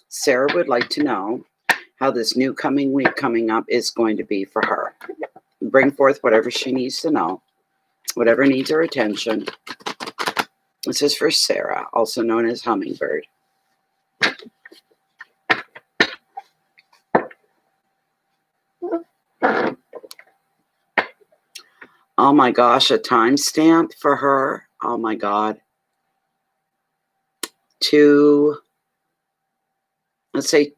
Sarah would like to know how this new coming week coming up is going to be for her. Bring forth whatever she needs to know. whatever needs our attention. This is for Sarah, also known as Hummingbird. Oh my gosh, a timestamp for her. Oh my God. Let's say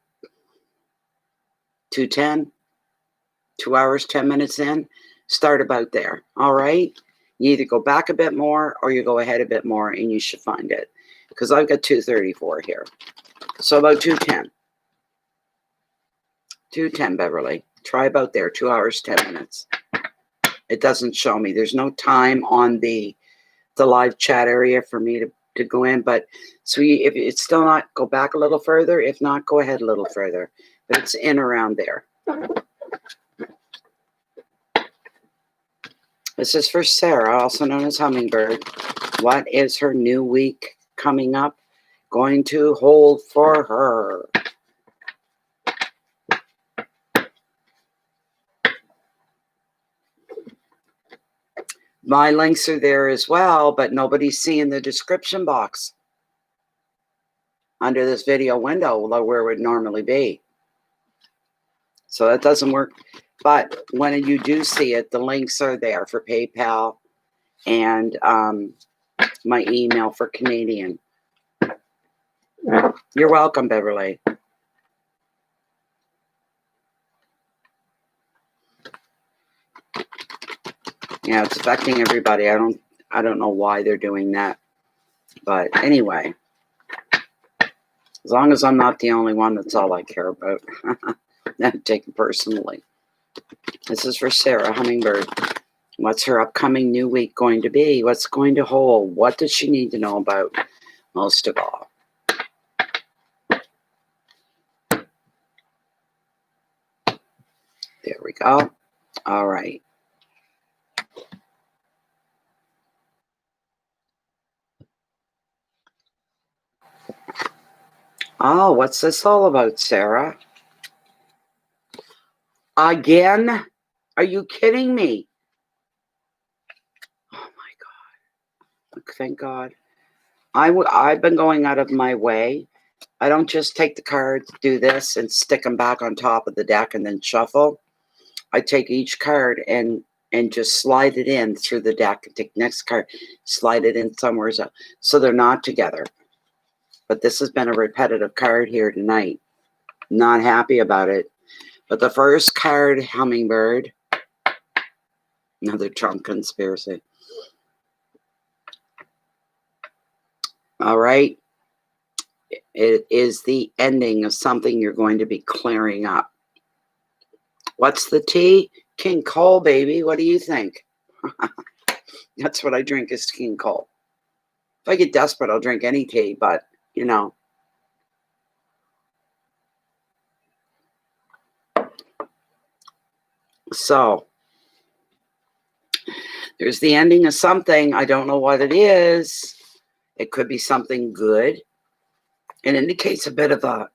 2:10, 2 hours, 10 minutes in. Start about there. All right. You either go back a bit more or you go ahead a bit more, and you should find it. Because I've got 2:34 here. So about 2:10. 2:10, Beverly. Try about there. 2 hours, 10 minutes. It doesn't show me. There's no time on the live chat area for me to go in. But so if it's still not, go back a little further. If not, go ahead a little further. But it's in around there. This is for Sarah, also known as Hummingbird. What is her new week coming up going to hold for her? My links are there as well, but nobody's seeing the description box under this video window where it would normally be. So that doesn't work. But when you do see it, the links are there for PayPal and my email for Canadian. You're welcome, Beverly. Yeah, it's affecting everybody. I don't know why they're doing that. But anyway, as long as I'm not the only one, that's all I care about. Don't take it personally. This is for Sarah, Hummingbird. What's her upcoming new week going to be? What's going to hold? What does she need to know about most of all? There we go. All right. Oh, what's this all about, Sarah? Again? Are you kidding me? Oh my God. Thank God. I've been going out of my way. I don't just take the cards, do this, and stick them back on top of the deck and then shuffle. I take each card and just slide it in through the deck and take the next card, slide it in somewhere else. So they're not together. But this has been a repetitive card here tonight. Not happy about it. But the first card, Hummingbird. Another Trump conspiracy. All right. It is the ending of something you're going to be clearing up. What's the tea? King Cole, baby. What do you think? That's what I drink is King Cole. If I get desperate, I'll drink any tea, but, you know. So, there's the ending of something. I don't know what it is. It could be something good. It indicates a bit of a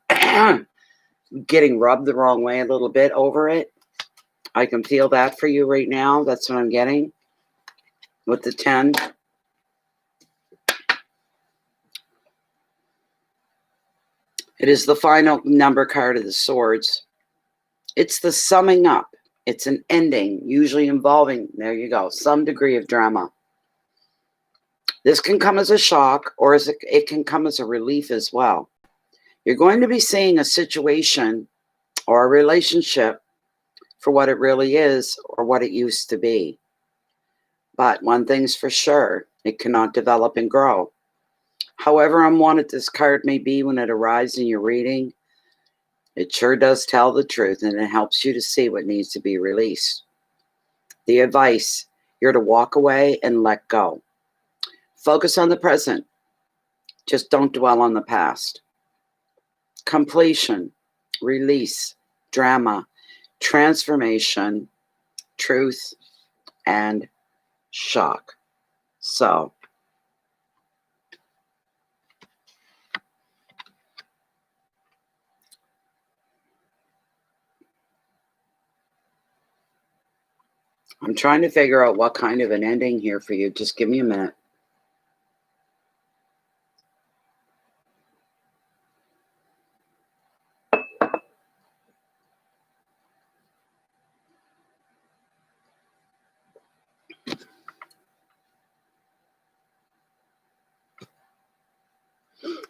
getting rubbed the wrong way a little bit over it. I can feel that for you right now. That's what I'm getting with the 10. It is the final number card of the swords. It's the summing up. It's an ending, usually involving, there you go, some degree of drama. This can come as a shock, or it can come as a relief as well. You're going to be seeing a situation or a relationship for what it really is or what it used to be. But one thing's for sure, it cannot develop and grow. However unwanted this card may be when it arrives in your reading, it sure does tell the truth, and it helps you to see what needs to be released. The advice, you're to walk away and let go. Focus on the present. Just don't dwell on the past. Completion, release, drama, transformation, truth, and shock. So, I'm trying to figure out what kind of an ending here for you. Just give me a minute.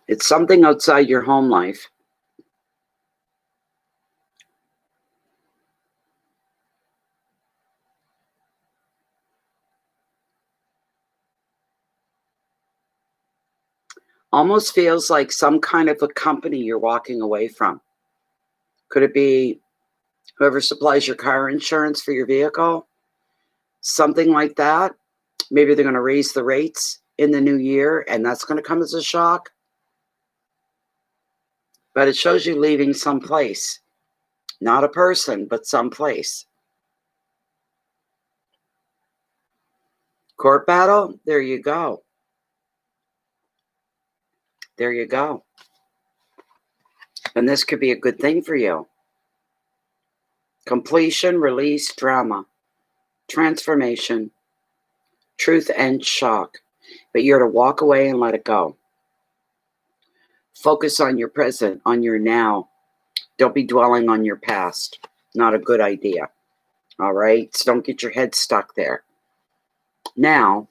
It's something outside your home life. Almost feels like some kind of a company you're walking away from. Could it be whoever supplies your car insurance for your vehicle? Something like that. Maybe they're going to raise the rates in the new year, and that's going to come as a shock. But it shows you leaving someplace. Not a person, but someplace. Court battle? There you go. There you go. And this could be a good thing for you. Completion, release, drama, transformation, truth, and shock. But you're to walk away and let it go. Focus on your present, on your now. Don't be dwelling on your past. Not a good idea. All right? So don't get your head stuck there. Now,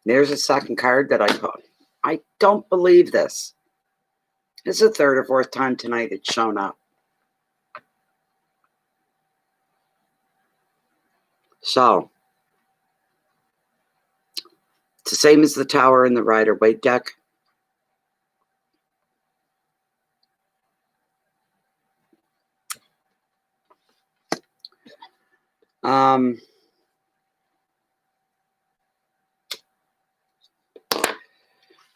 there's a second card that I got. I don't believe this. It's the third or fourth time tonight it's shown up. So, it's the same as the Tower and the Rider-Waite deck.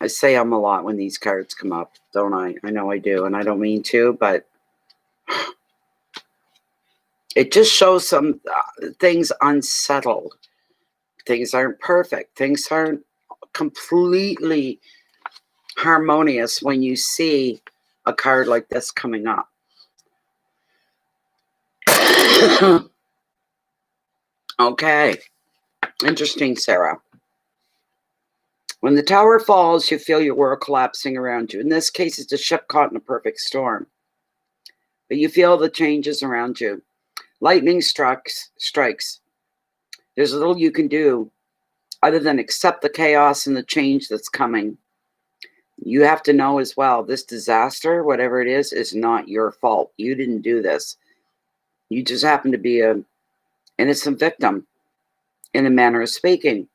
I say a lot when these cards come up, don't I? I know I do, and I don't mean to, but it just shows some things unsettled. Things aren't perfect. Things aren't completely harmonious when you see a card like this coming up. Okay. Interesting, Sarah. When the tower falls, you feel your world collapsing around you. In this case, it's a ship caught in a perfect storm. But you feel the changes around you. Lightning strikes. There's little you can do other than accept the chaos and the change that's coming. You have to know as well, this disaster, whatever it is not your fault. You didn't do this. You just happen to be an innocent victim, in a manner of speaking.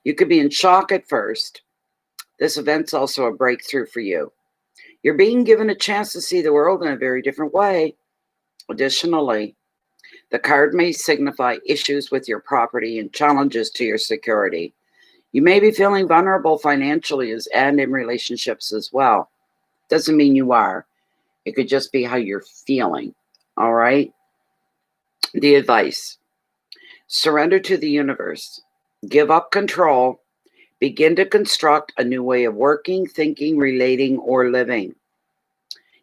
You could be in shock at first. This event's also a breakthrough for you. You're being given a chance to see the world in a very different way. Additionally, the card may signify issues with your property and challenges to your security. You may be feeling vulnerable financially and in relationships as well. Doesn't mean you are. It could just be how you're feeling. All right? The advice: surrender to the universe. Give up control. Begin to construct a new way of working, thinking, relating, or living.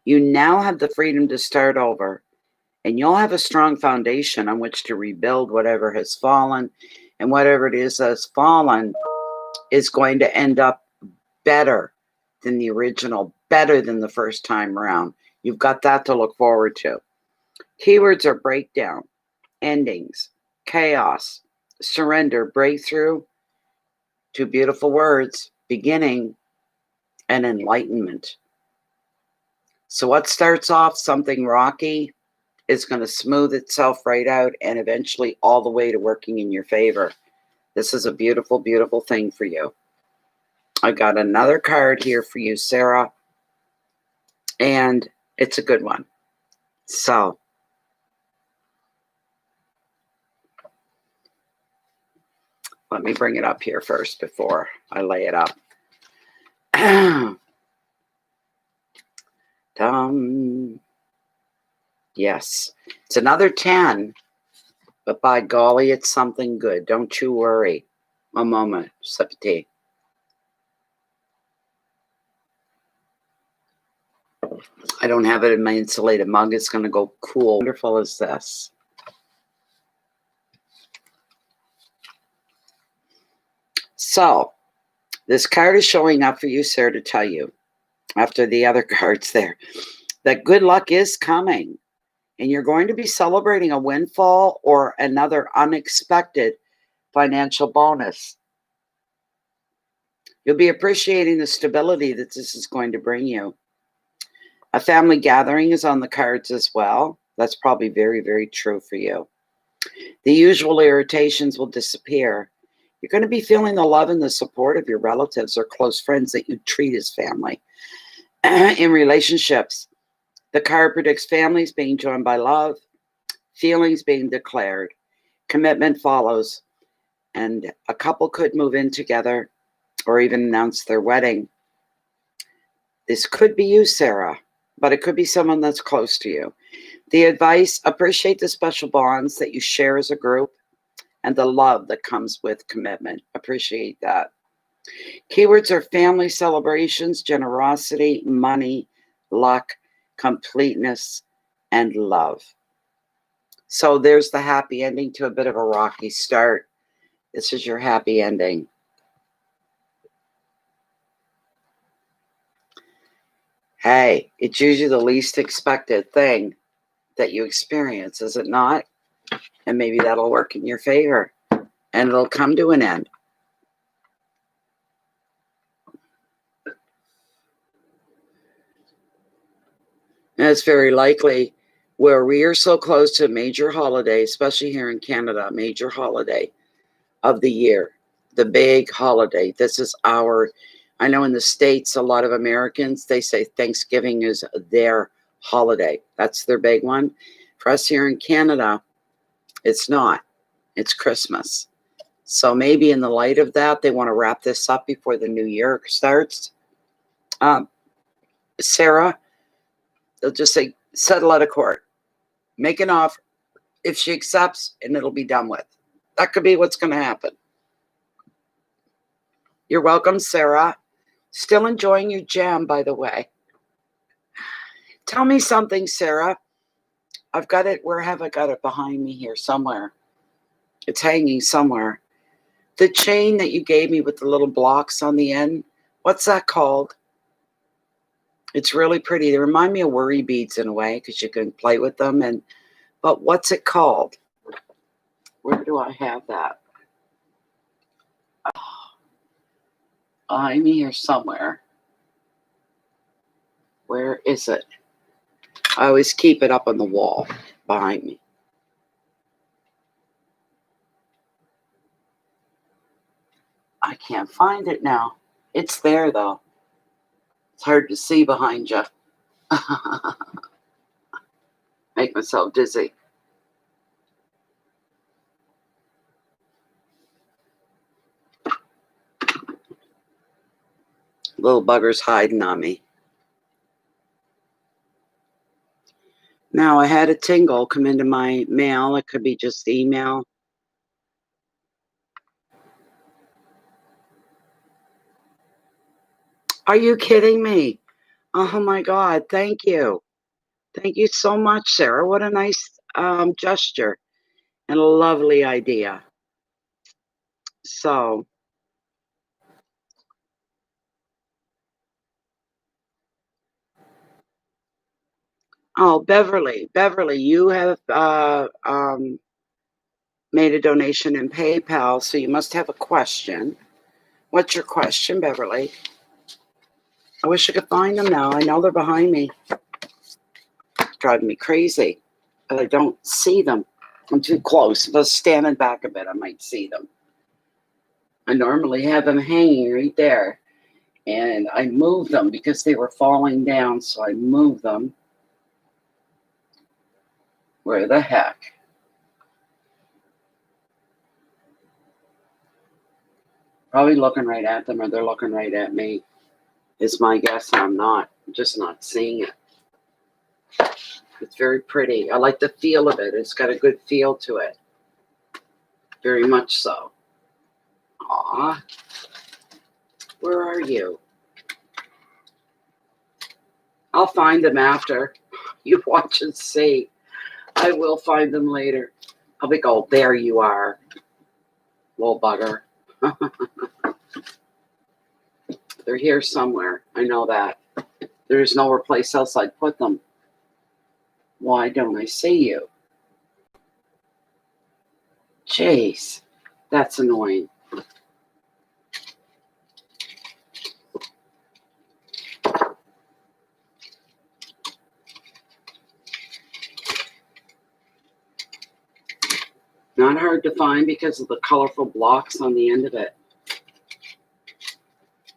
You now have the freedom to start over, and you'll have a strong foundation on which to rebuild whatever has fallen, and whatever it is that's fallen is going to end up better than the original, better than the first time around. You've got that to look forward to. Keywords are breakdown, endings, chaos, surrender, breakthrough, two beautiful words, beginning, and enlightenment. So what starts off something rocky is going to smooth itself right out and eventually all the way to working in your favor. This is a beautiful, beautiful thing for you. I got another card here for you, Sarah, and it's a good one. So, let me bring it up here first before I lay it up. Yes, it's another 10, but by golly, it's something good. Don't you worry. A moment, sip of tea. I don't have it in my insulated mug. It's going to go cool. Wonderful is this. So this card is showing up for you, Sarah, to tell you, after the other cards there, that good luck is coming. And you're going to be celebrating a windfall or another unexpected financial bonus. You'll be appreciating the stability that this is going to bring you. A family gathering is on the cards as well. That's probably very, very true for you. The usual irritations will disappear. You're going to be feeling the love and the support of your relatives or close friends that you treat as family. In relationships, the card predicts families being joined by love, feelings being declared, commitment follows, and a couple could move in together or even announce their wedding. This could be you, Sarah, but it could be someone that's close to you. The advice: appreciate the special bonds that you share as a group and the love that comes with commitment. Appreciate that. Keywords are family celebrations, generosity, money, luck, completeness, and love. So there's the happy ending to a bit of a rocky start. This is your happy ending. Hey, it's usually the least expected thing that you experience, is it not? And maybe that'll work in your favor and it'll come to an end. And it's very likely where we are so close to a major holiday, especially here in Canada, a major holiday of the year, the big holiday. This is I know in the States, a lot of Americans, they say Thanksgiving is their holiday. That's their big one. For us here in Canada, it's not. It's Christmas. So maybe in the light of that, they want to wrap this up before the new year starts. Sarah, they'll just say, settle out of court. Make an offer. If she accepts, and it'll be done with. That could be what's going to happen. You're welcome, Sarah. Still enjoying your jam, by the way. Tell me something, Sarah. I've got it. Where have I got it? Behind me here somewhere. It's hanging somewhere. The chain that you gave me with the little blocks on the end, what's that called? It's really pretty. They remind me of worry beads in a way because you can play with them. But what's it called? Where do I have that? I'm here somewhere. Where is it? I always keep it up on the wall behind me. I can't find it now. It's there, though. It's hard to see behind you. Make myself dizzy. Little bugger's hiding on me. Now, I had a tingle come into my mail. It could be just email. Are you kidding me? Oh, my God. Thank you. Thank you so much, Sarah. What a nice gesture and a lovely idea. So, oh, Beverly, you have made a donation in PayPal, so you must have a question. What's your question, Beverly? I wish I could find them now. I know they're behind me. It's driving me crazy, but I don't see them. I'm too close. If I was standing back a bit, I might see them. I normally have them hanging right there, and I moved them because they were falling down, so I moved them. Where the heck? Probably looking right at them, or they're looking right at me. Is my guess. I'm just not seeing it. It's very pretty. I like the feel of it. It's got a good feel to it. Very much so. Aw. Where are you? I'll find them after. You watch and see. I will find them later. I'll be, oh, there you are. Little bugger. They're here somewhere. I know that. There's nowhere place else I'd put them. Why don't I see you? Jeez, that's annoying. Not hard to find because of the colorful blocks on the end of it.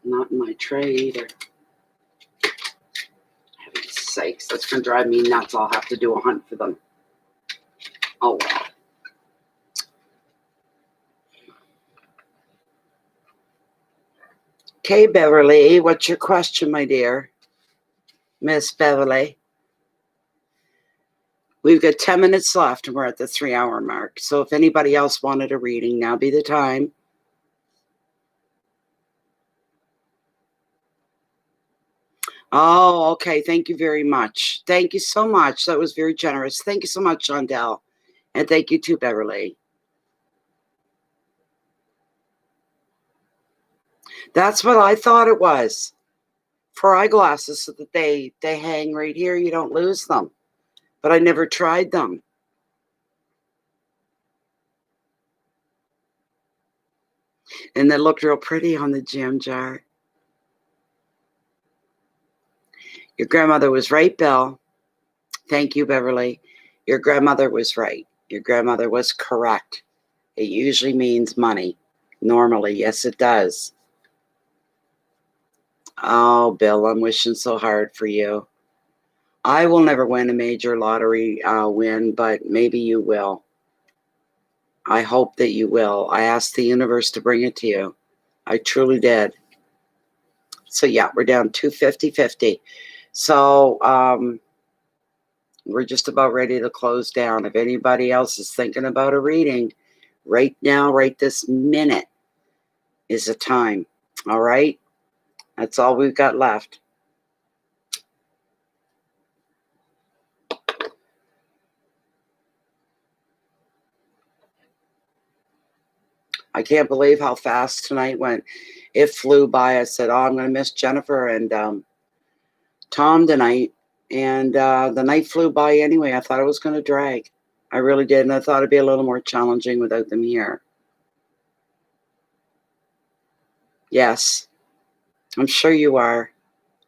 Not in my tray either. Heaven's sakes, that's going to drive me nuts. I'll have to do a hunt for them. Oh, well. Okay, Beverly, what's your question, my dear? Miss Beverly. We've got 10 minutes left and we're at the 3-hour mark. So if anybody else wanted a reading, now be the time. Oh, okay. Thank you very much. Thank you so much. That was very generous. Thank you so much, Shondell. And thank you too, Beverly. That's what I thought it was. For eyeglasses so that they hang right here. You don't lose them. But I never tried them. And they looked real pretty on the jam jar. Your grandmother was right, Bill. Thank you, Beverly. Your grandmother was right. Your grandmother was correct. It usually means money. Normally, yes, it does. Oh, Bill, I'm wishing so hard for you. I will never win a major lottery win, but maybe you will. I hope that you will. I asked the universe to bring it to you. I truly did. So, yeah, we're down to 50-50. So, we're just about ready to close down. If anybody else is thinking about a reading, right now, right this minute is the time. All right? That's all we've got left. I can't believe how fast tonight went. It flew by. I said, oh, I'm going to miss Jennifer and Tom tonight. And the night flew by anyway. I thought it was going to drag. I really did. And I thought it'd be a little more challenging without them here. Yes. I'm sure you are.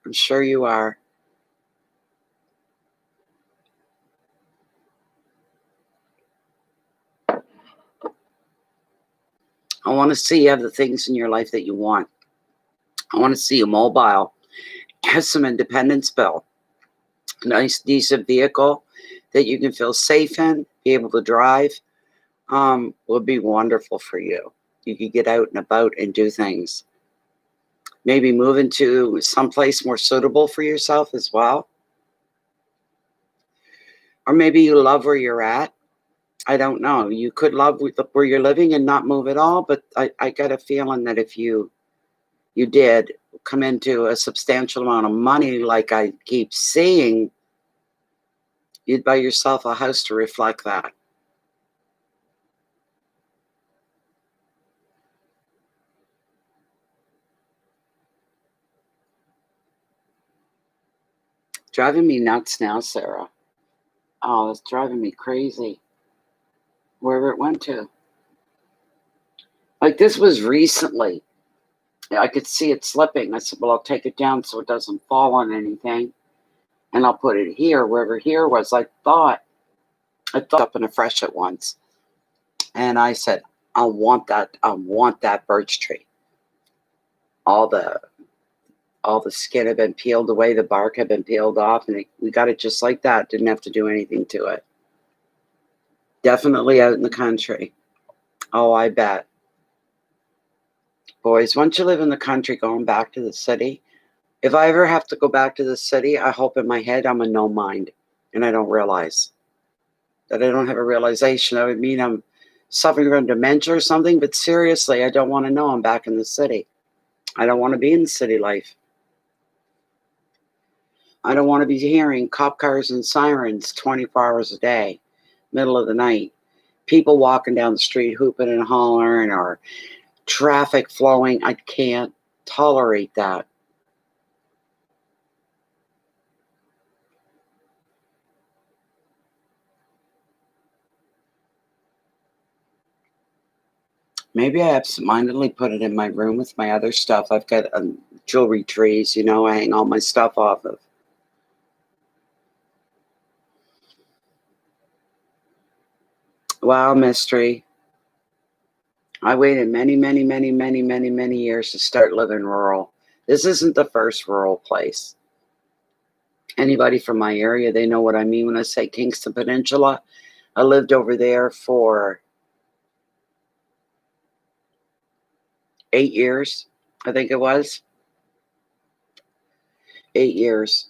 I'm sure you are. I want to see you have the things in your life that you want. I want to see you mobile. Have some independence, Bill. A nice, decent vehicle that you can feel safe in, be able to drive, would be wonderful for you. You could get out and about and do things. Maybe move into someplace more suitable for yourself as well. Or maybe you love where you're at. I don't know. You could love where you're living and not move at all, but I got a feeling that if you did come into a substantial amount of money, like I keep seeing, you'd buy yourself a house to reflect that. Driving me nuts now, Sarah. Oh, it's driving me crazy. Wherever it went to. Like this was recently. I could see it slipping. I said, well, I'll take it down so it doesn't fall on anything. And I'll put it here, wherever here was. I thought up in a fresh at once. And I said, I want that birch tree. All the skin had been peeled away. The bark had been peeled off. And we got it just like that. Didn't have to do anything to it. Definitely out in the country. Oh, I bet. Boys, once you live in the country, going back to the city, if I ever have to go back to the city, I hope in my head I'm a no mind and I don't realize that I don't have a realization. That would mean I'm suffering from dementia or something, but seriously, I don't want to know I'm back in the city. I don't want to be in the city life. I don't want to be hearing cop cars and sirens 24 hours a day, middle of the night, people walking down the street hooping and hollering or traffic flowing. I can't tolerate that. Maybe I absentmindedly put it in my room with my other stuff. I've got jewelry trees, I hang all my stuff off of. Wow, mystery. I waited many, many, many, many, many, many years to start living rural. This isn't the first rural place. Anybody from my area, they know what I mean when I say Kingston Peninsula. I lived over there for 8 years, I think it was. 8 years.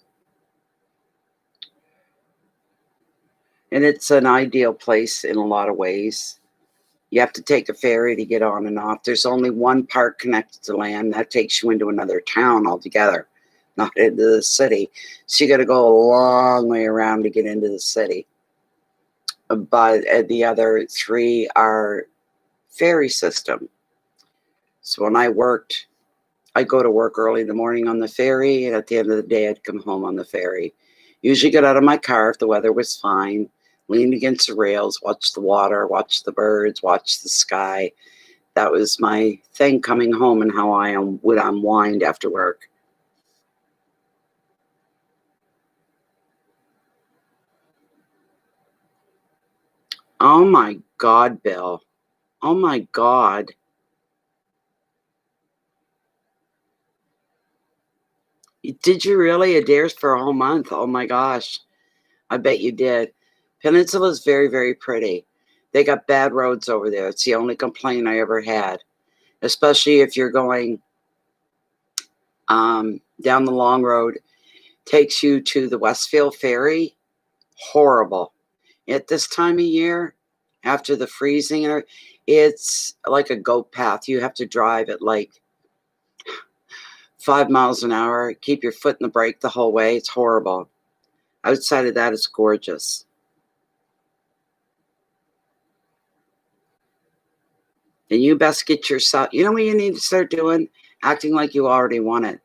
And it's an ideal place in a lot of ways. You have to take a ferry to get on and off. There's only one park connected to land. That takes you into another town altogether, not into the city. So you got to go a long way around to get into the city. But the other 3 are ferry system. So when I worked, I'd go to work early in the morning on the ferry, and at the end of the day, I'd come home on the ferry. Usually get out of my car if the weather was fine, lean against the rails, watch the water, watch the birds, watch the sky. That was my thing coming home and how I would unwind after work. Oh my God, Bill. Oh my God. Did you really? Adair's for a whole month? Oh my gosh. I bet you did. Peninsula is very, very pretty. They got bad roads over there. It's the only complaint I ever had, especially if you're going down the long road. Takes you to the Westfield Ferry. Horrible. At this time of year, after the freezing, it's like a goat path. You have to drive at like 5 miles an hour. Keep your foot in the brake the whole way. It's horrible. Outside of that, it's gorgeous. And you best get yourself, you know what you need to start doing? Acting like you already want it.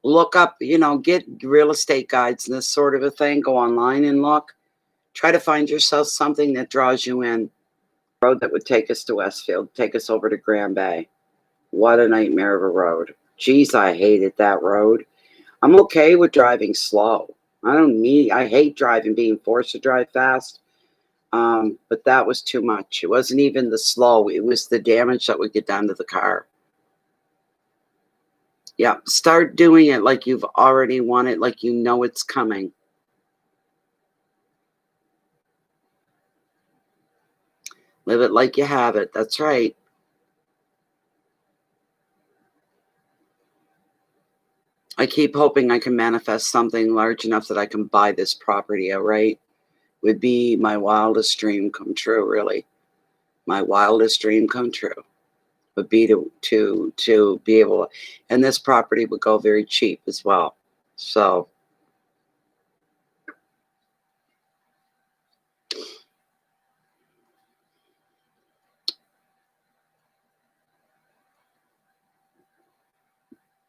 Look up, get real estate guides and this sort of a thing. Go online and look. Try to find yourself something that draws you in. Road that would take us to Westfield, take us over to Grand Bay. What a nightmare of a road. Geez, I hated that road. I'm okay with driving slow. I hate driving, being forced to drive fast. But that was too much. It wasn't even the slow, it was the damage that would get done to the car. Yeah, start doing it like you've already won it, like you know it's coming. Live it like you have it. That's right. I keep hoping I can manifest something large enough that I can buy this property outright. Would be my wildest dream come true, really. My wildest dream come true would be to be able to, and this property would go very cheap as well. So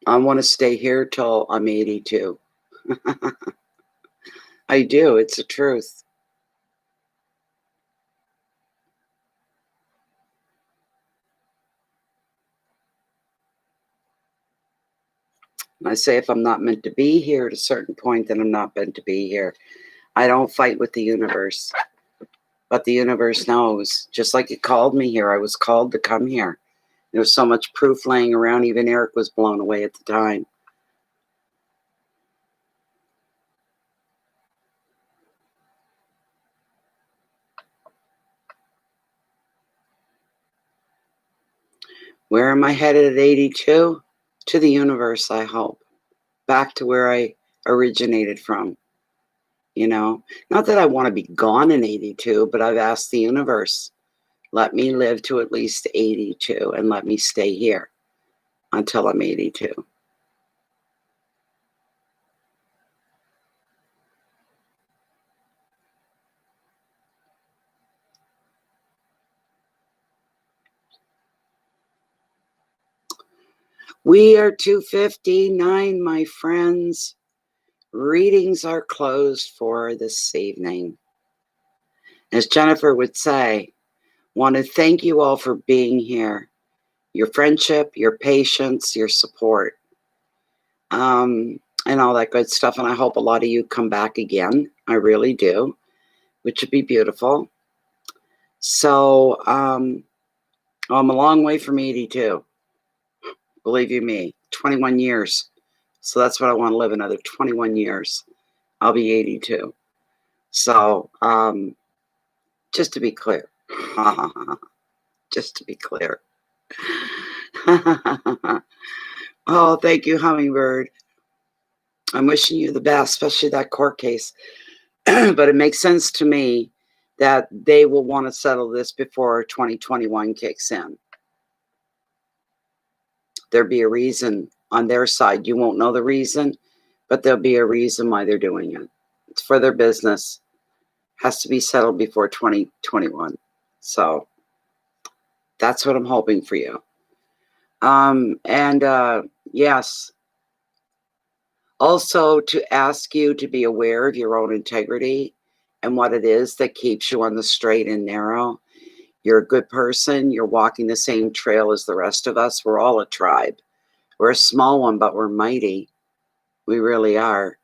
I want to stay here till I'm 82. I do. It's the truth. I say if I'm not meant to be here at a certain point, then I'm not meant to be here. I don't fight with the universe, but the universe knows. Just like it called me here, I was called to come here. There's so much proof laying around. Even Eric was blown away at the time. Where am I headed at 82? To the universe, I hope. Back to where I originated from. Not that I want to be gone in 82, but I've asked the universe, let me live to at least 82 and let me stay here until I'm 82. We are 2:59, my friends. Readings are closed for this evening. As Jennifer would say, want to thank you all for being here. Your friendship, your patience, your support, and all that good stuff. And I hope a lot of you come back again. I really do, which would be beautiful. So, I'm a long way from 82. Believe you me, 21 years. So that's what I want to live another 21 years. I'll be 82. So, just to be clear, just to be clear. Oh, thank you, Hummingbird. I'm wishing you the best, especially that court case. But it makes sense to me that they will want to settle this before 2021 kicks in. There'll be a reason on their side. You won't know the reason, but there'll be a reason why they're doing it. It's for their business. Has to be settled before 2021. So that's what I'm hoping for you. Yes. Also, to ask you to be aware of your own integrity and what it is that keeps you on the straight and narrow. You're a good person. You're walking the same trail as the rest of us. We're all a tribe. We're a small one, but we're mighty. We really are.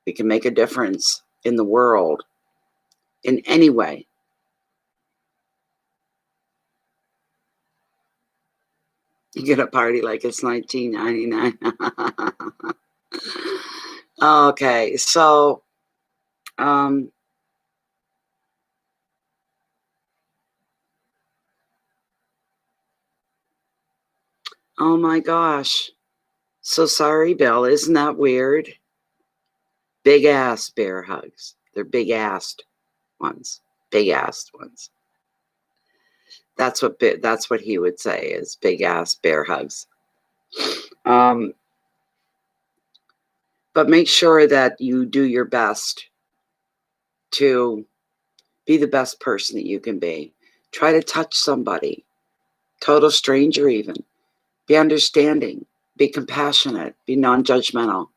We can make a difference in the world in any way. You get a party like it's 1999. Okay, so oh my gosh. So sorry, Bill. Isn't that weird? Big ass bear hugs. They're big assed ones. Big assed ones. That's what he would say is big ass bear hugs. But make sure that you do your best to be the best person that you can be. Try to touch somebody, total stranger even. Be understanding, be compassionate, be non-judgmental.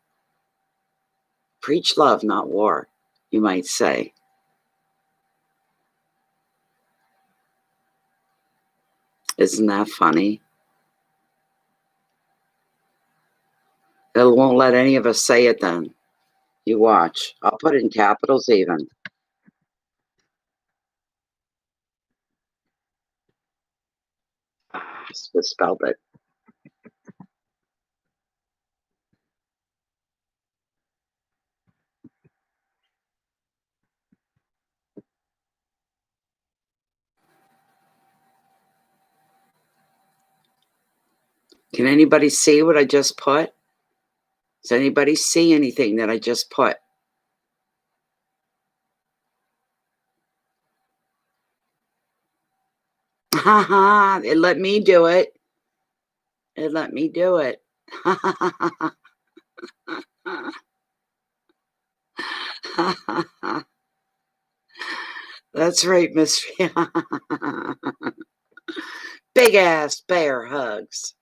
Preach love, not war, you might say. Isn't that funny? They won't let any of us say it then. You watch. I'll put it in capitals even. Just misspelled it. Can anybody see what I just put? Does anybody see anything that I just put? Haha, it let me do it. It let me do it. That's right, Miss. Big ass bear hugs.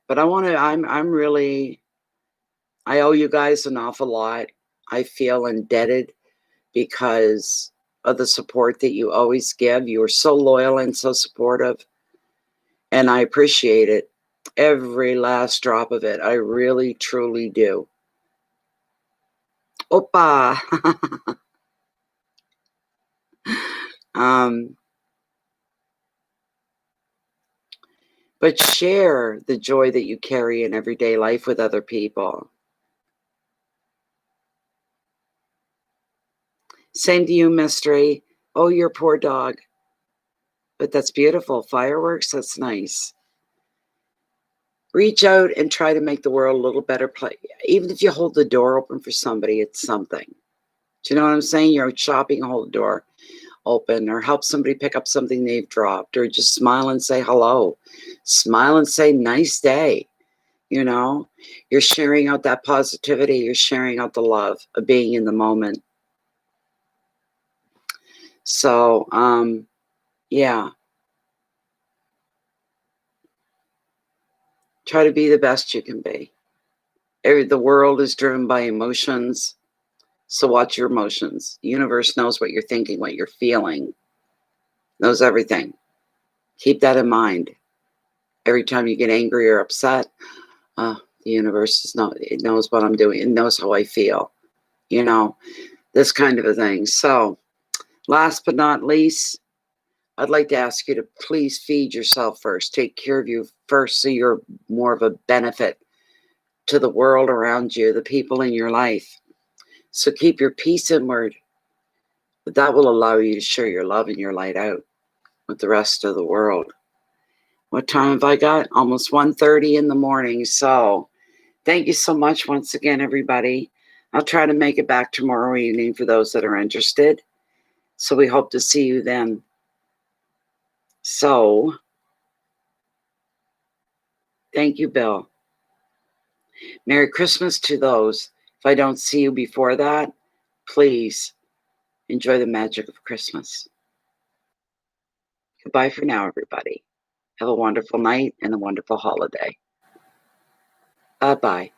But I'm really, I owe you guys an awful lot. I feel indebted because of the support that you always give. You are so loyal and so supportive. And I appreciate it. Every last drop of it. I really, truly do. Opa. But share the joy that you carry in everyday life with other people. Same to you, Mystery. Oh, your poor dog. But that's beautiful. Fireworks, that's nice. Reach out and try to make the world a little better place. Even if you hold the door open for somebody, it's something. Do you know what I'm saying? You're out shopping, hold the door open, or help somebody pick up something they've dropped, or just smile and say hello. Smile and say nice day. You know, you're sharing out that positivity. You're sharing out the love of being in the moment. So, yeah. Try to be the best you can be. The world is driven by emotions. So watch your emotions. The universe knows what you're thinking, what you're feeling, knows everything. Keep that in mind. Every time you get angry or upset, the universe it knows what I'm doing. It knows how I feel. This kind of a thing. So last but not least, I'd like to ask you to please feed yourself first. Take care of you first so you're more of a benefit to the world around you, the people in your life. So keep your peace inward. But that will allow you to share your love and your light out with the rest of the world. What time have I got? Almost 1:30 in the morning. So thank you so much once again, everybody. I'll try to make it back tomorrow evening for those that are interested. So we hope to see you then. So thank you, Bill. Merry Christmas to those. If I don't see you before that, please enjoy the magic of Christmas. Goodbye for now, everybody. Have a wonderful night and a wonderful holiday. Bye-bye.